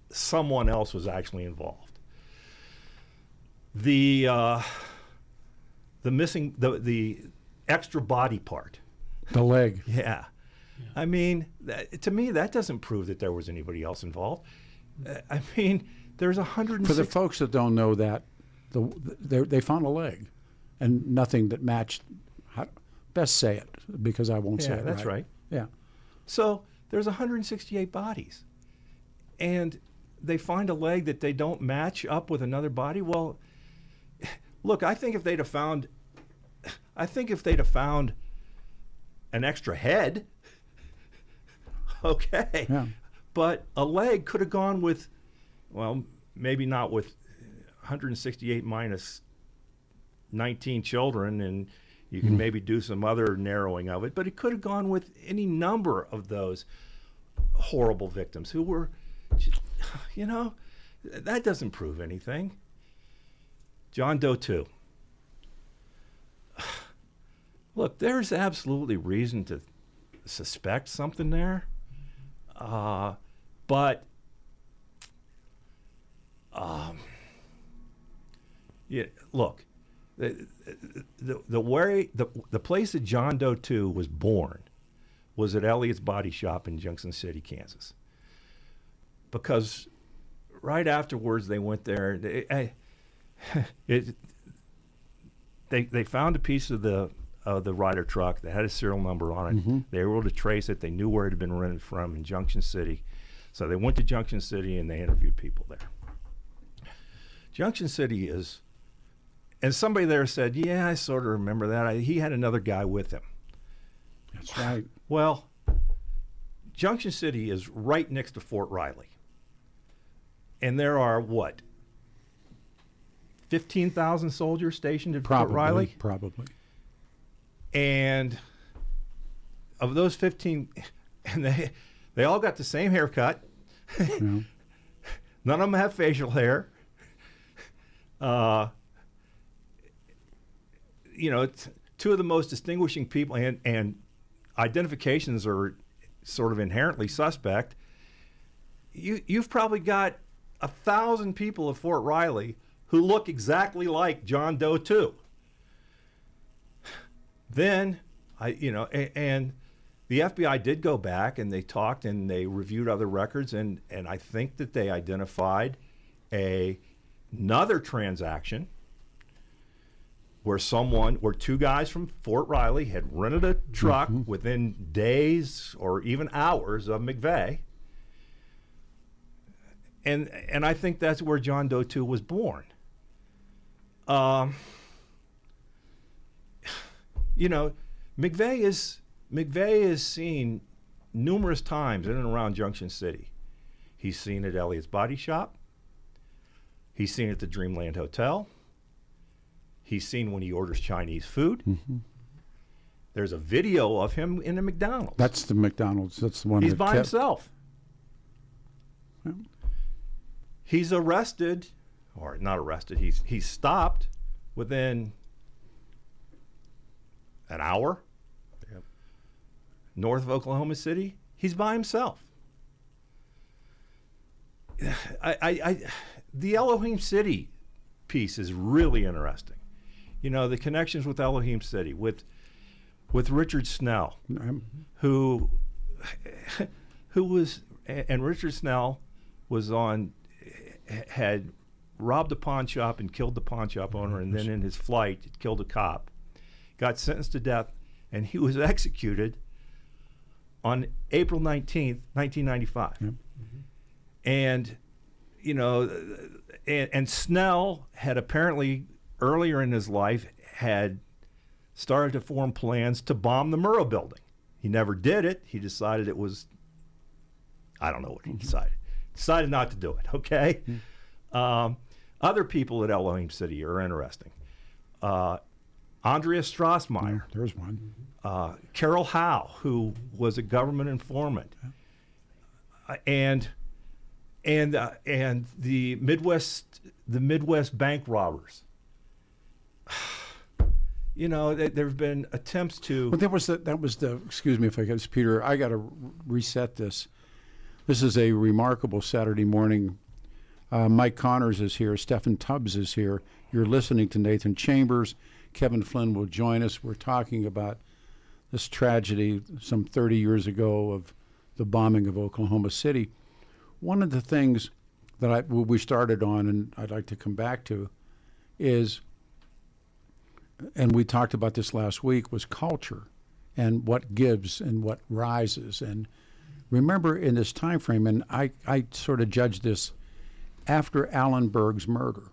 someone else was actually involved. The missing the extra body part. The leg. Yeah. I mean, to me, that doesn't prove that there was anybody else involved. There's 160. For the folks that don't know that, they found a leg. And nothing that matched. Best say it, because I won't say it. That's right. Yeah. So there's 168 bodies, and they find a leg that they don't match up with another body. Well, look, I think if they'd have found an extra head, Okay. Yeah. But a leg could have gone with, well, maybe not with 168 minus 19 children, and you can maybe do some other narrowing of it, but it could have gone with any number of those horrible victims who were, you know, that doesn't prove anything. John Doe 2. Look, there's absolutely reason to suspect something there, but yeah, look, the place that John Doe 2 was born was at Elliott's Body Shop in Junction City, Kansas. Because right afterwards they went there. They found a piece of the Ryder truck that had a serial number on it. Mm-hmm. They were able to trace it. They knew where it had been rented from in Junction City. So they went to Junction City and they interviewed people there. Junction City is, and somebody there said, yeah, I sort of remember that. He had another guy with him. That's right. Well, Junction City is right next to Fort Riley. And there are, what, 15,000 soldiers stationed at Fort Riley? Probably. And of those 15, and they all got the same haircut. Yeah. None of them have facial hair. You know, two of the most distinguishing people, and identifications are sort of inherently suspect. You've probably got 1,000 people at Fort Riley who look exactly like John Doe 2. Then, and the FBI did go back and they talked and they reviewed other records, and I think that they identified another transaction where two guys from Fort Riley had rented a truck within days or even hours of McVeigh. And I think that's where John Doe 2 was born. You know, McVeigh is seen numerous times in and around Junction City. He's seen at Elliott's Body Shop. He's seen at the Dreamland Hotel. He's seen when he orders Chinese food. Mm-hmm. There's a video of him in a McDonald's. That's the McDonald's. That's the one. He's by himself. Yeah. He's arrested, or not arrested. He's stopped within an hour. Yep. North of Oklahoma City. He's by himself. The Elohim City piece is really interesting. You know, the connections with Elohim City, with Richard Snell, who was, and Richard Snell had robbed a pawn shop and killed the pawn shop owner, and then in his flight killed a cop, got sentenced to death, and he was executed on April 19th, 1995. Yep. Mm-hmm. And, you know, and Snell had apparently earlier in his life had started to form plans to bomb the Murrah building. He never did it. He decided it was, I don't know what he decided. Decided not to do it, okay? Mm-hmm. Other people at Elohim City are interesting. Andrea Strassmeyer. There's one. Carol Howe, who was a government informant. And the Midwest bank robbers. You know, there have been attempts to. Well, that was the. Excuse me if I could, Peter. I got to reset this. This is a remarkable Saturday morning. Mike Connors is here. Steffan Tubbs is here. You're listening to Nathan Chambers. Kevin Flynn will join us. We're talking about this tragedy some 30 years ago of the bombing of Oklahoma City. One of the things that we started on, and I'd like to come back to, is, and we talked about this last week, was culture and what gives and what rises. And remember in this time frame, and I sort of judged this after Allen Berg's murder,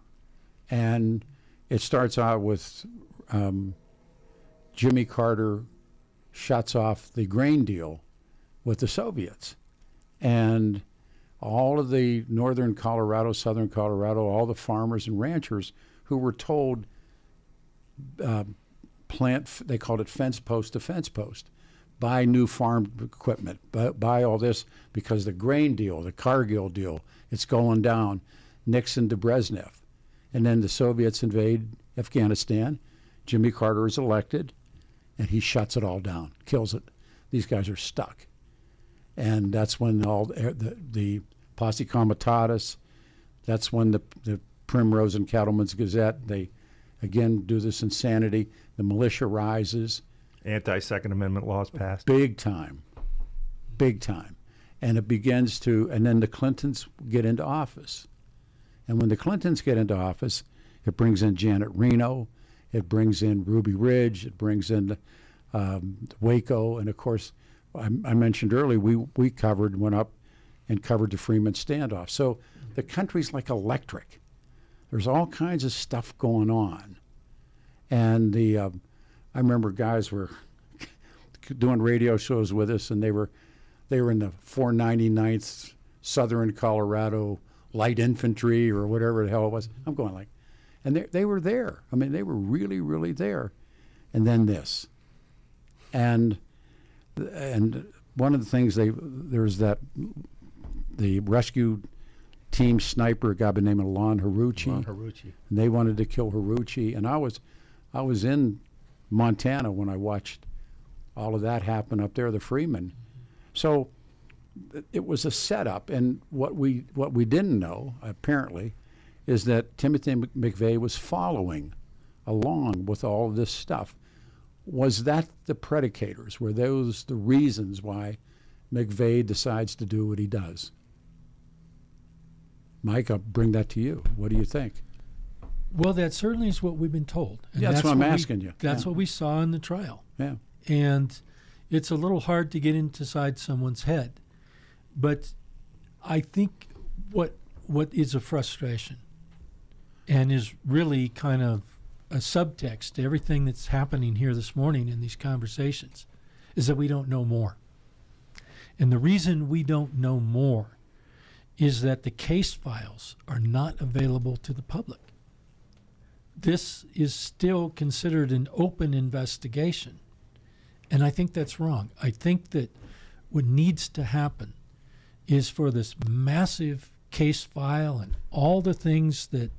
and it starts out with Jimmy Carter shuts off the grain deal with the Soviets. And all of the northern Colorado, southern Colorado, all the farmers and ranchers who were told they called it fence post to fence post, buy new farm equipment, buy all this because the grain deal, the Cargill deal, it's going down, Nixon to Brezhnev. And then the Soviets invade Afghanistan, Jimmy Carter is elected, and he shuts it all down, kills it. These guys are stuck. And that's when all the Posse Comitatus, that's when the Primrose and Cattleman's Gazette, they again do this insanity. The militia rises. Anti-Second Amendment laws passed. Big time. Big time. And it begins to, and then the Clintons get into office. And when the Clintons get into office, it brings in Janet Reno, it brings in Ruby Ridge, it brings in Waco, and of course, I mentioned earlier, we went up and covered the Freeman standoff. So the country's like electric. There's all kinds of stuff going on. And I remember guys were doing radio shows with us, and they were in the 499th Southern Colorado Light Infantry or whatever the hell it was. I'm going like, and they were there. I mean, they were really, really there. And then this. And one of the things there's the rescue team sniper, a guy by the name of Lon Haruchi. And they wanted to kill Haruchi. And I was in Montana when I watched all of that happen up there, the Freeman. So it was a setup. And what we didn't know, apparently, is that Timothy McVeigh was following along with all of this stuff. Was that the predicators? Were those the reasons why McVeigh decides to do what he does? Mike, I'll bring that to you. What do you think? Well, that certainly is what we've been told. And that's what I'm asking you. That's what we saw in the trial. Yeah. And it's a little hard to get inside someone's head. But I think what is a frustration and is really kind of a subtext to everything that's happening here this morning in these conversations is that we don't know more. And the reason we don't know more is that the case files are not available to the public. This is still considered an open investigation. And I think that's wrong. I think that what needs to happen is for this massive case file and all the things that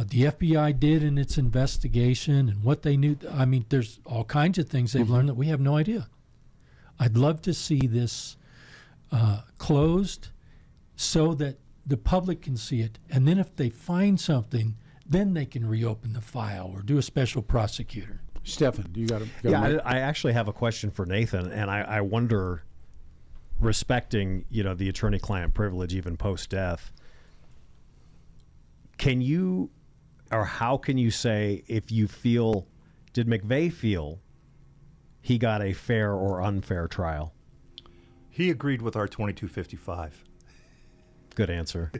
the FBI did in its investigation and what they knew. I mean, there's all kinds of things they've learned that we have no idea. I'd love to see this closed so that the public can see it. And then if they find something, then they can reopen the file or do a special prosecutor. Steffan, you got to. Yeah, I actually have a question for Nathan, and I wonder, respecting the attorney-client privilege even post-death, can you, or how can you say if you feel, did McVeigh feel he got a fair or unfair trial? He agreed with our 2255. Good answer.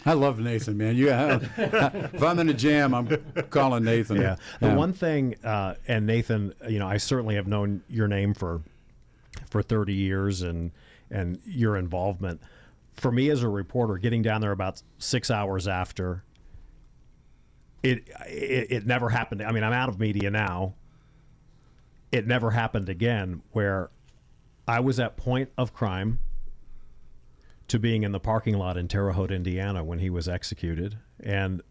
I love Nathan, man. If I'm in a jam, I'm calling Nathan. Yeah. The one thing, and Nathan, I certainly have known your name for 30 years and your involvement. For me as a reporter, getting down there about 6 hours after, it never happened. I mean, I'm out of media now. It never happened again where I was at point of crime to being in the parking lot in Terre Haute, Indiana when he was executed. And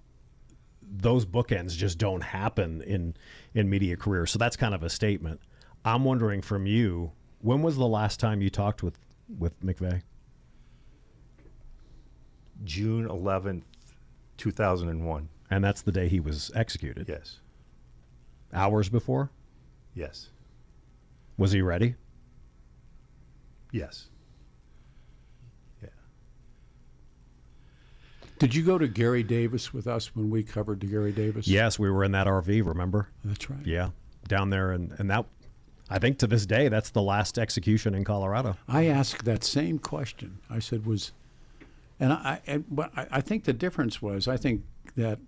those bookends just don't happen in media careers. So that's kind of a statement. I'm wondering from you, when was the last time you talked with McVeigh? June 11th, 2001. And that's the day he was executed? Yes. Hours before? Yes. Was he ready? Yes. Yeah. Did you go to Gary Davis with us when we covered the Gary Davis? Yes, we were in that RV, remember? That's right. Yeah, down there. And that, I think to this day, that's the last execution in Colorado. I asked that same question. I said, but I think the difference was, I think that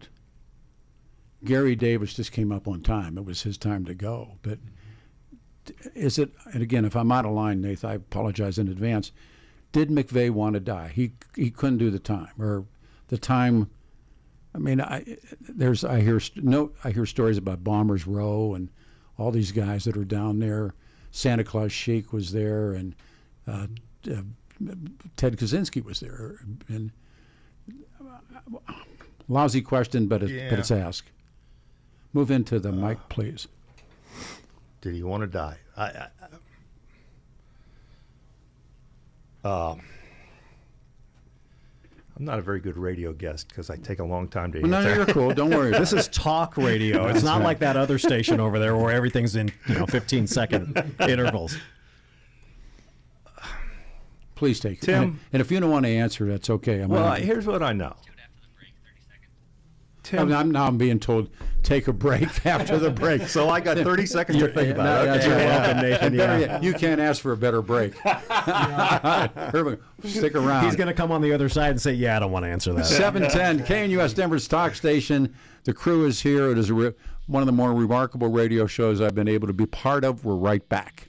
Gary Davis just came up on time. It was his time to go. But is it? And again, if I'm out of line, Nathan, I apologize in advance. Did McVeigh want to die? He couldn't do the time, or the time. I mean, I hear stories about Bombers Row and all these guys that are down there. Santa Claus Sheik was there, and Ted Kaczynski was there. And lousy question, but it's asked. Move into the mic, please. Did he want to die? I'm not a very good radio guest because I take a long time to answer. No, you're cool. Don't worry. This is talk radio. It's not like that other station over there where everything's in 15-second intervals. Please take it. Tim. And if you don't want to answer, that's okay. Here's what I know. Tim, I'm being told take a break after the break. So I got 30 seconds to think about it. You're welcome, Nathan. Yeah. You can't ask for a better break. Stick around. He's going to come on the other side and say, I don't want to answer that. 710, KNUS Denver's talk station. The crew is here. It is one of the more remarkable radio shows I've been able to be part of. We're right back.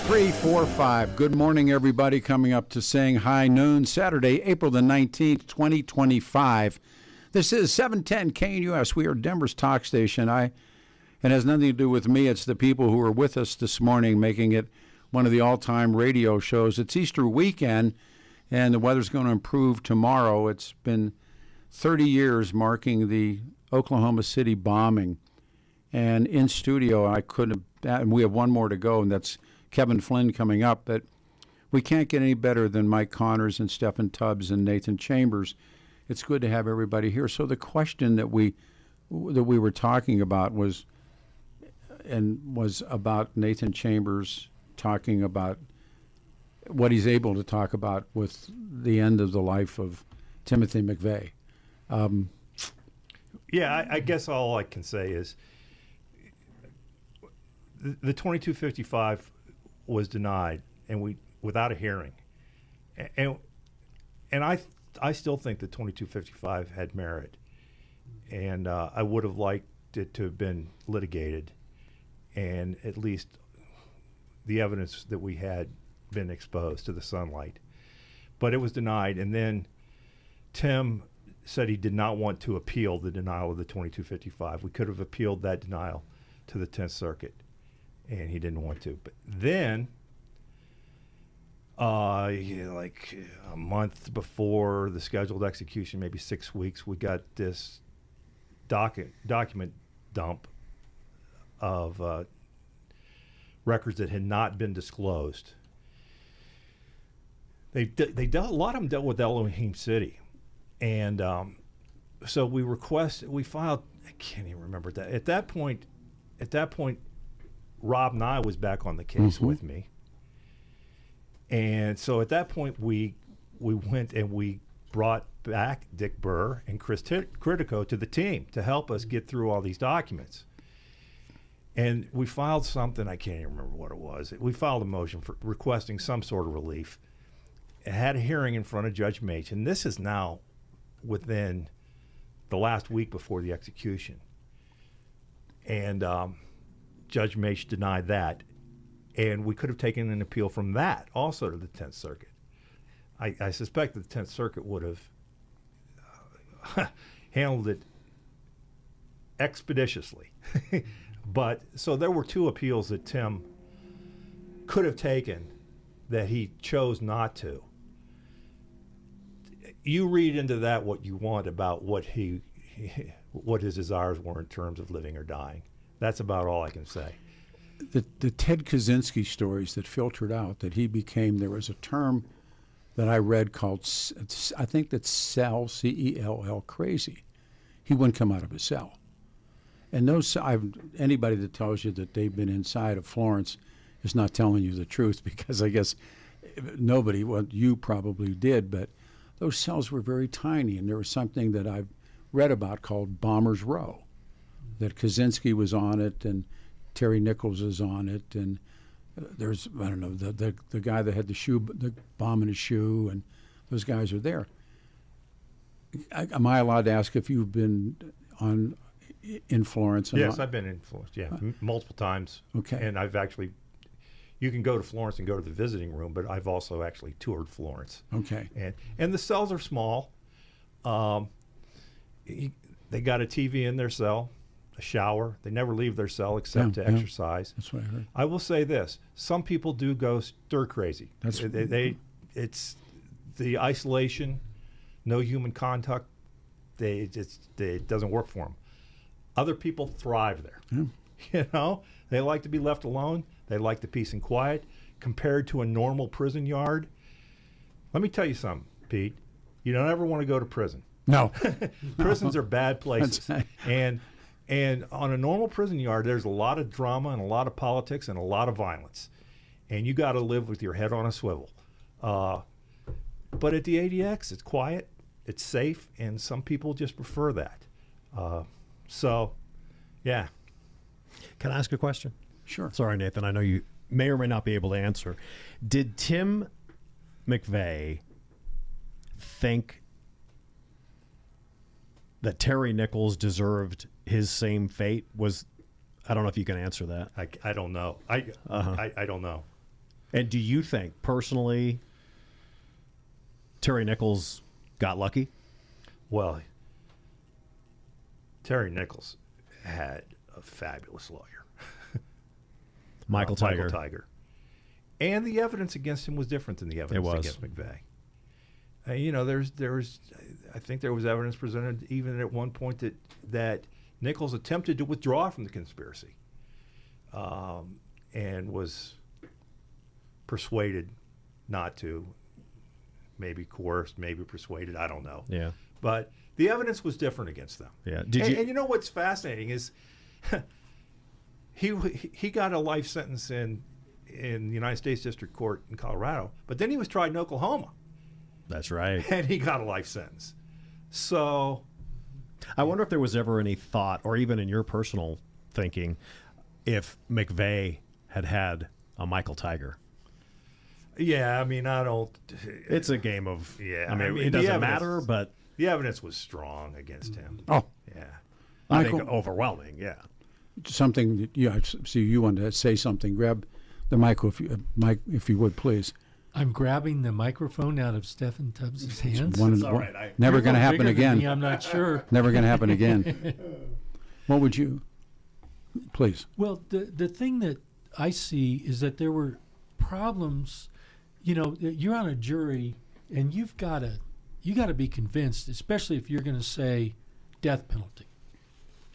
60345. Good morning, everybody. Coming up to saying high noon, Saturday, April the 19th, 2025. This is 710 KNUS. We are Denver's talk station. It has nothing to do with me. It's the people who are with us this morning making it one of the all-time radio shows. It's Easter weekend, and the weather's going to improve tomorrow. It's been 30 years marking the Oklahoma City bombing. And in studio, and we have one more to go, and that's Kevin Flynn coming up. But we can't get any better than Mike Connors and Steffan Tubbs and Nathan Chambers. It's good to have everybody here. So the question that we were talking about was about Nathan Chambers talking about what he's able to talk about with the end of the life of Timothy McVeigh. I guess all I can say is the 2255 was denied, and without a hearing, and I still think the 2255 had merit, and I would have liked it to have been litigated, and at least the evidence that we had been exposed to the sunlight, but it was denied. And then Tim said he did not want to appeal the denial of the 2255. We could have appealed that denial to the 10th Circuit, and he didn't want to. But then, like a month before the scheduled execution, maybe 6 weeks, we got this document dump of records that had not been disclosed. They dealt, a lot of them dealt with Elohim City, and so we filed. I can't even remember that. At that point, Rob Nye was back on the case with me, and so at that point we went and we brought back Dick Burr and Chris Critico to the team to help us get through all these documents. And we filed something, I can't even remember what it was. We filed a motion for requesting some sort of relief. It had a hearing in front of Judge Mage, and this is now within the last week before the execution. And Judge Mage denied that, and we could have taken an appeal from that also to the 10th Circuit. I suspect that the 10th Circuit would have handled it expeditiously. But so there were two appeals that Tim could have taken that he chose not to. You read into that what you want about what his desires were in terms of living or dying. That's about all I can say. The Ted Kaczynski stories that filtered out that he became, there was a term that I read called, I think that's cell, C-E-L-L, crazy. He wouldn't come out of his cell. And anybody that tells you that they've been inside of Florence is not telling you the truth, because I guess you probably did, but those cells were very tiny, and there was something that I've read about called Bomber's Row, that Kaczynski was on it, and Terry Nichols is on it, and there's, I don't know, the guy that had the bomb in his shoe, and those guys are there. Am I allowed to ask if you've been in Florence? Yes, I've been in Florence, multiple times. Okay. And I've actually, you can go to Florence and go to the visiting room, but I've also actually toured Florence. Okay. And the cells are small. They got a TV in their cell, a shower. They never leave their cell except to exercise. That's what I heard. I will say this: some people do go stir crazy. It's the isolation, no human contact. It doesn't work for them. Other people thrive there. Yeah. They like to be left alone. They like the peace and quiet. Compared to a normal prison yard, let me tell you something, Pete. You don't ever want to go to prison. No. Prisons are bad places. And on a normal prison yard, there's a lot of drama and a lot of politics and a lot of violence. And you got to live with your head on a swivel. But at the ADX, it's quiet, it's safe, and some people just prefer that. So, yeah. Can I ask a question? Sure. Sorry, Nathan. I know you may or may not be able to answer. Did Tim McVeigh think that Terry Nichols deserved his same fate? I don't know if you can answer that. I don't know. I don't know. And do you think, personally, Terry Nichols got lucky? Well, Terry Nichols had a fabulous lawyer. Michael Tiger. Michael Tiger. And the evidence against him was different than the evidence against McVeigh. You know, I think there was evidence presented even at one point that Nichols attempted to withdraw from the conspiracy, and was persuaded not to, maybe coerced, maybe persuaded, I don't know. Yeah. But the evidence was different against them. Yeah. And you know what's fascinating is he got a life sentence in the United States District Court in Colorado, but then he was tried in Oklahoma. That's right. And he got a life sentence. So I wonder if there was ever any thought, or even in your personal thinking, if McVeigh had a Michael Tiger. Yeah, I mean, I don't. It's a game of. Yeah, I mean it doesn't matter, but the evidence was strong against him. Oh, yeah. I think overwhelming. Yeah. Something. Yeah, I see you wanted to say something. Grab the mic, if you would, please. I'm grabbing the microphone out of Steffan Tubbs' hands. It's all right. Never going to happen again. Me, I'm not sure. Never going to happen again. What would you, please? Well, the thing that I see is that there were problems. You know, you're on a jury, and you got to be convinced, especially if you're going to say death penalty.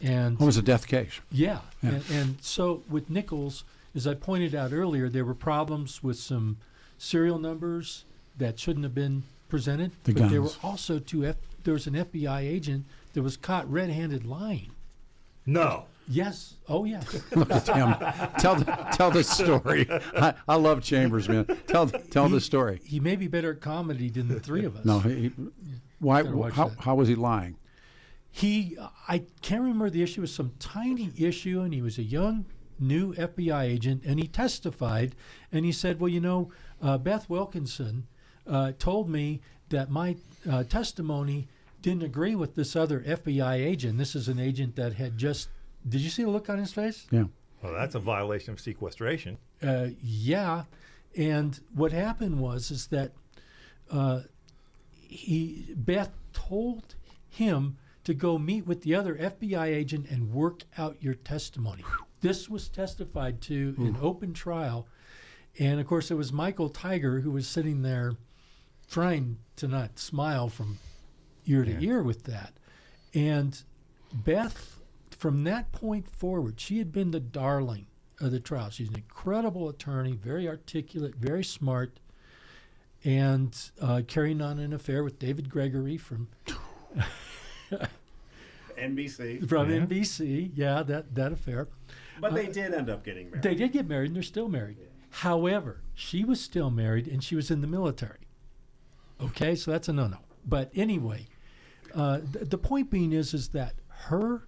And It was a death case. Yeah. And so with Nichols, as I pointed out earlier, there were problems with some serial numbers that shouldn't have been presented. The but there were guns. also there was an FBI agent that was caught red-handed lying. No. Yes. Oh, yeah. Look at him. Tell the story. I love Chambers, man. Tell the story. He may be better at comedy than the three of us. No, why? Gotta watch that. How was he lying? I can't remember the issue. It was some tiny issue, and he was a young, new FBI agent, and he testified, and he said, well, you know, Beth Wilkinson told me that my testimony didn't agree with this other FBI agent. This is an agent that had just... Did you see the look on his face? Yeah. Well, that's a violation of sequestration. Yeah. And what happened is that Beth told him to go meet with the other FBI agent and work out your testimony. This was testified to in open trial. And, of course, it was Michael Tiger who was sitting there trying to not smile from ear to ear with that. And Beth, from that point forward, she had been the darling of the trial. She's an incredible attorney, very articulate, very smart, and carrying on an affair with David Gregory from... NBC. From NBC, yeah, that affair. But they did end up getting married. They did get married, and they're still married. Yeah. However, she was still married, and she was in the military. Okay, so that's a no-no. But anyway, the point being is that her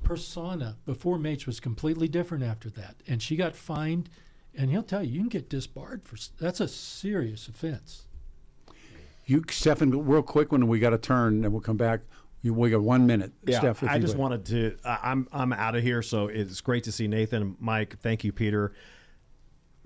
persona before Mach was completely different after that, and she got fined, and he'll tell you, you can get disbarred for that's a serious offense. Steffan, real quick when we got to turn, and we'll come back. We got 1 minute. Yeah, Steph, I just wanted to. I'm out of here, so it's great to see Nathan and Mike. Thank you, Peter.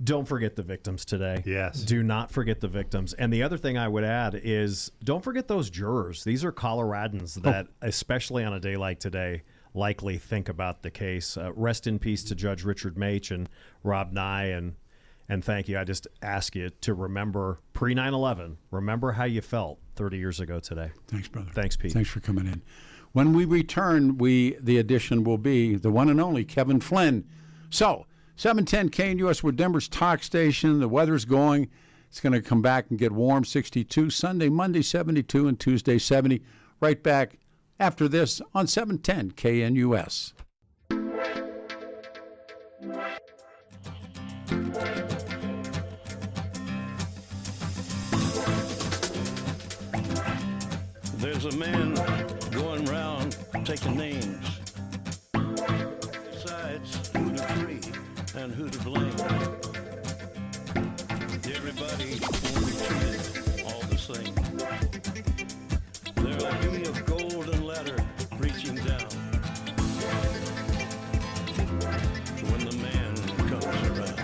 Don't forget the victims today. Yes. Do not forget the victims. And the other thing I would add is don't forget those jurors. These are Coloradans that, especially on a day like today, likely think about the case. Rest in peace to Judge Richard Mach and Rob Nye, and thank you. I just ask you to remember pre-9/11. Remember how you felt 30 years ago today. Thanks, brother. Thanks, Pete. Thanks for coming in. When we return, the addition will be the one and only Kevin Flynn. So, 710 KNUS, we're Denver's talk station. The weather's going. It's going to come back and get warm, 62. Sunday, Monday, 72, and Tuesday, 70. Right back after this on 710 KNUS. There's a man going round taking names, decides who to free and who to blame. Everybody won't be treated all the same. There'll be a golden ladder reaching down when the man comes around.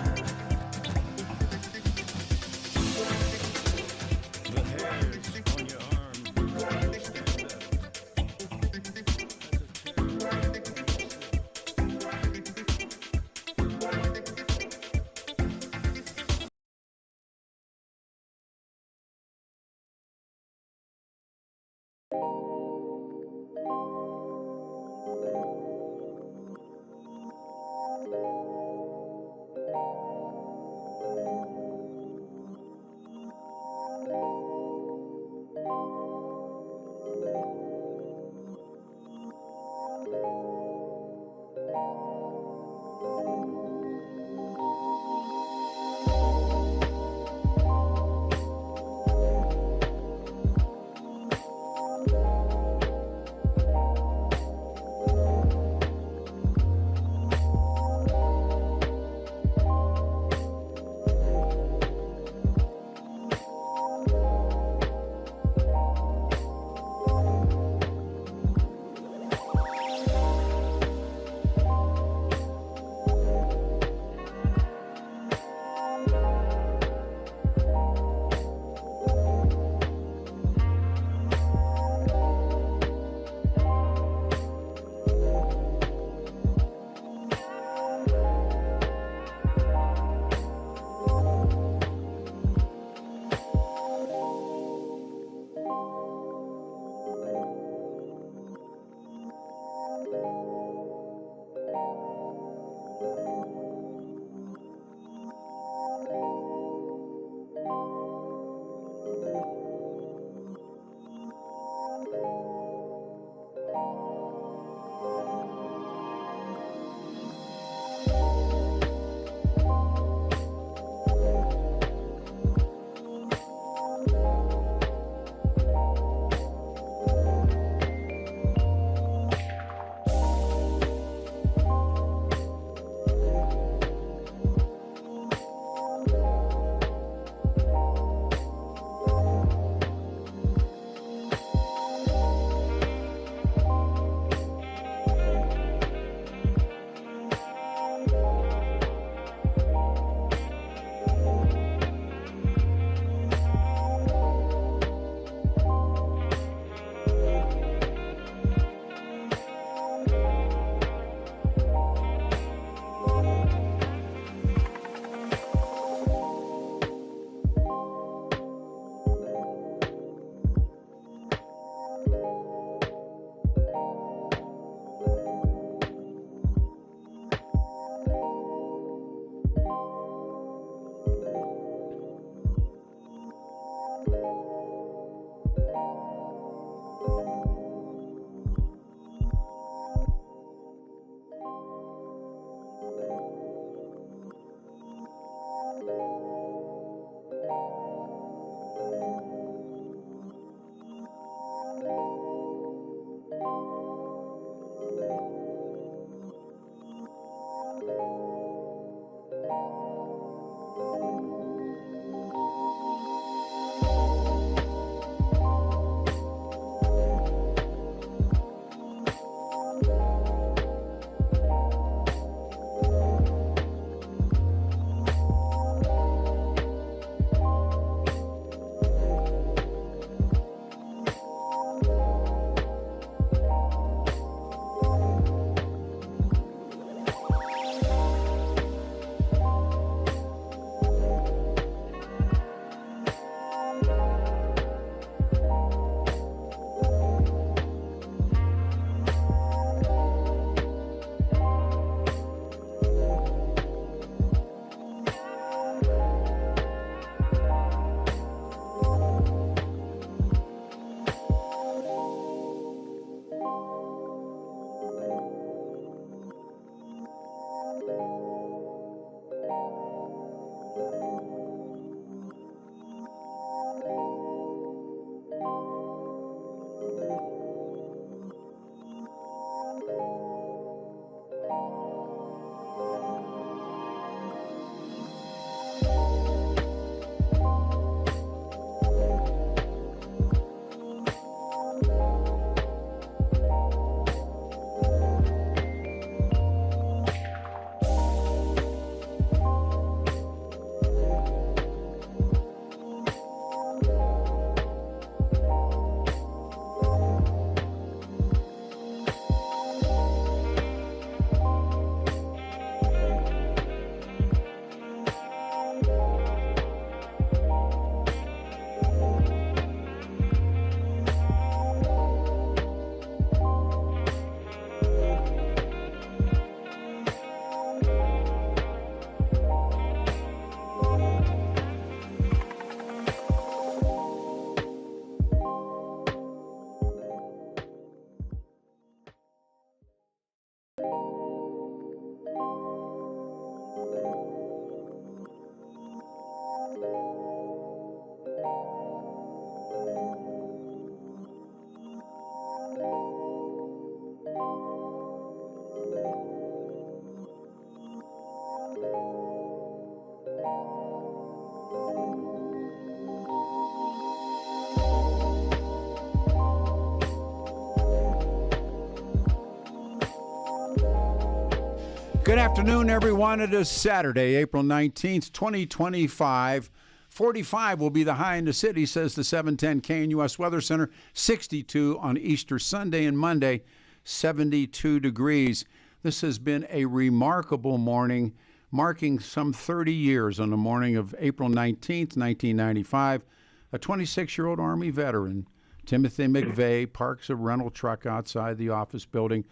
Good afternoon, everyone. It is Saturday, April 19th, 2025. 45 will be the high in the city, says the 710 KNUS Weather Center. 62 on Easter Sunday and Monday, 72 degrees. This has been a remarkable morning, marking some 30 years on the morning of April 19th, 1995. A 26-year-old Army veteran, Timothy McVeigh, parks a rental truck outside the office building,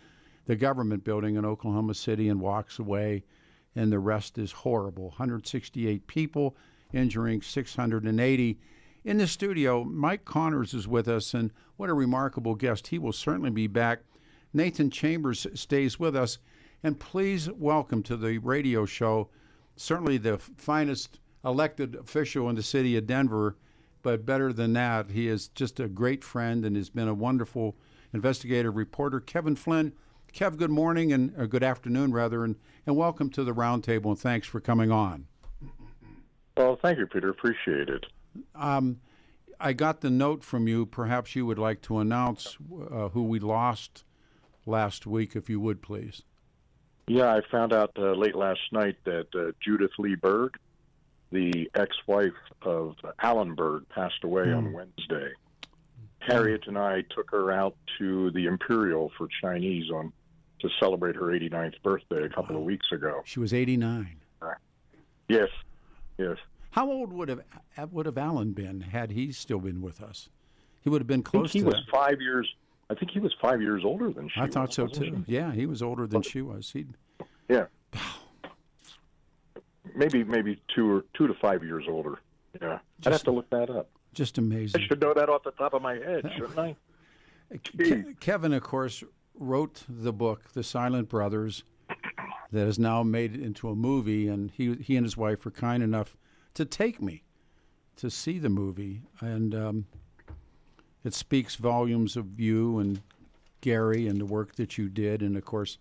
the government building in Oklahoma City, and walks away, and the rest is horrible. 168 people, injuring 680. In the studio, Mike Connors is with us, and what a remarkable guest. He will certainly be back. Nathan Chambers stays with us, and please welcome to the radio show, certainly the finest elected official in the city of Denver, but better than that, he is just a great friend and has been a wonderful investigative reporter, Kevin Flynn. Kev, good morning, or good afternoon, rather, and welcome to the roundtable, and thanks for coming on. Well, thank you, Peter. Appreciate it. I got the note from you. Perhaps you would like to announce who we lost last week, if you would, please. Yeah, I found out late last night that Judith Lee Berg, the ex-wife of Alan Berg, passed away on Wednesday. Harriet and I took her out to the Imperial for Chinese to celebrate her 89th birthday a couple of weeks ago. She was 89. Yes. How old would have Alan been had he still been with us? He would have been close to that. I think he was 5 years older than she was. I thought so too. Yeah, he was older than she was. Yeah. Maybe 2 to 5 years older. Yeah. I'd have to look that up. Just amazing. I should know that off the top of my head, shouldn't I? Kevin, of course, wrote the book, The Silent Brothers, that is now made into a movie, and he and his wife were kind enough to take me to see the movie, and it speaks volumes of you and Gary and the work that you did, and of course,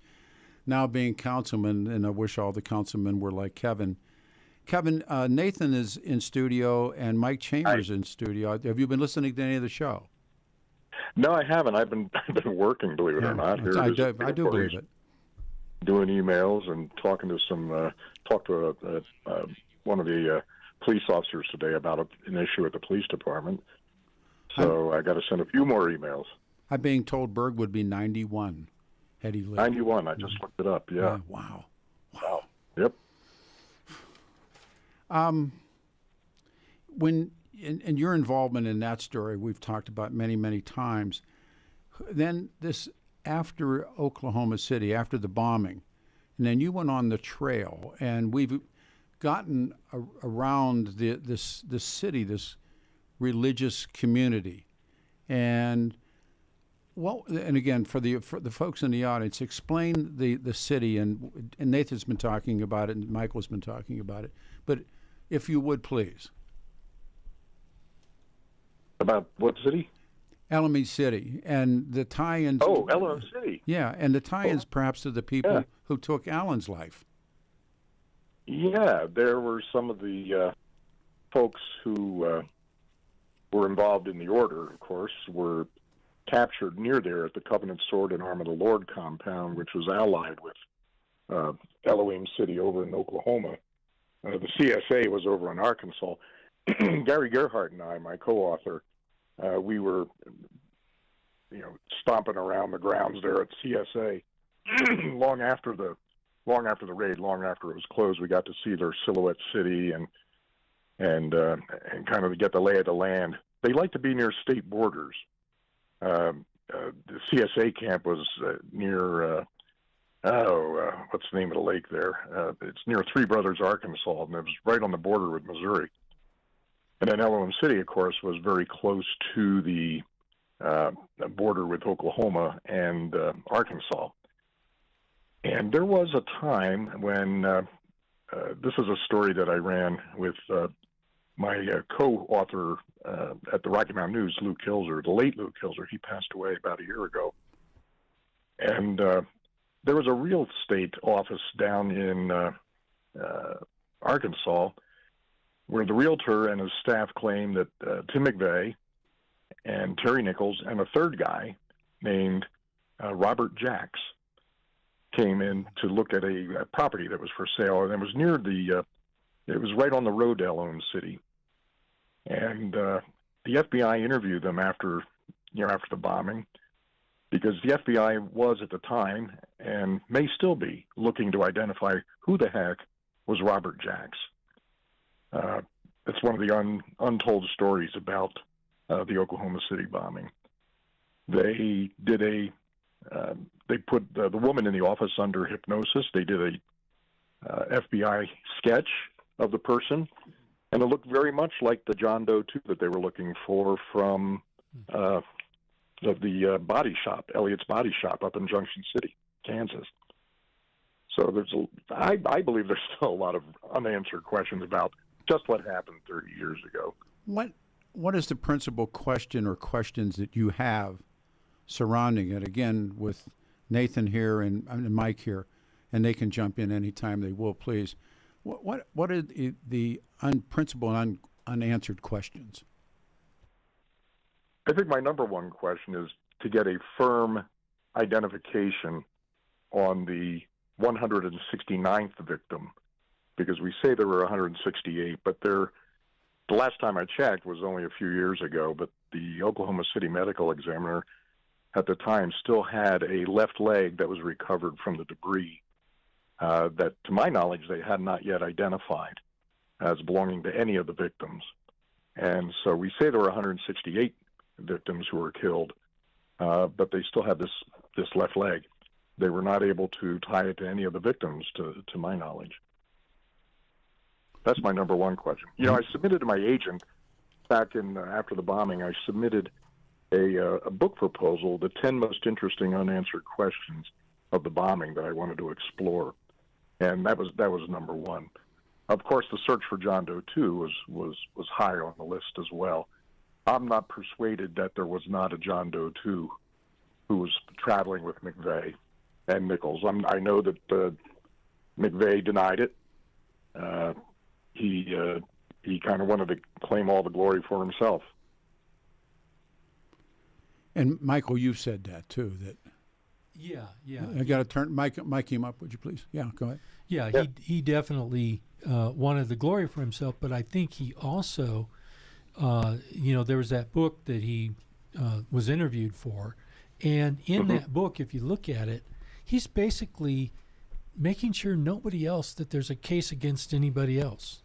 now being councilman, and I wish all the councilmen were like Kevin. Kevin, Nathan is in studio, and Mike Chambers in studio. Have you been listening to any of the show? No, I haven't. I've been working, believe it or not. I do believe it. Doing emails and talking to one of the police officers today about an issue at the police department. So I got to send a few more emails. I'm being told Berg would be 91 had he lived. 91. I just looked it up. Yeah. Wow. Yep. When and your involvement in that story, we've talked about many, many times. Then this, after Oklahoma City, after the bombing, and then you went on the trail, and we've gotten around this city, this religious community, and again, for the folks in the audience, explain the city, and Nathan's been talking about it, and Michael's been talking about it, but if you would, please. About what city? Alameda City, and the tie-ins. Oh, Alameda City. Yeah, and the tie-ins perhaps to the people who took Alan's life. Yeah, there were some of the folks who were involved in the order, of course, were captured near there at the Covenant Sword and Arm of the Lord compound, which was allied with Elohim City over in Oklahoma. The CSA was over in Arkansas. Gary Gerhardt and I, my co-author, we were, stomping around the grounds there at CSA long after the raid, long after it was closed. We got to see their Silhouette City and kind of get the lay of the land. They like to be near state borders. The CSA camp was near. What's the name of the lake there? It's near Three Brothers, Arkansas, and it was right on the border with Missouri. And then Elohim City, of course, was very close to the border with Oklahoma and Arkansas. And there was a time when, this is a story that I ran with my co-author at the Rocky Mountain News, Lou Kilzer, the late Lou Kilzer. He passed away about a year ago. And there was a real estate office down in Arkansas where the realtor and his staff claimed that Tim McVeigh and Terry Nichols and a third guy named Robert Jacks came in to look at a property that was for sale, and it was near it was right on the road to El City. And the FBI interviewed them after the bombing, because the FBI was at the time, and may still be, looking to identify who the heck was Robert Jacks. It's one of the untold stories about the Oklahoma City bombing. They did they put the woman in the office under hypnosis. They did a FBI sketch of the person, and it looked very much like the John Doe 2 that they were looking for from the body shop, Elliott's Body Shop up in Junction City, Kansas. So I believe there's still a lot of unanswered questions about just what happened 30 years ago. What is the principal question or questions that you have surrounding it? Again, with Nathan here and Mike here, and they can jump in anytime they will, please. What are the principal and unanswered questions? I think my number one question is to get a firm identification on the 169th victim, because we say there were 168, but the last time I checked was only a few years ago, but the Oklahoma City medical examiner at the time still had a left leg that was recovered from the debris that, to my knowledge, they had not yet identified as belonging to any of the victims. And so we say there were 168 victims who were killed, but they still had this left leg. They were not able to tie it to any of the victims, to my knowledge. That's my number one question. I submitted to my agent back in after the bombing. I submitted a book proposal, the 10 most interesting unanswered questions of the bombing that I wanted to explore, and that was number one. Of course, the search for John Doe 2 was high on the list as well. I'm not persuaded that there was not a John Doe 2 who was traveling with McVeigh and Nichols. I know that McVeigh denied it. He kind of wanted to claim all the glory for himself. And Michael, you've said that too. That yeah. I got to turn Mike him up, would you please? Yeah, go ahead. Yeah. He definitely wanted the glory for himself, but I think he also, there was that book that he was interviewed for, and in that book, if you look at it, he's basically making sure that there's a case against anybody else.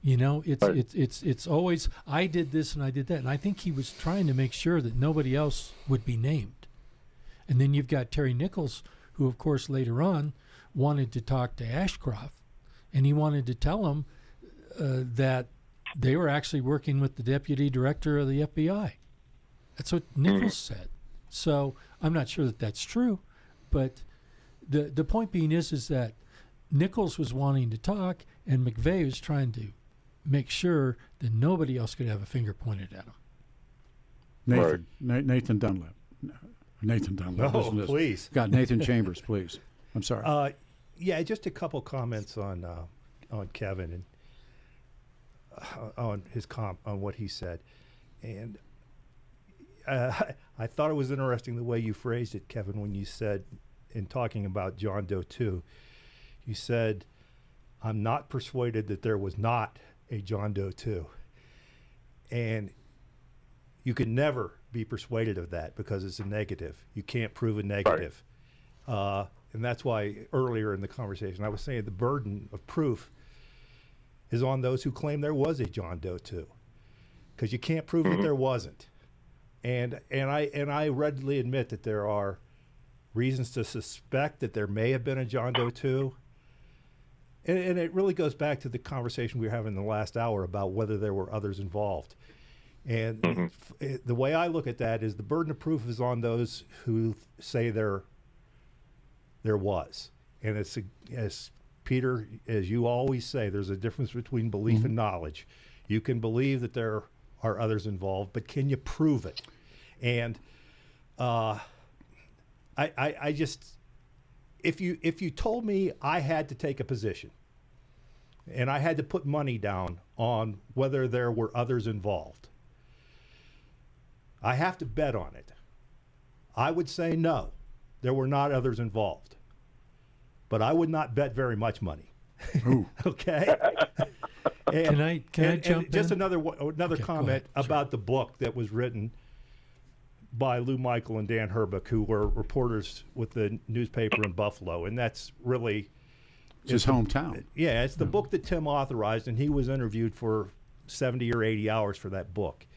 It's always, I did this and I did that. And I think he was trying to make sure that nobody else would be named. And then you've got Terry Nichols, who, of course, later on wanted to talk to Ashcroft. And he wanted to tell him that they were actually working with the deputy director of the FBI. That's what Nichols said. So I'm not sure that that's true. But the point being is that Nichols was wanting to talk, and McVeigh was trying to make sure that nobody else could have a finger pointed at him. Nathan Dunlap. Nathan Dunlap. No, please. God, Nathan Chambers, please. I'm sorry. Just a couple comments on Kevin and on his on what he said, and I thought it was interesting the way you phrased it, Kevin, when you said, in talking about John Doe 2, you said, "I'm not persuaded that there was not a John Doe 2." And you can never be persuaded of that because it's a negative. You can't prove a negative. Right. And that's why earlier in the conversation I was saying the burden of proof is on those who claim there was a John Doe 2, because you can't prove that there wasn't. And I readily admit that there are reasons to suspect that there may have been a John Doe 2. And it really goes back to the conversation we were having in the last hour about whether there were others involved. And the way I look at that is the burden of proof is on those who say there was. And it's, as Peter, as you always say, there's a difference between belief and knowledge. You can believe that there are others involved, but can you prove it? And I just, if you told me I had to take a position and I had to put money down on whether there were others involved, I have to bet on it. I would say no, there were not others involved. but I would not bet very much money. Okay. Can I jump in? Just another comment about the book that was written by Lou Michael and Dan Herbeck, who were reporters with the newspaper in Buffalo, and that's really his hometown. Yeah, it's the book that Tim authorized, and he was interviewed for 70 or 80 hours for that book.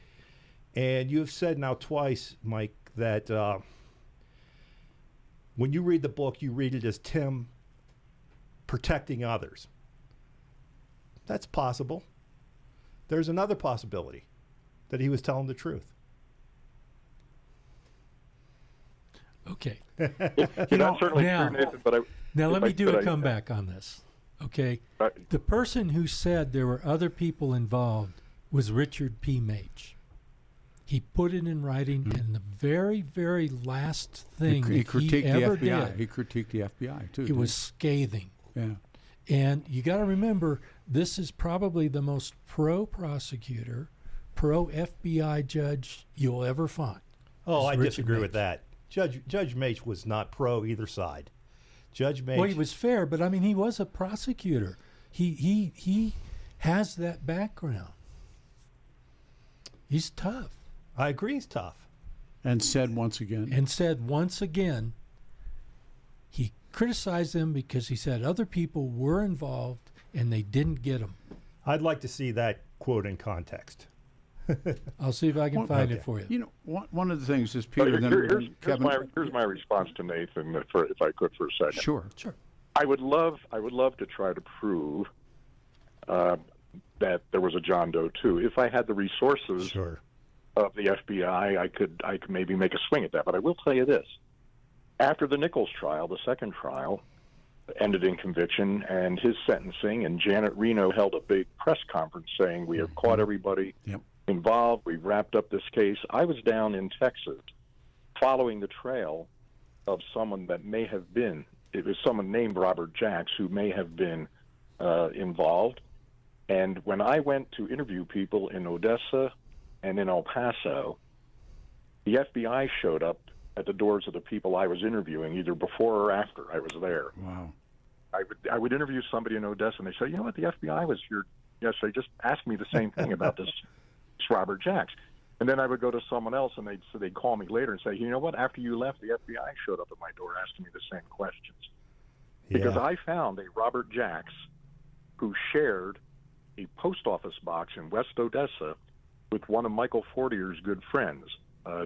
And you have said now twice, Mike, that when you read the book, you read it as Tim protecting others. That's possible. There's another possibility, that he was telling the truth. Okay. That's certainly true, Nathan, but now let me do a comeback on this. Okay. The person who said there were other people involved was Richard P. Mage. He put it in writing, and the very, very last thing he ever did. He critiqued the FBI too. It was scathing. Yeah. And you got to remember, this is probably the most pro-prosecutor, pro-FBI judge you'll ever find. Oh, I disagree with that. Judge Mage was not pro either side. Judge Mage. Well, he was fair, but I mean, he was a prosecutor. He has that background. He's tough. I agree, he's tough. And said once again, he criticized them because he said other people were involved and they didn't get them. I'd like to see that quote in context. I'll see if I can find it for you. You know, one of the things is, Peter. Here's my response to Nathan, if I could, for a second. Sure. I would love to try to prove that there was a John Doe too. If I had the resources of the FBI, I could maybe make a swing at that. But I will tell you this: after the Nichols trial, the second trial ended in conviction and his sentencing, and Janet Reno held a big press conference saying we have caught everybody involved. We've wrapped up this case. I was down in Texas following the trail of someone that may have been, it was someone named Robert Jacks who may have been involved. And when I went to interview people in Odessa and in El Paso, the FBI showed up at the doors of the people I was interviewing, either before or after I was there. Wow. I would interview somebody in Odessa, and they say, you know what, the FBI was here yesterday, just asked me the same thing about this Robert Jacks. And then I would go to someone else, and they'd call me later and say, you know what, after you left, the FBI showed up at my door asking me the same questions. Because I found a Robert Jacks who shared a post office box in West Odessa with one of Michael Fortier's good friends,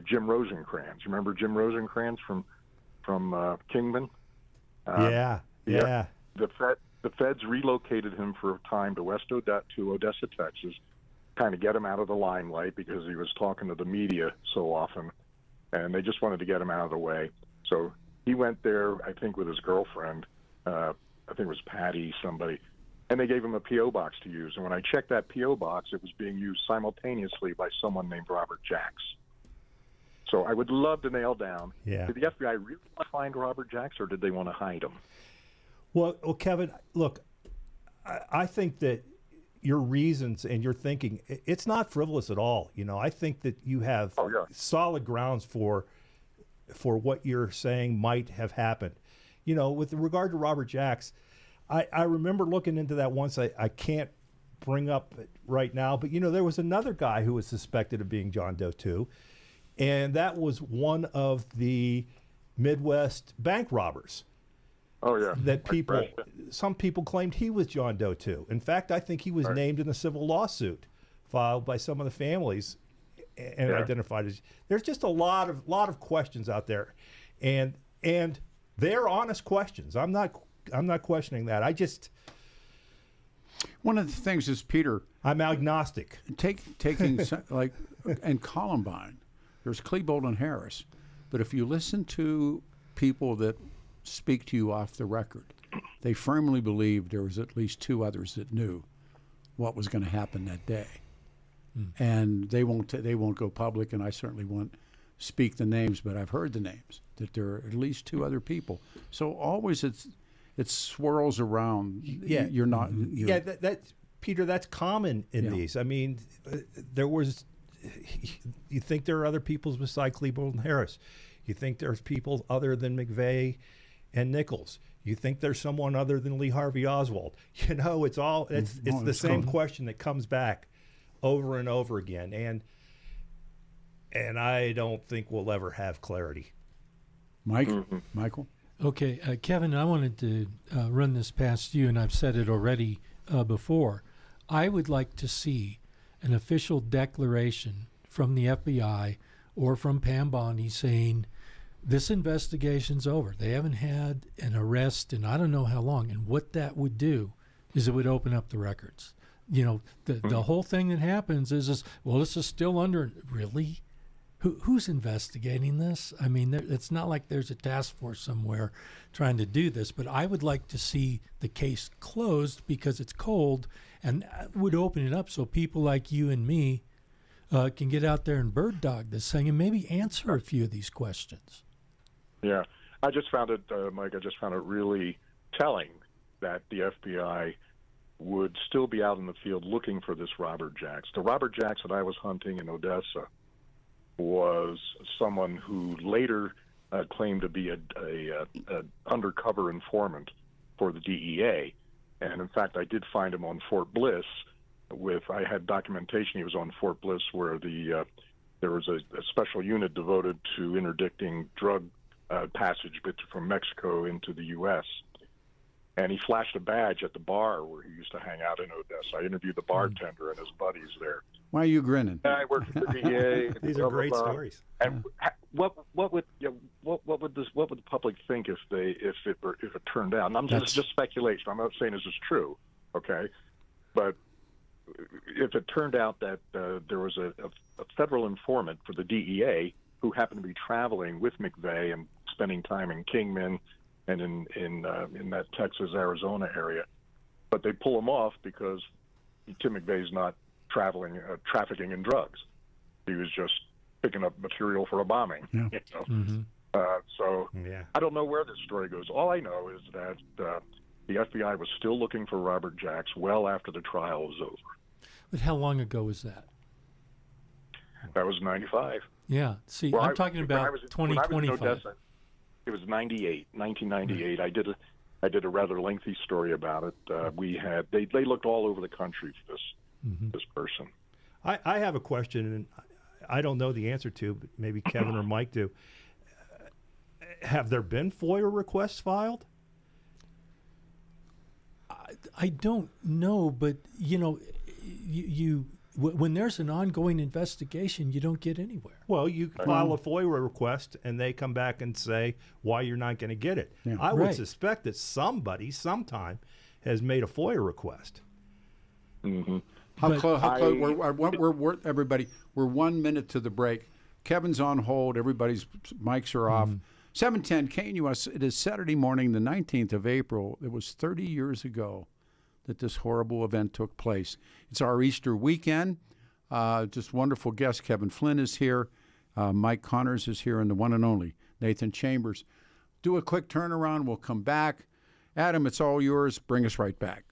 Jim Rosencrantz. You remember Jim Rosencrantz from Kingman? Yeah. The feds relocated him for a time to Odessa, Texas, kind of get him out of the limelight because he was talking to the media so often, and they just wanted to get him out of the way. So he went there, I think, with his girlfriend. I think it was Patty, somebody, and they gave him a P.O. box to use. And when I checked that P.O. box, it was being used simultaneously by someone named Robert Jacks. So I would love to nail down, did the FBI really want to find Robert Jacks, or did they want to hide him? Well, Kevin, look, I think that your reasons and your thinking, it's not frivolous at all. You know, I think that you have solid grounds for what you're saying might have happened. You know, with regard to Robert Jacks, I remember looking into that once. I can't bring up right now, but, you know, there was another guy who was suspected of being John Doe too, and that was one of the Midwest bank robbers. Oh, yeah. That some people claimed he was John Doe too. In fact, I think he was named in a civil lawsuit filed by some of the families and identified as. There's just a lot of questions out there, and they're honest questions. I'm not questioning that. One of the things is, Peter, I'm agnostic. Taking like and Columbine, there's Klebold and Harris, but if you listen to people that speak to you off the record, they firmly believe there was at least two others that knew what was going to happen that day, and they won't go public, and I certainly won't speak the names, but I've heard the names that there are at least two other people. So always it swirls around. Yeah, you're not. That's Peter. That's common in these. I mean, there was. You think there are other people besides Klebold and Harris. You think there's people other than McVeigh and Nichols. You think there's someone other than Lee Harvey Oswald? You know, it's the same question that comes back over and over again, and I don't think we'll ever have clarity. Michael? Okay, Kevin, I wanted to run this past you, and I've said it already before. I would like to see an official declaration from the FBI or from Pam Bondi saying this investigation's over. They haven't had an arrest in I don't know how long, and what that would do is it would open up the records. You know, the whole thing that happens is this, well, this is still under, really? Who's investigating this? I mean, it's not like there's a task force somewhere trying to do this, but I would like to see the case closed because it's cold, and would open it up so people like you and me can get out there and bird dog this thing and maybe answer a few of these questions. Yeah, I just found it, Mike, really telling that the FBI would still be out in the field looking for this Robert Jacks. The Robert Jacks that I was hunting in Odessa was someone who later claimed to be a undercover informant for the DEA, and in fact, I did find him on Fort Bliss. I had documentation he was on Fort Bliss, where there was a special unit devoted to interdicting drug passage from Mexico into the U.S. And he flashed a badge at the bar where he used to hang out in Odessa. I interviewed the bartender and his buddies there. Why are you grinning? I worked for the DEA. These are great stories. And what would the public think if it turned out? And I'm just speculation. I'm not saying this is true, okay? But if it turned out that there was a federal informant for the DEA who happened to be traveling with McVeigh and spending time in Kingman and in that Texas-Arizona area, but they pull him off because Tim McVeigh's not trafficking in drugs. He was just picking up material for a bombing. Yeah. You know? So I don't know where this story goes. All I know is that the FBI was still looking for Robert Jacks well after the trial was over. But how long ago was that? That was 95. Yeah. See, I'm talking about 2025. It was 1998. I did a rather lengthy story about it. They looked all over the country for this person. I have a question, and I don't know the answer to, but maybe Kevin or Mike do. Have there been FOIA requests filed? I don't know, but you know, when there's an ongoing investigation, you don't get anywhere. Well, you file a FOIA request, and they come back and say why you're not going to get it. Yeah. I would suspect that somebody, sometime, has made a FOIA request. Mm-hmm. How close? We're everybody. We're 1 minute to the break. Kevin's on hold. Everybody's mics are off. 710 KNUS. It is Saturday morning, the 19th of April. It was 30 years ago that this horrible event took place. It's our Easter weekend. Just wonderful guest. Kevin Flynn is here. Mike Connors is here, and the one and only Nathan Chambers. Do a quick turnaround. We'll come back. Adam, it's all yours. Bring us right back.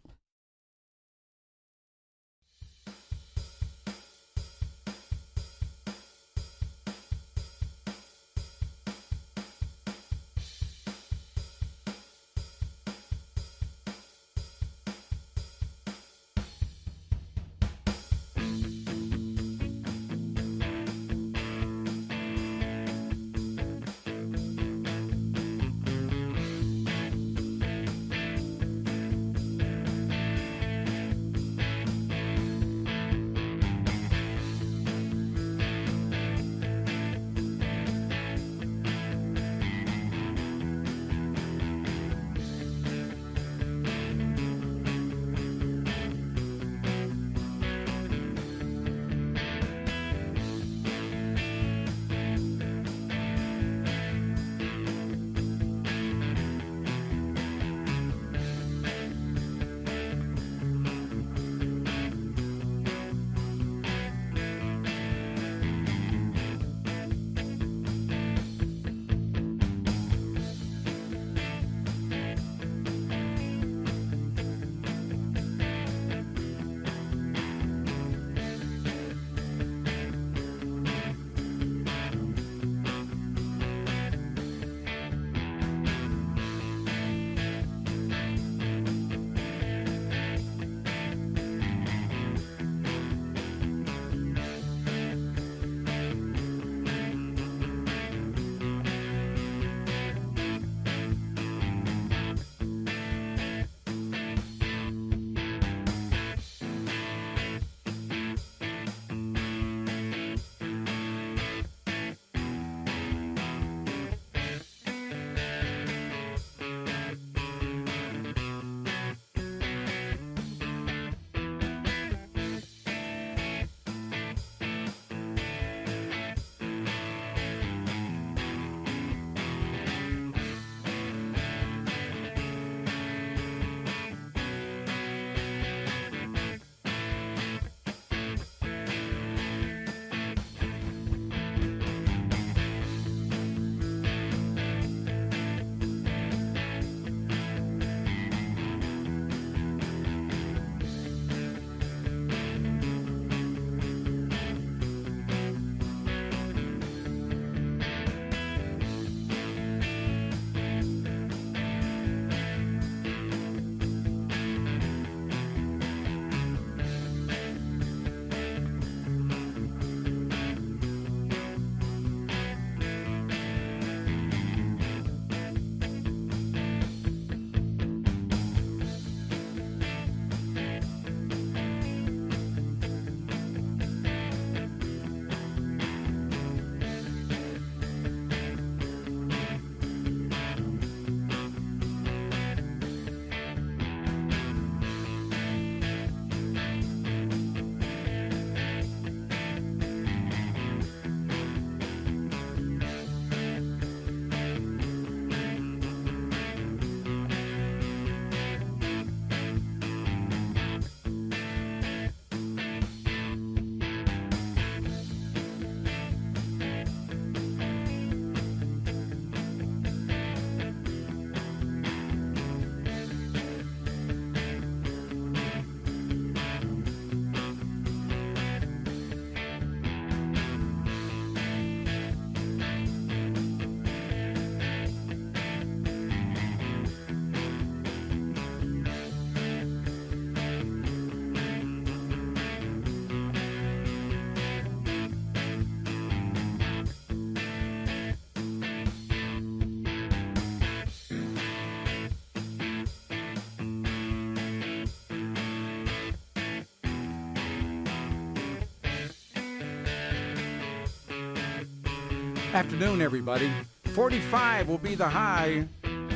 Afternoon, everybody. 45 will be the high.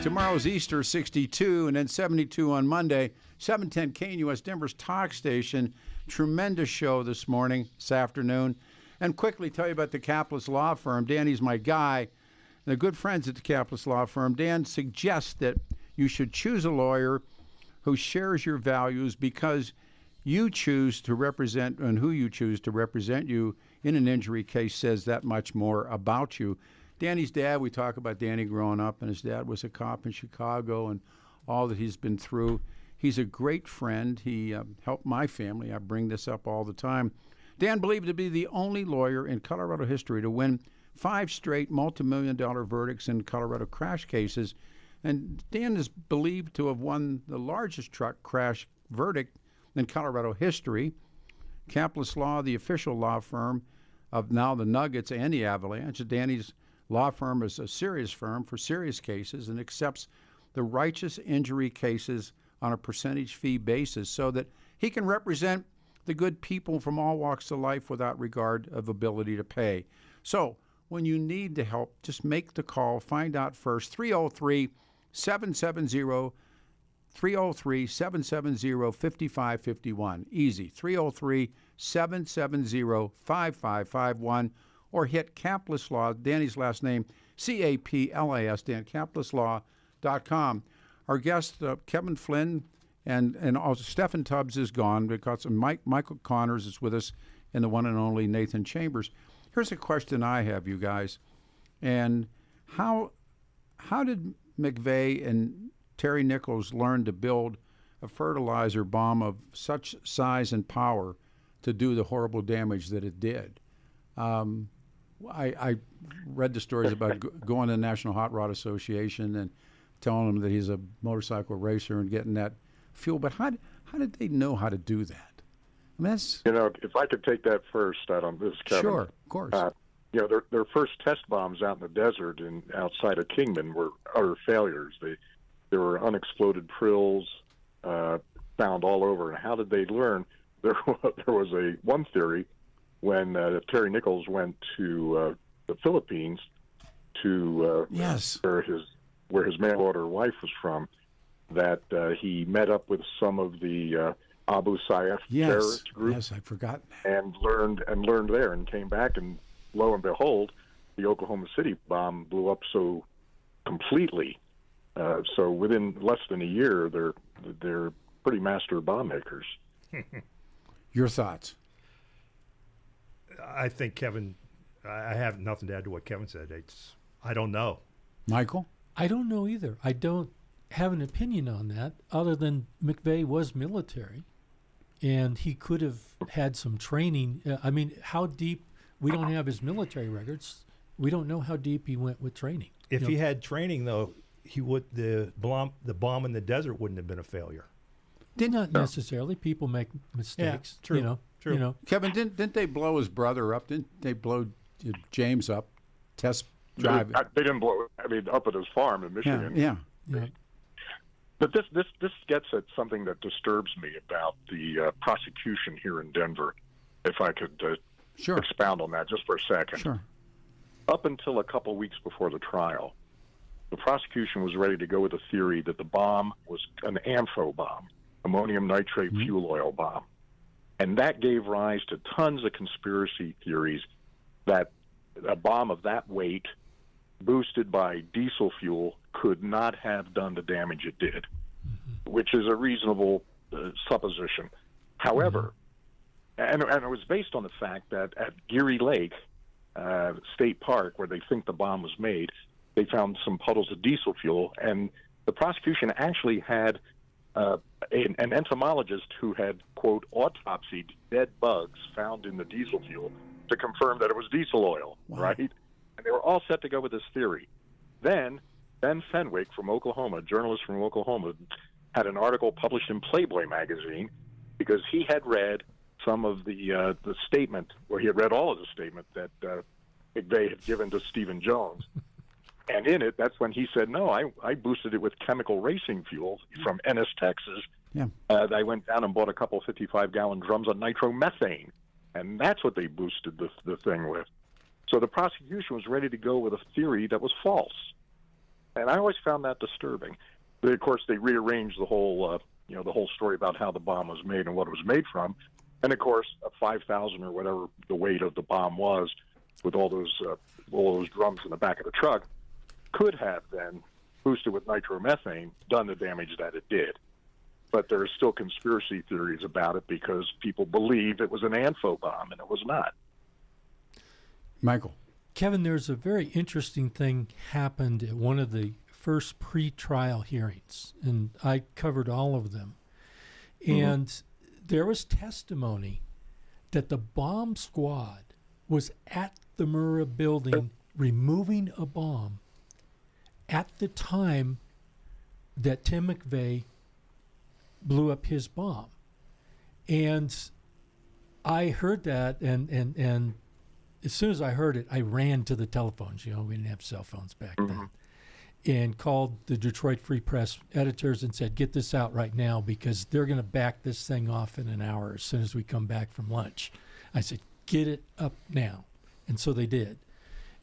Tomorrow's Easter, 62, and then 72 on Monday. 710 KNUS, Denver's talk station. Tremendous show this afternoon. And quickly tell you about the Caplis Law Firm. Danny's my guy. And they're good friends at the Caplis Law Firm. Dan suggests that you should choose a lawyer who shares your values because you choose to represent, and who you choose to represent you in an injury case says that much more about you. Danny's dad, we talk about Danny growing up, and his dad was a cop in Chicago and all that he's been through. He's a great friend. He helped my family. I bring this up all the time. Dan believed to be the only lawyer in Colorado history to win 5 straight multi-million-dollar verdicts in Colorado crash cases. And Dan is believed to have won the largest truck crash verdict in Colorado history. Caplis Law, the official law firm of now the Nuggets and the Avalanche. Danny's law firm is a serious firm for serious cases and accepts the righteous injury cases on a percentage fee basis so that he can represent the good people from all walks of life without regard of ability to pay. So when you need the help, just make the call. Find out first. 303-770-5551. Easy. 303-770-5551. Or hit Caplis Law, Danny's last name, C-A-P-L-A-S, DanCaplisLaw.com. Our guest, Kevin Flynn, and also Steffan Tubbs is gone because Michael Connors is with us, and the one and only Nathan Chambers. Here's a question I have, you guys. And how did McVeigh and Terry Nichols learn to build a fertilizer bomb of such size and power to do the horrible damage that it did? I read the stories about going to the National Hot Rod Association and telling him that he's a motorcycle racer and getting that fuel. But how did they know how to do that? I mean, that's... if I could take that first out on this, Kevin. Sure, of course. Their first test bombs out in the desert and outside of Kingman were utter failures. There were unexploded prills found all over. And how did they learn? There was one theory when Terry Nichols went to the Philippines to where his mail order wife was from, that he met up with some of the Abu Sayyaf terrorist group. Yes, I'd forgotten that. And learned there, and came back, and lo and behold, the Oklahoma City bomb blew up so completely. So within less than a year, they're pretty master bomb makers. Your thoughts? I think Kevin. I have nothing to add to what Kevin said. I don't know. Michael? I don't know either. I don't have an opinion on that other than McVeigh was military and he could have had some training. I mean, how deep, we don't have his military records. We don't know how deep he went with training. If he had training, though, the bomb in the desert wouldn't have been a failure. Not necessarily. People make mistakes. Yeah, true. True. Kevin, didn't they blow his brother up? Didn't they blow James up? Test drive. They didn't blow. Up at his farm in Michigan. Yeah. But this gets at something that disturbs me about the prosecution here in Denver. If I could expound on that just for a second. Sure. Up until a couple weeks before the trial, the prosecution was ready to go with the theory that the bomb was an AMPHO bomb, ammonium nitrate fuel oil bomb. And that gave rise to tons of conspiracy theories that a bomb of that weight, boosted by diesel fuel, could not have done the damage it did, which is a reasonable supposition. However, and it was based on the fact that at Geary Lake State Park, where they think the bomb was made, they found some puddles of diesel fuel, and the prosecution actually had an entomologist who had, quote, autopsied dead bugs found in the diesel fuel to confirm that it was diesel oil, right? And they were all set to go with this theory. Then Ben Fenwick from Oklahoma, a journalist from Oklahoma, had an article published in Playboy magazine because he had read some of the statement, or he had read all of the statement that McVeigh had given to Stephen Jones. And in it, that's when he said, no, I boosted it with chemical racing fuel from Ennis, Texas. Yeah. I went down and bought a couple 55-gallon drums of nitromethane, and that's what they boosted the thing with. So the prosecution was ready to go with a theory that was false. And I always found that disturbing. But of course, they rearranged the whole, the whole story about how the bomb was made and what it was made from. And of course, 5,000 or whatever the weight of the bomb was, with all those drums in the back of the truck, could have then, boosted with nitromethane, done the damage that it did. But there are still conspiracy theories about it because people believe it was an ANFO bomb, and it was not. Michael. Kevin, there's a very interesting thing happened at one of the first pre-trial hearings, and I covered all of them. And there was testimony that the bomb squad was at the Murrah building removing a bomb at the time that Tim McVeigh blew up his bomb. And I heard that, and as soon as I heard it, I ran to the telephones. We didn't have cell phones back then. And called the Detroit Free Press editors and said, get this out right now because they're going to back this thing off in an hour as soon as we come back from lunch. I said, get it up now. And so they did.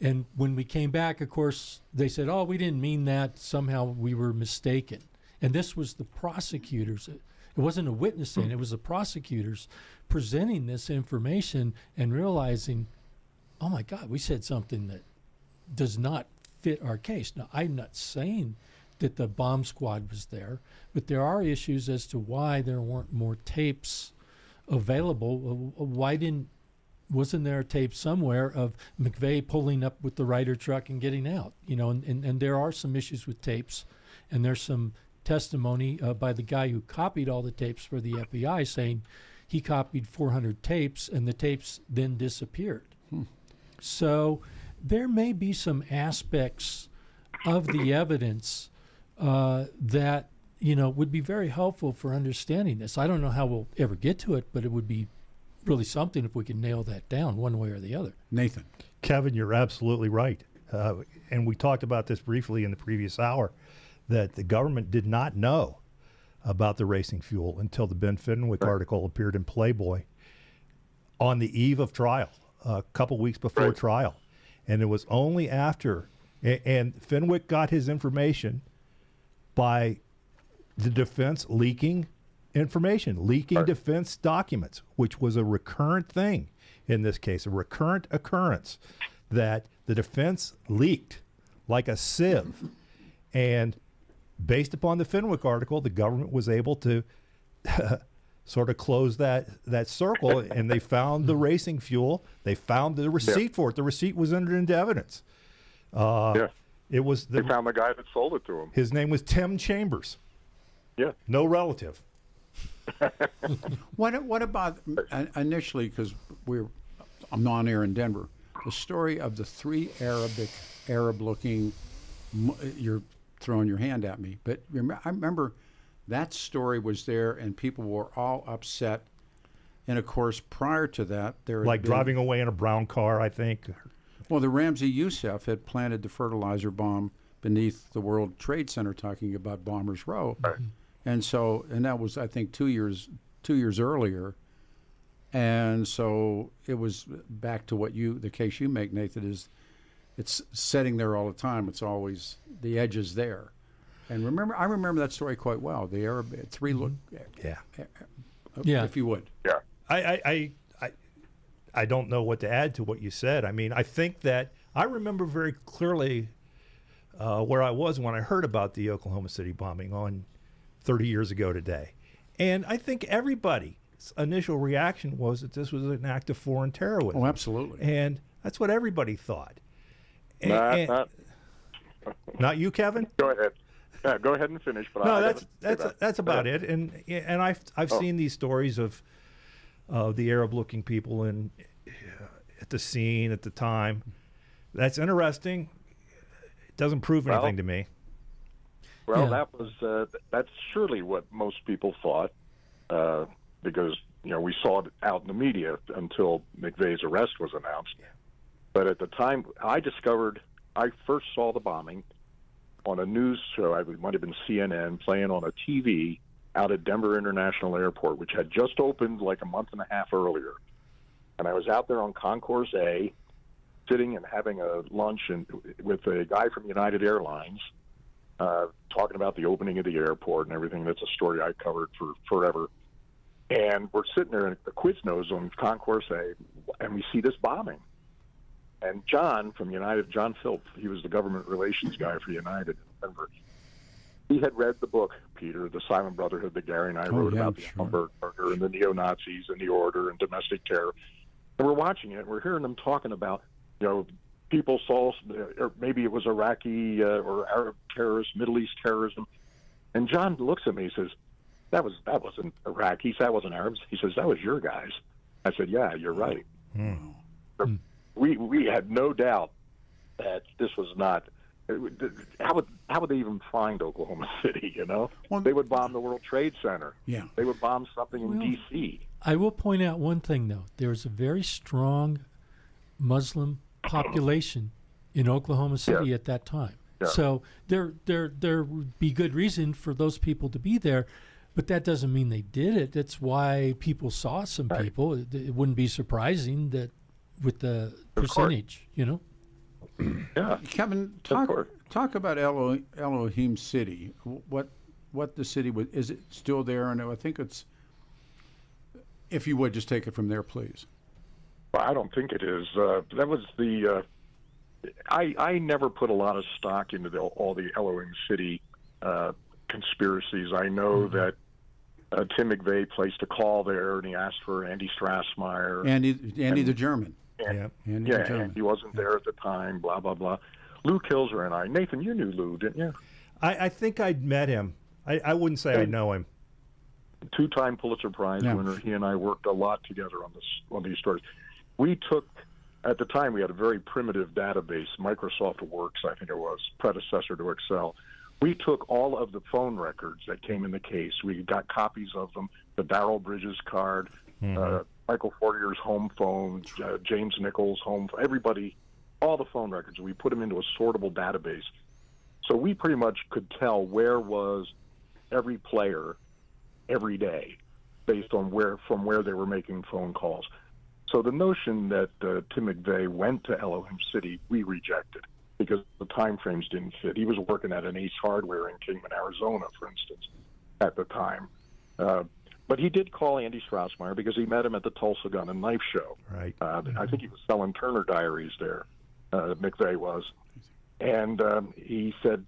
And when we came back, of course, they said, oh, we didn't mean that. Somehow we were mistaken. And this was the prosecutors. It wasn't a witness saying, it was the prosecutors presenting this information and realizing, oh, my God, we said something that does not fit our case. Now, I'm not saying that the bomb squad was there, but there are issues as to why there weren't more tapes available. Wasn't there a tape somewhere of McVeigh pulling up with the Ryder truck and getting out? And there are some issues with tapes, and there's some testimony by the guy who copied all the tapes for the FBI saying he copied 400 tapes and the tapes then disappeared. So there may be some aspects of the evidence that would be very helpful for understanding this. I don't know how we'll ever get to it, but it would be really something if we can nail that down one way or the other. Nathan. Kevin, you're absolutely right. And we talked about this briefly in the previous hour, that the government did not know about the racing fuel until the Ben Fenwick article appeared in Playboy on the eve of trial, a couple weeks before trial. And it was only after, and Fenwick got his information by the defense leaking information, leaking defense documents, which was a recurrent thing in this case, a recurrent occurrence that the defense leaked like a sieve. And based upon the Fenwick article, the government was able to sort of close that circle, and they found the racing fuel. They found the receipt for it. The receipt was entered into evidence. It was they found the guy that sold it to him. His name was Tim Chambers. Yeah. No relative. What about initially, because I'm on air in Denver, the story of the three Arab-looking, you're throwing your hand at me, but I remember that story was there and people were all upset. And of course, prior to that, there had been, driving away in a brown car, I think. Well, the Ramzi Youssef had planted the fertilizer bomb beneath the World Trade Center, talking about Bombers Row. And that was, I think, 2 years earlier. And so it was back to the case you make, Nathan, is it's sitting there all the time. It's always, the edge is there. And I remember that story quite well. The Arab look, if you would. Yeah. I don't know what to add to what you said. I mean, I think that I remember very clearly where I was when I heard about the Oklahoma City bombing on 30 years ago today. And I think everybody's initial reaction was that this was an act of foreign terrorism. Oh, absolutely. And that's what everybody thought. Not you, Kevin? Go ahead. Yeah, go ahead and finish. But no, that's about it. And I've seen these stories of the Arab-looking people at the scene at the time. That's interesting. It doesn't prove anything to me. Well, that's surely what most people thought, because we saw it out in the media until McVeigh's arrest was announced. Yeah. But at the time, I first saw the bombing on a news show. It might have been CNN, playing on a TV out at Denver International Airport, which had just opened like a month and a half earlier. And I was out there on Concourse A, sitting and having a lunch with a guy from United Airlines, talking about the opening of the airport and everything. That's a story I covered for forever. And we're sitting there at the Quiznos on Concourse A, and we see this bombing. And John from United, John Philp, he was the government relations guy for United in Denver. He had read the book, Peter, The Silent Brotherhood, that Gary and I wrote about the Hamburg murder and the neo-Nazis and the order and domestic terror. And we're watching it, and we're hearing them talking about, people saw, or maybe it was Iraqi or Arab terrorists, Middle East terrorism. And John looks at me and says, that wasn't Iraqis, that wasn't Arabs. He says, that was your guys. I said, yeah, you're right. We had no doubt that this was not. How would they even find Oklahoma City? Well, they would bomb the World Trade Center. Yeah, they would bomb something in D.C. I will point out one thing, though. There's a very strong Muslim population in Oklahoma City at that time. Yeah. So there would be good reason for those people to be there, but that doesn't mean they did it. That's why people saw some people. It wouldn't be surprising that with the percentage, Yeah. Kevin, talk about Elohim City. What the city was? Is it still there? And I think it's. If you would just take it from there, please. Well, I don't think it is. That was the. I never put a lot of stock into all the Elohim City conspiracies. I know that Tim McVeigh placed a call there, and he asked for Andy Strassmeyer. Andy the German. And he wasn't there at the time, blah, blah, blah. Lou Kilzer and I. Nathan, you knew Lou, didn't you? I think I'd met him. I wouldn't say I know him. Two-time Pulitzer Prize winner. He and I worked a lot together on these stories. We took, at the time, we had a very primitive database, Microsoft Works, I think it was, predecessor to Excel. We took all of the phone records that came in the case. We got copies of them, the Darrell Bridges card, Michael Fortier's home phone, James Nichols' home, everybody, all the phone records. We put them into a sortable database. So we pretty much could tell where was every player every day based on from where they were making phone calls. So the notion that Tim McVeigh went to Elohim City, we rejected because the time frames didn't fit. He was working at an Ace Hardware in Kingman, Arizona, for instance, at the time. But he did call Andy Strassmeyer because he met him at the Tulsa Gun and Knife Show. Right. I think he was selling Turner Diaries there. McVeigh was, and he said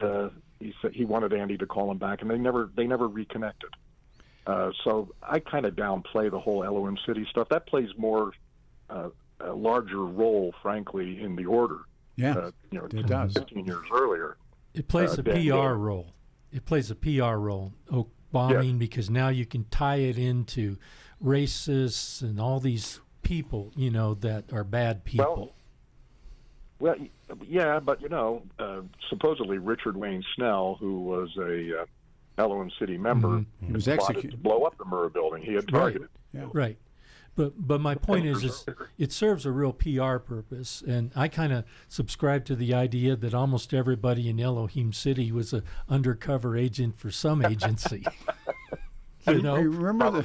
he wanted Andy to call him back, and they never reconnected. So I kind of downplay the whole Elohim City stuff. That plays more a larger role, frankly, in the order. Yeah, it does. 15 years earlier. It plays a PR role. It plays a PR role. Bombing because now you can tie it into racists and all these people, that are bad people. Well, yeah, but supposedly Richard Wayne Snell, who was a Elohim City member, was executed to blow up the Murrah building. He had targeted. Right. But my point is it serves a real PR purpose, and I kind of subscribe to the idea that almost everybody in Elohim City was an undercover agent for some agency. Remember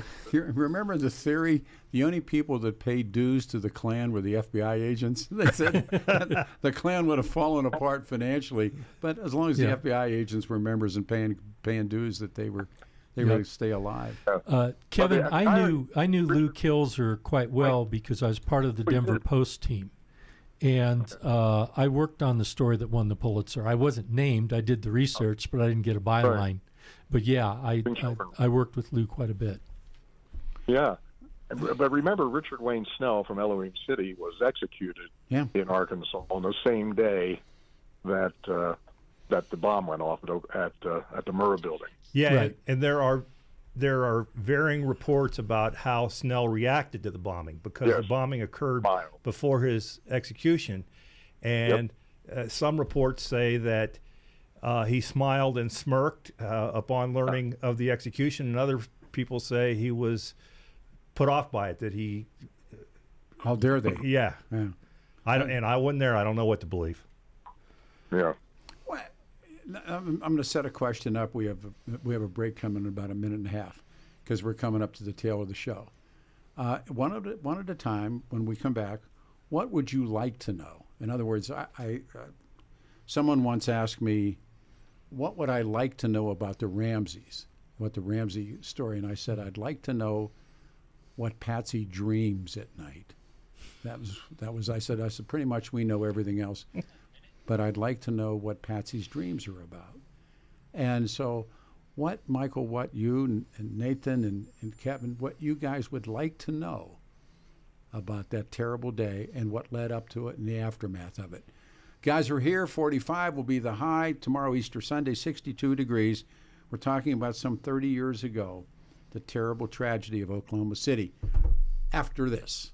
the theory? The only people that paid dues to the Klan were the FBI agents. They said the Klan would have fallen apart financially, but as long as the FBI agents were members and paying dues, that they would stay alive. Kevin, I knew Lou Kilzer quite well because I was part of the Denver Post team, and I worked on the story that won the Pulitzer. I wasn't named. I did the research, but I didn't get a byline. Right. But yeah, I worked with Lou quite a bit. Yeah, but remember, Richard Wayne Snell from Elohim City was executed in Arkansas on the same day that the bomb went off at the Murrah building. Yeah, right. and there are varying reports about how Snell reacted to the bombing because the bombing occurred before his execution, and some reports say that he smiled and smirked upon learning of the execution, and other people say he was put off by it. That he, how dare they? Yeah. I wasn't there. I don't know what to believe. Yeah. I'm going to set a question up. We have a break coming in about a minute and a half because we're coming up to the tail of the show. One at a time. When we come back, what would you like to know? In other words, someone once asked me, what would I like to know about the Ramseys, what the Ramsey story, and I said, I'd like to know what Patsy dreams at night. I said, pretty much we know everything else, but I'd like to know what Patsy's dreams are about. And so what, Michael, what you and Nathan and Kevin, what you guys would like to know about that terrible day and what led up to it and the aftermath of it. Guys, we're here. 45 will be the high. Tomorrow, Easter Sunday, 62 degrees. We're talking about some 30 years ago, the terrible tragedy of Oklahoma City. After this.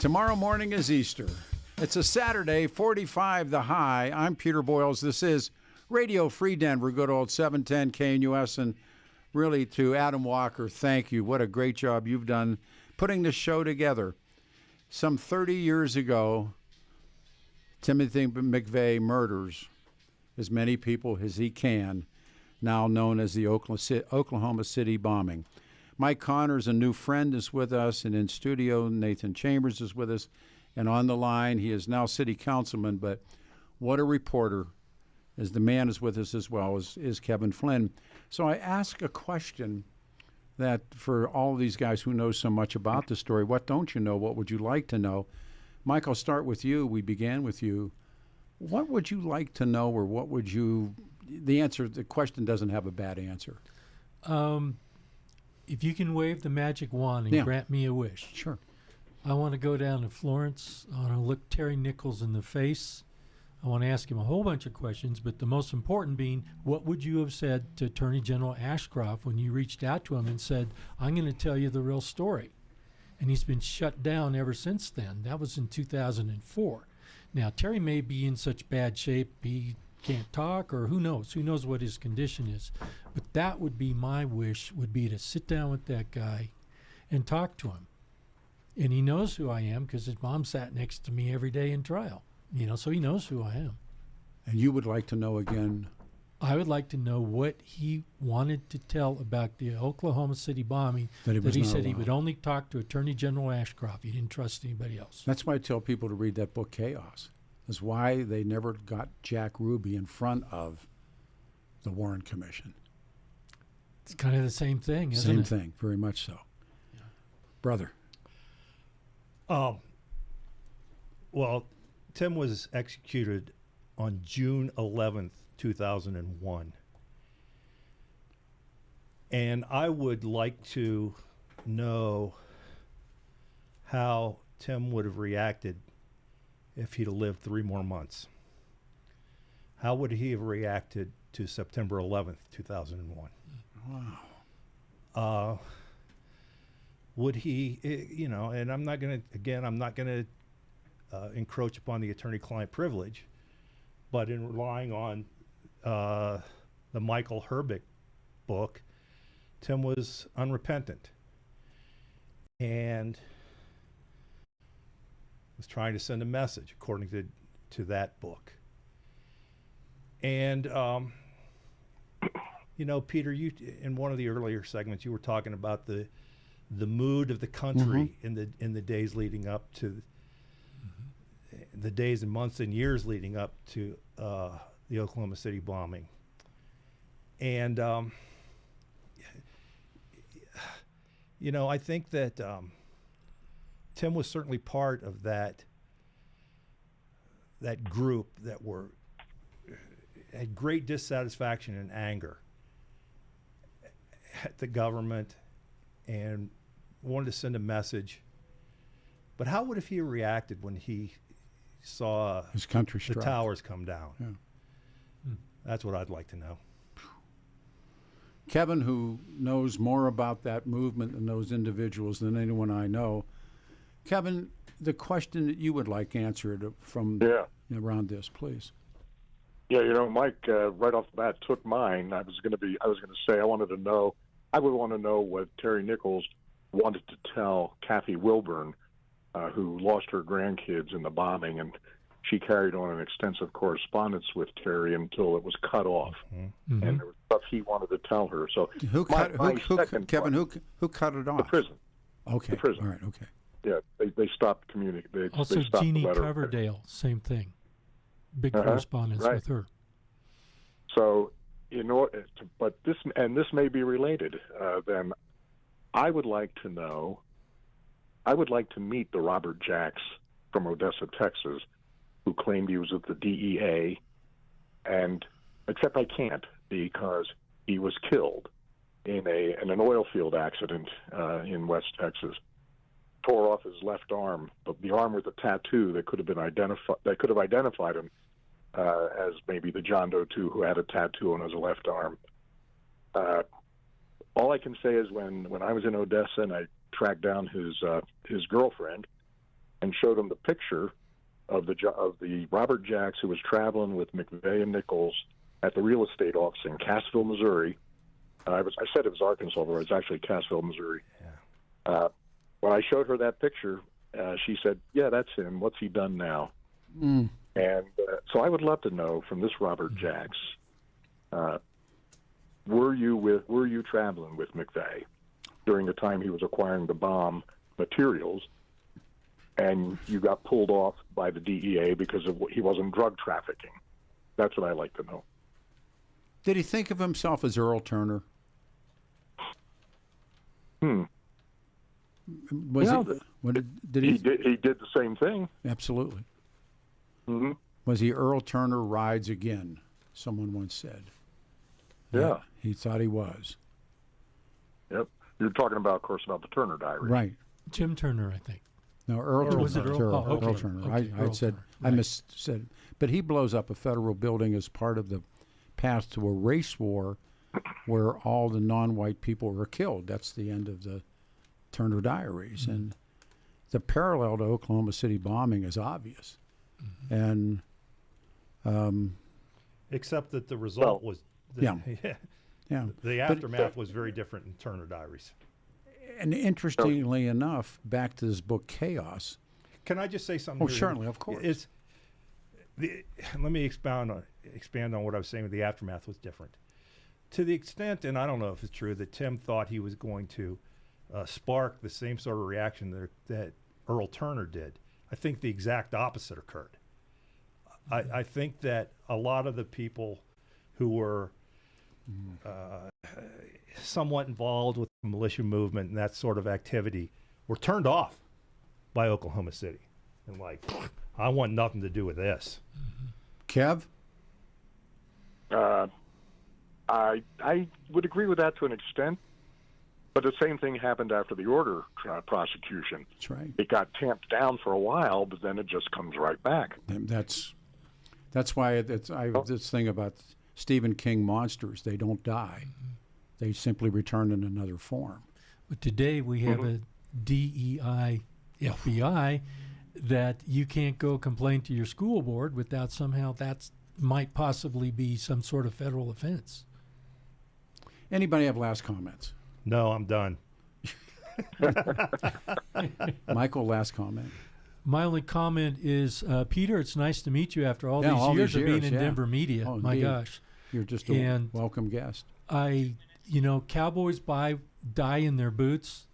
Tomorrow morning is Easter. It's a Saturday, 45 the high. I'm Peter Boyles. This is Radio Free Denver, good old 710 KNUS. And really, to Adam Walker, thank you. What a great job you've done putting this show together. Some 30 years ago, Timothy McVeigh murders as many people as he can, now known as the Oklahoma City bombing. Mike Connors, a new friend, is with us, and in studio, Nathan Chambers is with us, and on the line, he is now city councilman, but what a reporter, as the man is with us as well, is Kevin Flynn. So I ask a question that for all of these guys who know so much about the story, what don't you know? What would you like to know? Mike, I'll start with you. We began with you. What would you like to know, or what would you, the question doesn't have a bad answer. If you can wave the magic wand and grant me a wish. Sure. I want to go down to Florence. I want to look Terry Nichols in the face. I want to ask him a whole bunch of questions, but the most important being, what would you have said to Attorney General Ashcroft when you reached out to him and said, I'm going to tell you the real story? And he's been shut down ever since then. That was in 2004. Now, Terry may be in such bad shape he can't talk, or who knows? Who knows what his condition is? But that would be my wish, would be to sit down with that guy and talk to him. And he knows who I am because his mom sat next to me every day in trial. So he knows who I am. And you would like to know again? I would like to know what he wanted to tell about the Oklahoma City bombing, that he said he would only talk to Attorney General Ashcroft. He didn't trust anybody else. That's why I tell people to read that book, Chaos. That's why they never got Jack Ruby in front of the Warren Commission. It's kind of the same thing, isn't it? Same thing, very much so. Yeah. Brother. Well, Tim was executed on June 11th, 2001. And I would like to know how Tim would have reacted if he'd have lived 3 more months. How would he have reacted to September 11th, 2001? Wow. Would he, and I'm not going to encroach upon the attorney-client privilege, but in relying on the Michael Herbick book, Tim was unrepentant and was trying to send a message, according to that book. And, Peter, you in one of the earlier segments, you were talking about the mood of the country in the days leading up to the days and months and years leading up to the Oklahoma City bombing. And, I think that Tim was certainly part of that group that had great dissatisfaction and anger at the government and wanted to send a message. But how would he have reacted when he saw his country the towers come down? Yeah. That's what I'd like to know. Kevin, who knows more about that movement and those individuals than anyone I know, Kevin, the question that you would like answered from around this, please. Yeah, Mike, right off the bat took mine. I was going to say I would want to know what Terry Nichols wanted to tell Kathy Wilburn, who lost her grandkids in the bombing, and she carried on an extensive correspondence with Terry until it was cut off, and there was stuff he wanted to tell her. So who cut it off? The prison. Okay. The prison. All right. Okay. Yeah, they stopped communicating. Also, they stopped Jeannie the letter. Coverdale, same thing. Big correspondence with her. So, but this may be related. Then, I would like to know. I would like to meet the Robert Jacks from Odessa, Texas, who claimed he was at the DEA, except I can't because he was killed in an oil field accident in West Texas. Tore off his left arm, but the arm with the tattoo that could have been identified him as maybe the John Doe 2 who had a tattoo on his left arm. All I can say is when I was in Odessa and I tracked down his girlfriend, and showed him the picture of the Robert Jacks who was traveling with McVeigh and Nichols at the real estate office in Cassville, Missouri. I said it was Arkansas, but it was actually Cassville, Missouri. Yeah. When I showed her that picture, she said, "Yeah, that's him. What's he done now?" Mm. And so I would love to know from this Robert Jacks, were you traveling with McVeigh during the time he was acquiring the bomb materials, and you got pulled off by the DEA because he wasn't drug trafficking? That's what I'd like to know. Did he think of himself as Earl Turner? Did he? He did the same thing. Absolutely. Mm-hmm. Was he Earl Turner rides again? Someone once said. Yeah. He thought he was. Yep. You're talking about, of course, about the Turner Diary. Right. Jim Turner, I think. No, Earl Turner. Was it Earl? Earl Turner. Okay, I said, right. I missaid. But he blows up a federal building as part of the path to a race war where all the non-white people were killed. That's the end of the Turner Diaries. Mm-hmm. And the parallel to Oklahoma City bombing is obvious. Mm-hmm. And except that the result was the aftermath But, was very different in Turner Diaries. And interestingly enough, back to this book Chaos. Can I just say something? Oh, certainly, of course. Let me expand on what I was saying. The aftermath was different, to the extent, and I don't know if it's true, that Tim thought he was going to spark the same sort of reaction that Earl Turner did. I think the exact opposite occurred. I think that a lot of the people who were somewhat involved with the militia movement and that sort of activity were turned off by Oklahoma City, and like, I want nothing to do with this. Kev? I would agree with that to an extent, but the same thing happened after the Order prosecution. That's right. It got tamped down for a while, but then it just comes right back. And that's why I have this thing about Stephen King monsters. They don't die. They simply return in another form. But today we have a DEI, FBI, that you can't go complain to your school board without somehow that might possibly be some sort of federal offense. Anybody have last comments? No, I'm done. Michael, last comment. My only comment is, Peter, it's nice to meet you after all these years of being in Denver media. Oh, my gosh. You're just a welcome guest. Cowboys die in their boots.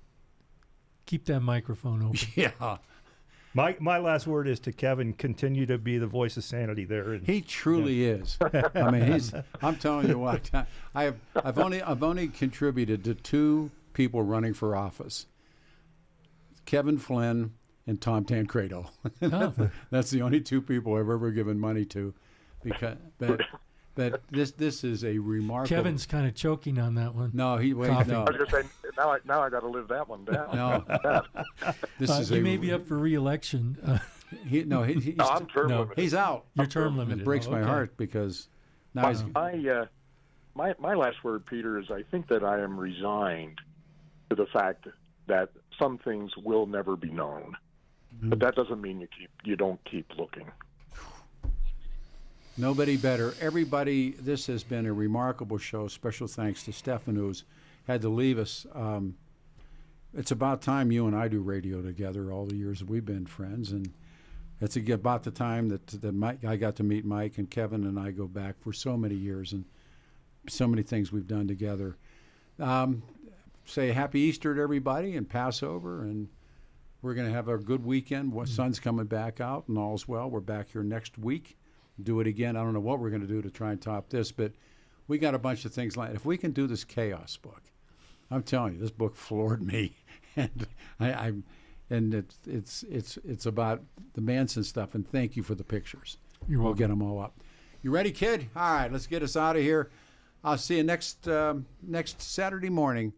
Keep that microphone open. Yeah. My last word is to Kevin: continue to be the voice of sanity there. He truly is. I mean, I'm telling you what. I've only contributed to two people running for office: Kevin Flynn and Tom Tancredo. That's the only two people I've ever given money to, but this is a remarkable. Kevin's kind of choking on that one. No, no. I was going to say now I got to live that one down. No, he may be up for re-election. I'm term limited. He's out. You're term limited. It breaks my heart because now he's. My last word, Peter, is I think that I am resigned to the fact that some things will never be known, but that doesn't mean you don't keep looking. Nobody better. Everybody, this has been a remarkable show. Special thanks to Steffan, who's had to leave us. It's about time you and I do radio together all the years we've been friends. And it's about the time that Mike, I got to meet Mike, and Kevin and I go back for so many years and so many things we've done together. Say Happy Easter to everybody and Passover. And we're going to have a good weekend. Sun's coming back out and all's well. We're back here next week. Do it again. I don't know what we're going to do to try and top this, but we got a bunch of things like, if we can do this Chaos book, I'm telling you, this book floored me, and it's about the Manson stuff. And thank you for the pictures. We'll get them all up. You ready, kid? All right, let's get us out of here. I'll see you next Saturday morning.